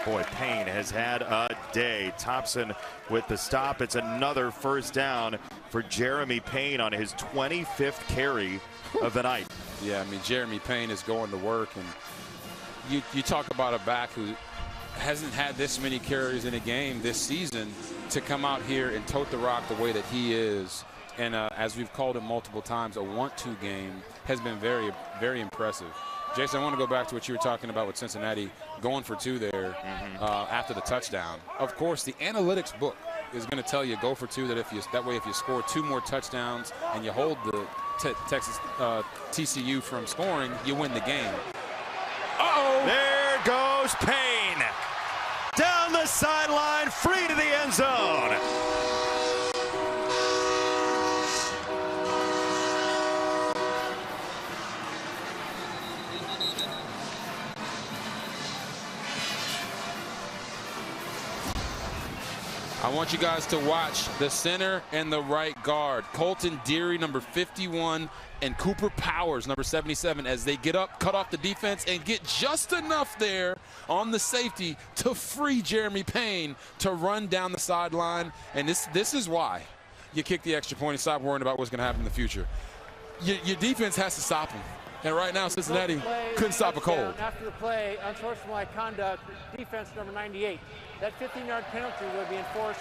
A: Boy, Payne has had a day. Thompson with the stop. It's another 1st down for Jeremy Payne on his 25th carry of the night.
D: Yeah, I mean, Jeremy Payne is going to work, and you talk about a back who hasn't had this many carries in a game this season to come out here and tote the rock the way that he is. And as we've called it multiple times, a want-to game has been very, very impressive. Jason, I want to go back to what you were talking about with Cincinnati going for 2 there after the touchdown. Of course, the analytics book is going to tell you go for 2. That way, if you score 2 more touchdowns and you hold the Texas TCU from scoring, you win the game.
A: Uh-oh! There goes Payne down the sideline, free to the end zone.
D: I want you guys to watch the center and the right guard. Colton Deary, number 51, and Cooper Powers, number 77, as they get up, cut off the defense, and get just enough there on the safety to free Jeremy Payne to run down the sideline. And this is why you kick the extra point and stop worrying about what's going to happen in the future. Your defense has to stop him. And right now, Cincinnati couldn't stop a cold.
F: After the play, unsportsmanlike conduct, defense number 98. That 15-yard penalty will be enforced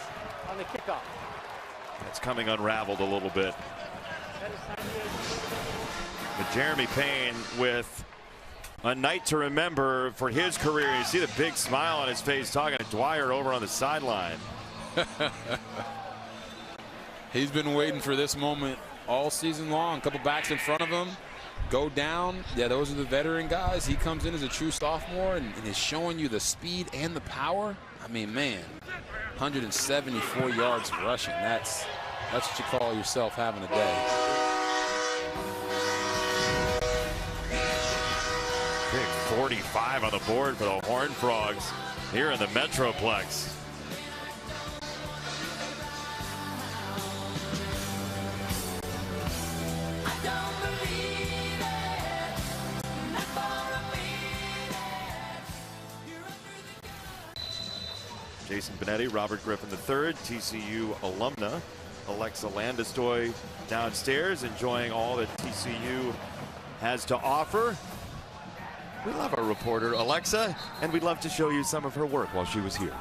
F: on the kickoff.
A: It's coming unraveled a little bit. But Jeremy Payne with a night to remember for his career. You see the big smile on his face talking to Dwyer over on the sideline.
D: He's been waiting for this moment all season long. A couple backs in front of him. Go down. Yeah, those are the veteran guys. He comes in as a true sophomore and is showing you the speed and the power. I mean, man, 174 yards rushing. That's what you call yourself having a day.
A: Big 45 on the board for the Horned Frogs here in the Metroplex. Jason Benetti, Robert Griffin III, TCU alumna. Alexa Landestoy downstairs enjoying all that TCU has to offer. We love our reporter, Alexa, and we'd love to show you some of her work while she was here.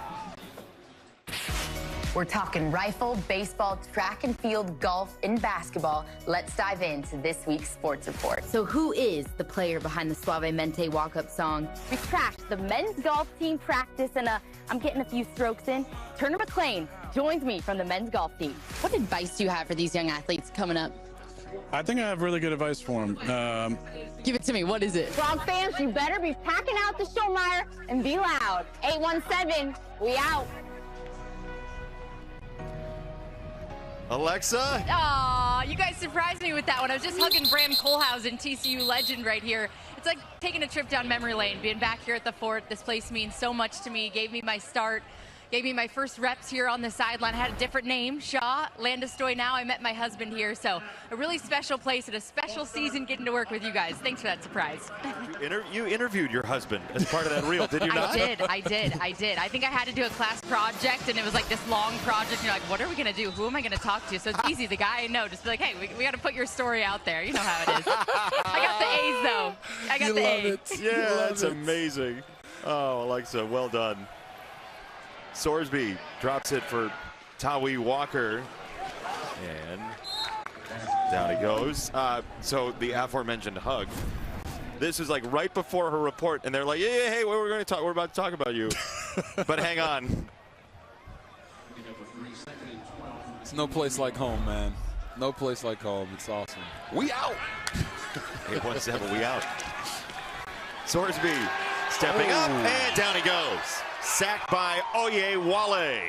M: We're talking rifle, baseball, track and field, golf, and basketball. Let's dive into this week's sports report.
N: So who is the player behind the Suavemente walk-up song?
M: We crashed the men's golf team practice, and I'm getting a few strokes in. Turner McLean joins me from the men's golf team.
N: What advice do you have for these young athletes coming up?
O: I think I have really good advice for them.
N: Give it to me. What is it?
M: Frog fans, you better be packing out the Schollmeyer and be loud. 817, we out.
A: Alexa?
C: Aw, you guys surprised me with that one. I was just hugging Bram Kohlhausen, TCU legend right here. It's like taking a trip down memory lane, being back here at the Fort. This place means so much to me. Gave me my start, gave me my first reps here on the sideline. I had a different name, Shaw Landestoy. Now I met my husband here, so a really special place and a special season getting to work with you guys. Thanks for that surprise.
A: You interviewed your husband as part of that reel, did you not?
C: I did. I think I had to do a class project, and it was like this long project. You're like, what are we going to do? Who am I going to talk to? So it's easy. The guy I know, just be like, hey, we got to put your story out there. You know how it is. I got the A's, though. I got the A's.
A: Yeah, that's amazing. Oh, Alexa, well done. Sorsby drops it for Tawi Walker, and down he goes. So the aforementioned hug. This is like right before her report, and they're like, "Yeah, hey, we're going to talk. We're about to talk about you." But hang on.
D: It's no place like home, man. No place like home. It's awesome.
A: We out. 817, we out. Sorsby stepping up, and down he goes. Sacked by Oyewale.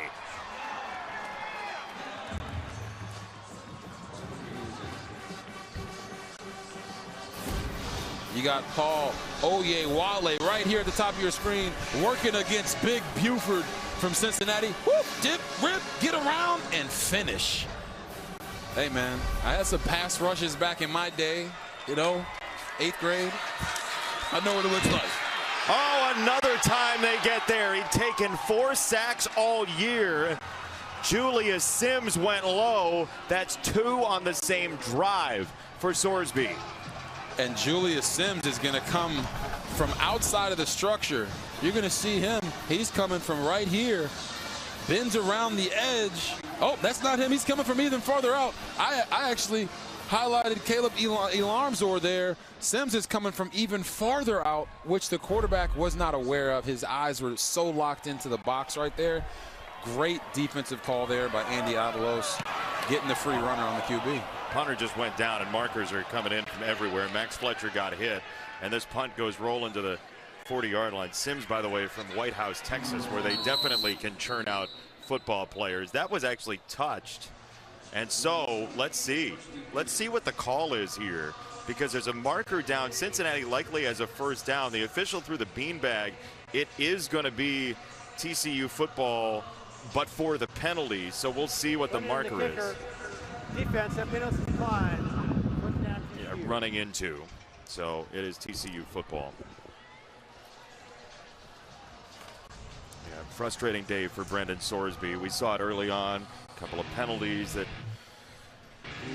D: You got Paul Oyewale right here at the top of your screen, working against Big Buford from Cincinnati. Whoop, dip, rip, get around, and finish. Hey, man, I had some pass rushes back in my day, you know, 8th grade. I know what it looks like.
A: Oh, another time they get there. He'd taken 4 sacks all year. Julius Sims went low. That's 2 on the same drive for Sorsby.
D: And Julius Sims is going to come from outside of the structure. You're going to see him. He's coming from right here. Bends around the edge. Oh, that's not him. He's coming from even farther out. I actually highlighted Caleb Elarmzor there. Sims is coming from even farther out, which the quarterback was not aware of. His eyes were so locked into the box right there. Great defensive call there by Andy Avalos, getting the free runner on the QB.
A: Punter just went down, and markers are coming in from everywhere. Max Fletcher got hit, and this punt goes rolling to the 40-yard line. Sims, by the way, from White House, Texas, where they definitely can churn out football players. That was actually touched. And so let's see what the call is here, because there's a marker down. Cincinnati likely has a first down. The official threw the beanbag. It is going to be TCU football, but for the penalty. So we'll see what the marker is.
F: Defense, Epinos decline.
A: Yeah, running into. So it is TCU football. Yeah, frustrating day for Brendan Sorsby. We saw it early on. A couple of penalties that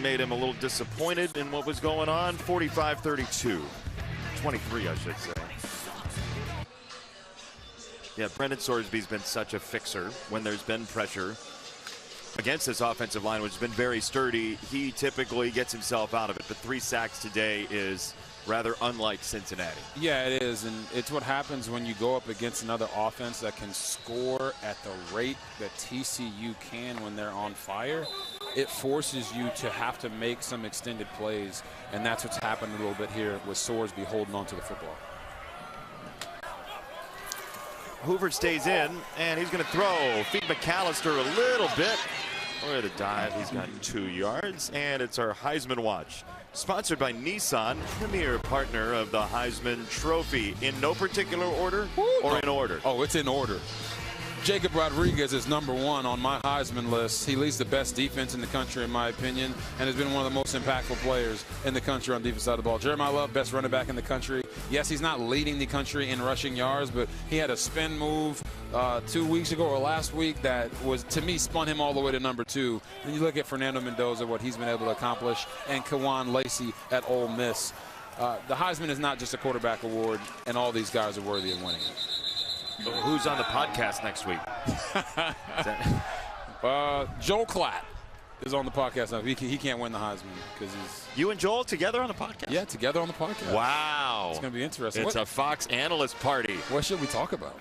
A: made him a little disappointed in what was going on. 45-32. 23, I should say. Yeah, Brendan Sorsby's been such a fixer when there's been pressure against this offensive line, which has been very sturdy. He typically gets himself out of it, but 3 sacks today is rather unlike Cincinnati.
D: Yeah, it is, and it's what happens when you go up against another offense that can score at the rate that TCU can when they're on fire. It forces you to have to make some extended plays, and that's what's happened a little bit here with Sorsby holding on to the football.
A: Hoover stays in, and he's going to throw. Feed McAllister a little bit. Look at the dive. He's got 2 yards, and it's our Heisman watch. Sponsored by Nissan, premier partner of the Heisman Trophy. In no particular order or in order?
D: Oh, it's in order. Jacob Rodriguez is #1 on my Heisman list. He leads the best defense in the country, in my opinion, and has been one of the most impactful players in the country on the defense side of the ball. Jeremiah Love, best running back in the country. Yes, he's not leading the country in rushing yards, but he had a spin move 2 weeks ago or last week that was, to me, spun him all the way to #2. Then you look at Fernando Mendoza, what he's been able to accomplish, and Kawan Lacey at Ole Miss. The Heisman is not just a quarterback award, and all these guys are worthy of winning it.
A: Who's on the podcast next week?
D: Joel Klatt is on the podcast now. He can't win the Heisman because he's.
A: You and Joel together on the podcast?
D: Yeah, together on the podcast.
A: Wow.
D: It's going to be interesting.
A: It's a Fox analyst party.
D: What should we talk about?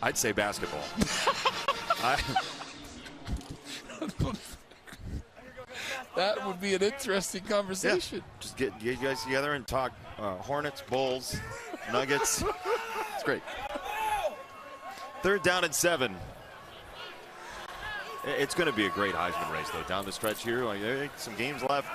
A: I'd say basketball.
D: That would be an interesting conversation.
A: Yeah. Just get you guys together and talk Hornets, Bulls, Nuggets. It's great. 3rd down and 7. It's going to be a great Heisman race, though, down the stretch here. Some games left.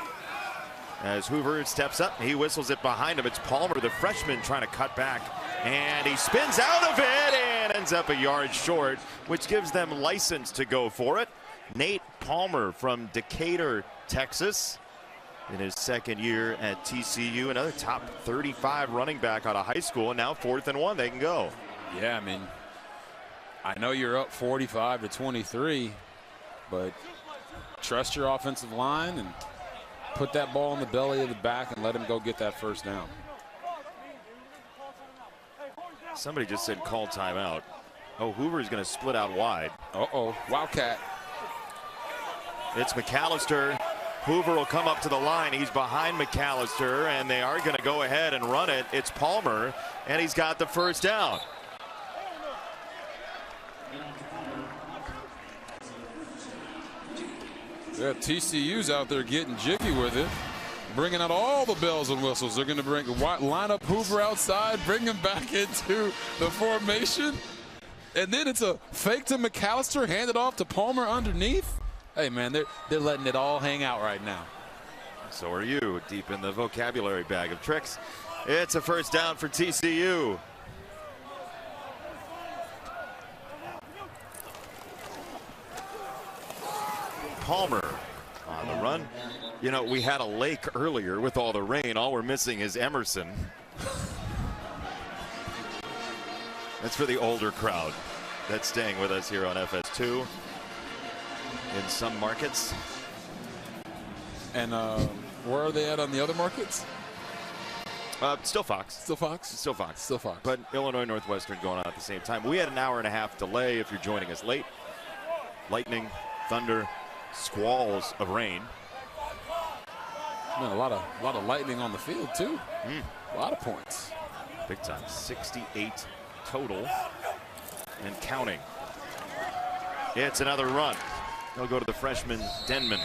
A: As Hoover steps up, he whistles it behind him. It's Palmer, the freshman, trying to cut back. And he spins out of it and ends up a yard short, which gives them license to go for it. Nate Palmer from Decatur, Texas, in his 2nd year at TCU. Another top 35 running back out of high school. And now 4th and 1, they can go.
D: Yeah, I mean, I know you're up 45-23, but trust your offensive line and put that ball in the belly of the back and let him go get that 1st down.
A: Somebody just said call timeout. Oh, Hoover's going to split out wide.
D: Uh-oh, Wildcat.
A: It's McAllister. Hoover will come up to the line. He's behind McAllister, and they are going to go ahead and run it. It's Palmer, and he's got the 1st down.
D: Yeah, TCU's out there getting jiggy with it, bringing out all the bells and whistles. They're going to line up Hoover outside, bring him back into the formation, and then it's a fake to McAllister, hand it off to Palmer underneath. Hey, man, they're letting it all hang out right now.
A: So are you, deep in the vocabulary bag of tricks. It's a 1st down for TCU. Palmer on the run. You know, we had a lake earlier with all the rain. All we're missing is Emerson. That's for the older crowd that's staying with us here on FS2 in some markets.
D: And where are they at on the other markets?
A: Still Fox.
D: Still Fox?
A: Still Fox.
D: Still Fox.
A: But Illinois Northwestern going on at the same time. We had an hour-and-a-half delay if you're joining us late. Lightning, thunder, squalls of rain.
D: Man, a lot of lightning on the field too. A lot of points.
A: Big time. 68 total and counting. It's another run. They'll go to the freshman Denman.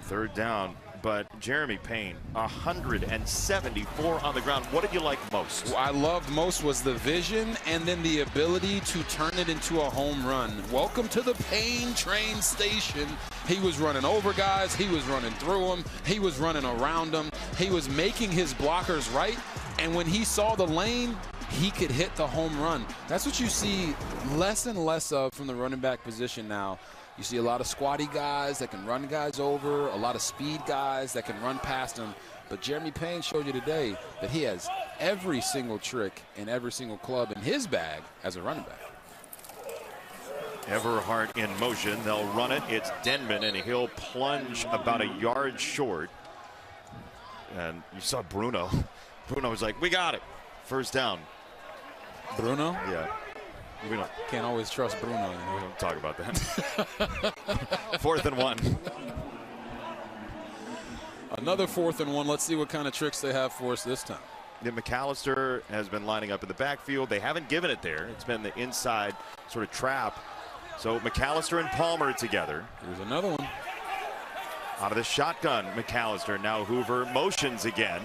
A: 3rd down. But Jeremy Payne, 174 on the ground. What did you like most?
D: What I loved most was the vision and then the ability to turn it into a home run. Welcome to the Payne train station. He was running over guys. He was running through them. He was running around them. He was making his blockers right. And when he saw the lane, he could hit the home run. That's what you see less and less of from the running back position now. You see a lot of squatty guys that can run guys over, a lot of speed guys that can run past them. But Jeremy Payne showed you today that he has every single trick and every single club in his bag as a running back.
A: Everhart in motion. They'll run it. It's Denman, and he'll plunge about a yard short. And you saw Bruno. Bruno was like, we got it. 1st down.
D: Bruno?
A: Yeah. We
D: can't always trust Bruno. You know?
A: We don't talk about that. 4th and 1.
D: Another 4th and 1. Let's see what kind of tricks they have for us this time.
A: McAllister has been lining up in the backfield. They haven't given it there. It's been the inside sort of trap. So McAllister and Palmer together.
D: Here's another one.
A: Out of the shotgun, McAllister. Now Hoover motions again.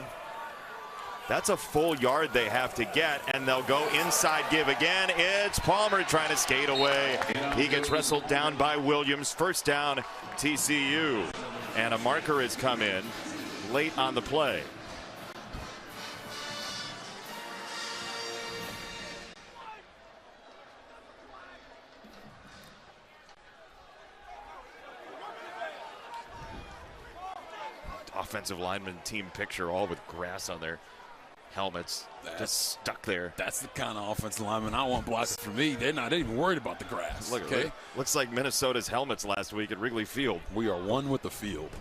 A: That's a full yard they have to get, and they'll go inside give again. It's Palmer trying to skate away. He gets wrestled down by Williams. 1st down, TCU. And a marker has come in late on the play. Offensive lineman team picture, all with grass on their helmets, just stuck there.
D: That's the kind of offensive lineman I want blocking for me. They're not even worried about the grass.
A: Look, okay? Looks like Minnesota's helmets last week at Wrigley Field.
D: We are one with the field.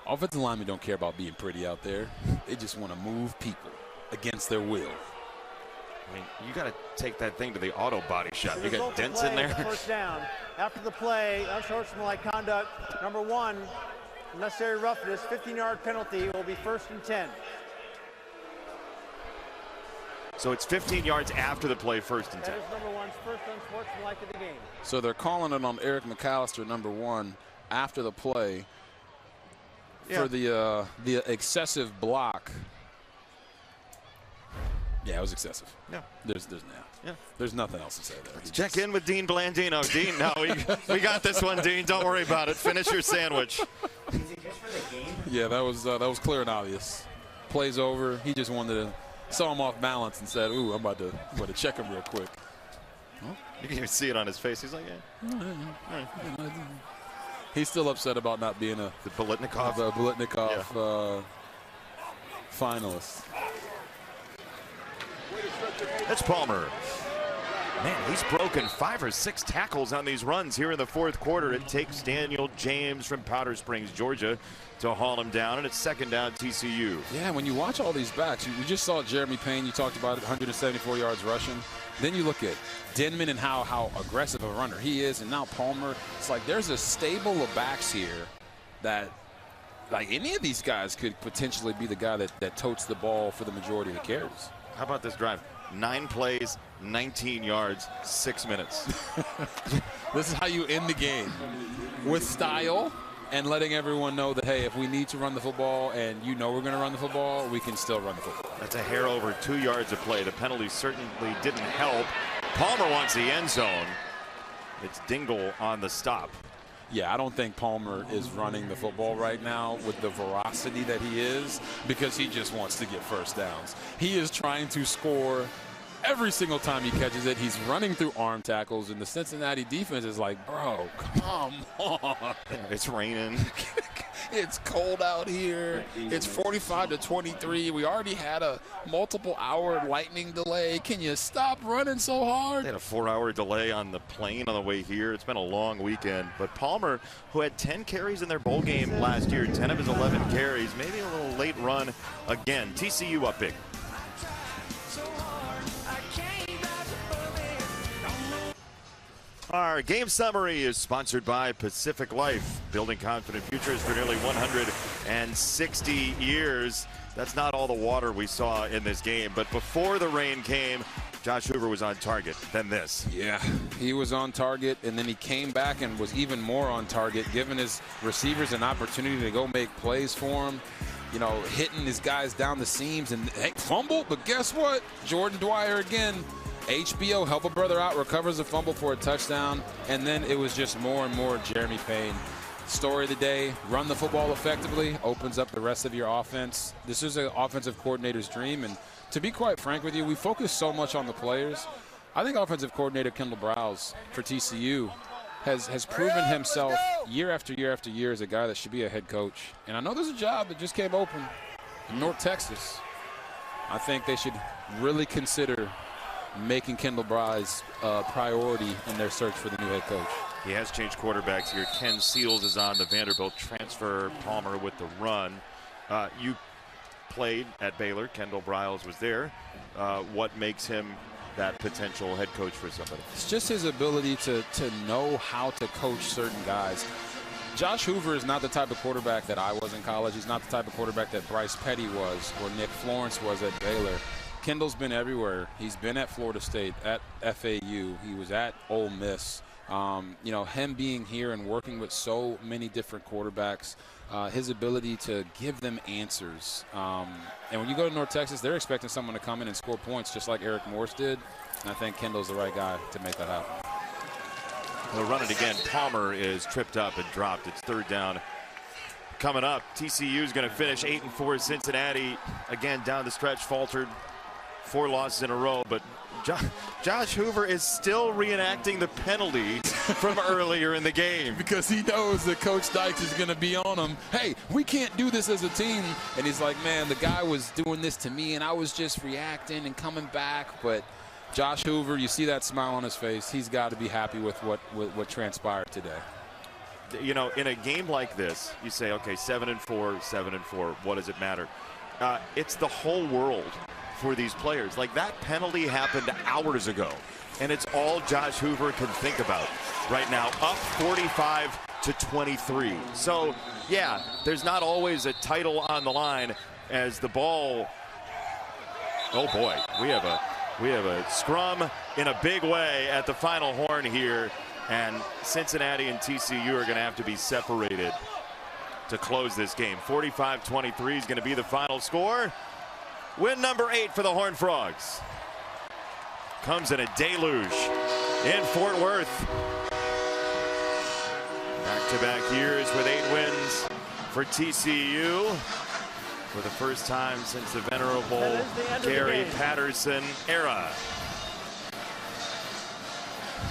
D: Offensive linemen don't care about being pretty out there. They just want to move people against their will.
A: I mean, you got to take that thing to the auto body shop. You got dents in there.
F: First down. After the play, unsportsmanlike conduct, number 1, unnecessary roughness, 15-yard penalty, will be 1st and 10.
A: So it's 15 yards after the play, 1st and 10.
F: That is number 1's first unsportsmanlike of the game.
D: So they're calling it on Eric McAllister, number 1, after the play for the excessive block. Yeah, it was excessive.
A: Yeah.
D: There's nothing else to say there.
A: Let's check in with Dean Blandino. Dean, no, we got this one, Dean. Don't worry about it. Finish your sandwich.
D: Yeah, that was clear and obvious. Play's over. He just wanted to saw him off balance and said, "Ooh, I'm about to check him real quick."
A: Well, you can even see it on his face. He's like, "Yeah."
D: He's still upset about not being the Bolitnikov finalist.
A: That's Palmer. Man, he's broken 5 or 6 tackles on these runs here in the 4th quarter. It takes Daniel James from Powder Springs, Georgia, to haul him down, and it's 2nd down TCU.
D: Yeah, when you watch all these backs, you just saw Jeremy Payne. You talked about it, 174 yards rushing. Then you look at Denman and how aggressive a runner he is, and now Palmer. It's like there's a stable of backs here that, like, any of these guys could potentially be the guy that totes the ball for the majority of the carries.
A: How about this drive? 9 plays, 19 yards, 6 minutes.
D: This is how you end the game, with style and letting everyone know that, hey, if we need to run the football and you know we're going to run the football, we can still run the football.
A: That's a hair over 2 yards of play. The penalty certainly didn't help. Palmer wants the end zone. It's Dingle on the stop.
D: Yeah, I don't think Palmer is running the football right now with the veracity that he is, because he just wants to get first downs. He is trying to score every single time he catches it. He's running through arm tackles, and the Cincinnati defense is like, bro, come on.
A: It's raining.
D: It's cold out here. It's 45-23. We already had a multiple-hour lightning delay. Can you stop running so hard?
A: They had a 4-hour delay on the plane on the way here. It's been a long weekend. But Palmer, who had 10 carries in their bowl game last year, 10 of his 11 carries, maybe a little late run again. TCU up big. Our game summary is sponsored by Pacific Life, building confident futures for nearly 160 years. That's not all the water we saw in this game, but before the rain came, Josh Hoover was on target. Then this.
D: Yeah, he was on target, and then he came back and was even more on target, giving his receivers an opportunity to go make plays for him. You know, hitting his guys down the seams, and hey, fumble, but guess what? Jordan Dwyer again. HBO, help a brother out, recovers a fumble for a touchdown, and then it was just more and more Jeremy Payne. Story of the day, run the football effectively, opens up the rest of your offense. This is an offensive coordinator's dream, and to be quite frank with you, we focus so much on the players. I think offensive coordinator Kendall Browse for TCU has proven himself year after year after year as a guy that should be a head coach. And I know there's a job that just came open in North Texas. I think they should really consider making Kendall Browse a priority in their search for the new head coach.
A: He has changed quarterbacks here. Ken Seals is on the Vanderbilt transfer. Palmer with the run. You played at Baylor. Kendall Browse was there. What makes him that potential head coach for somebody?
D: It's just his ability to know how to coach certain guys. Josh Hoover is not the type of quarterback that I was in college. He's not the type of quarterback that Bryce Petty was or Nick Florence was at Baylor. Kendall's been everywhere. He's been at Florida State, at FAU. He was at Ole Miss. You know, him being here and working with so many different quarterbacks, his ability to give them answers. And when you go to North Texas, they're expecting someone to come in and score points just like Eric Morse did. And I think Kendall's the right guy to make that happen.
A: They'll run it again. Palmer is tripped up and dropped. It's 3rd down coming up. TCU is going to finish 8-4. Cincinnati, again, down the stretch, faltered 4 losses in a row. But Josh Hoover is still reenacting the penalty from earlier in the game.
D: Because he knows that Coach Dykes is going to be on him. Hey, we can't do this as a team. And he's like, man, the guy was doing this to me, and I was just reacting and coming back. But Josh Hoover, you see that smile on his face. He's got to be happy with what transpired today.
A: You know, in a game like this, you say, okay, 7-4, 7-4, what does it matter? It's the whole world for these players. Like, that penalty happened hours ago, and it's all Josh Hoover can think about right now, up 45-23. So, yeah, there's not always a title on the line as the ball, oh boy, we have a scrum in a big way at the final horn here. And Cincinnati and TCU are going to have to be separated to close this game. 45-23 is going to be the final score. Win number 8 for the Horned Frogs. Comes in a deluge in Fort Worth. Back-to-back years with 8 wins for TCU for the first time since the venerable Gary Patterson era.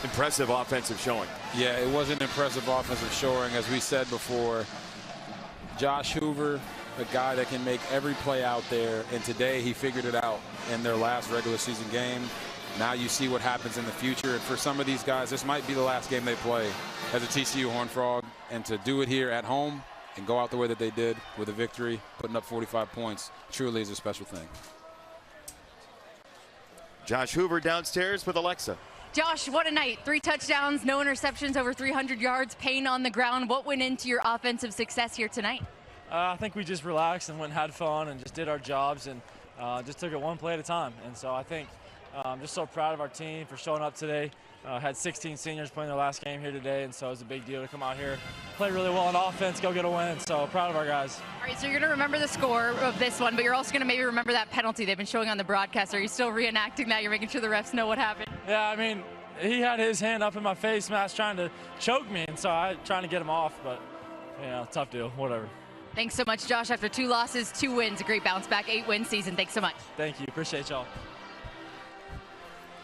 A: Impressive offensive showing.
D: Yeah, it was an impressive offensive showing. As we said before, Josh Hoover, a guy that can make every play out there, and today he figured it out in their last regular season game. Now you see what happens in the future, and for some of these guys, this might be the last game they play as a TCU Horned Frog, and to do it here at home and go out the way that they did with a victory, putting up 45 points, truly is a special thing.
A: Josh Hoover downstairs with Alexa.
C: Josh, what a night. 3 touchdowns, no interceptions, over 300 yards, pain on the ground. What went into your offensive success here tonight?
P: I think we just relaxed and went and had fun and just did our jobs and just took it one play at a time. And so I think I'm just so proud of our team for showing up today. Had 16 seniors playing their last game here today, and so it was a big deal to come out here, play really well on offense, go get a win. So proud of our guys.
C: All right, so you're going to remember the score of this one, but you're also going to maybe remember that penalty they've been showing on the broadcast. Are you still reenacting that? You're making sure the refs know what happened?
P: Yeah, I mean, he had his hand up in my face, Matt's trying to choke me, and so I trying to get him off, but, you know, tough deal, whatever.
C: Thanks so much, Josh. After 2 losses, 2 wins, a great bounce back, 8-win season. Thanks so much.
P: Thank you. Appreciate y'all.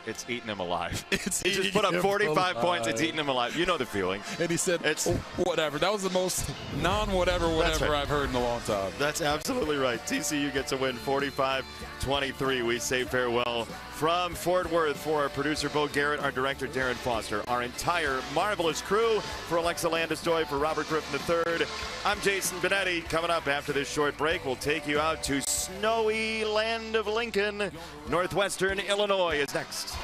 A: It's eating him alive. He just put up 45 points. It's eating him alive. You know the feeling.
D: And he said, it's whatever. That was the most non-whatever right. I've heard in a long time.
A: That's absolutely right. TCU gets a win 45-23. We say farewell from Fort Worth for our producer, Bo Garrett, our director, Darren Foster, our entire marvelous crew, for Alexa Landestoy, for Robert Griffin III. I'm Jason Benetti. Coming up after this short break, we'll take you out to snowy land of Lincoln. Northwestern Illinois is next.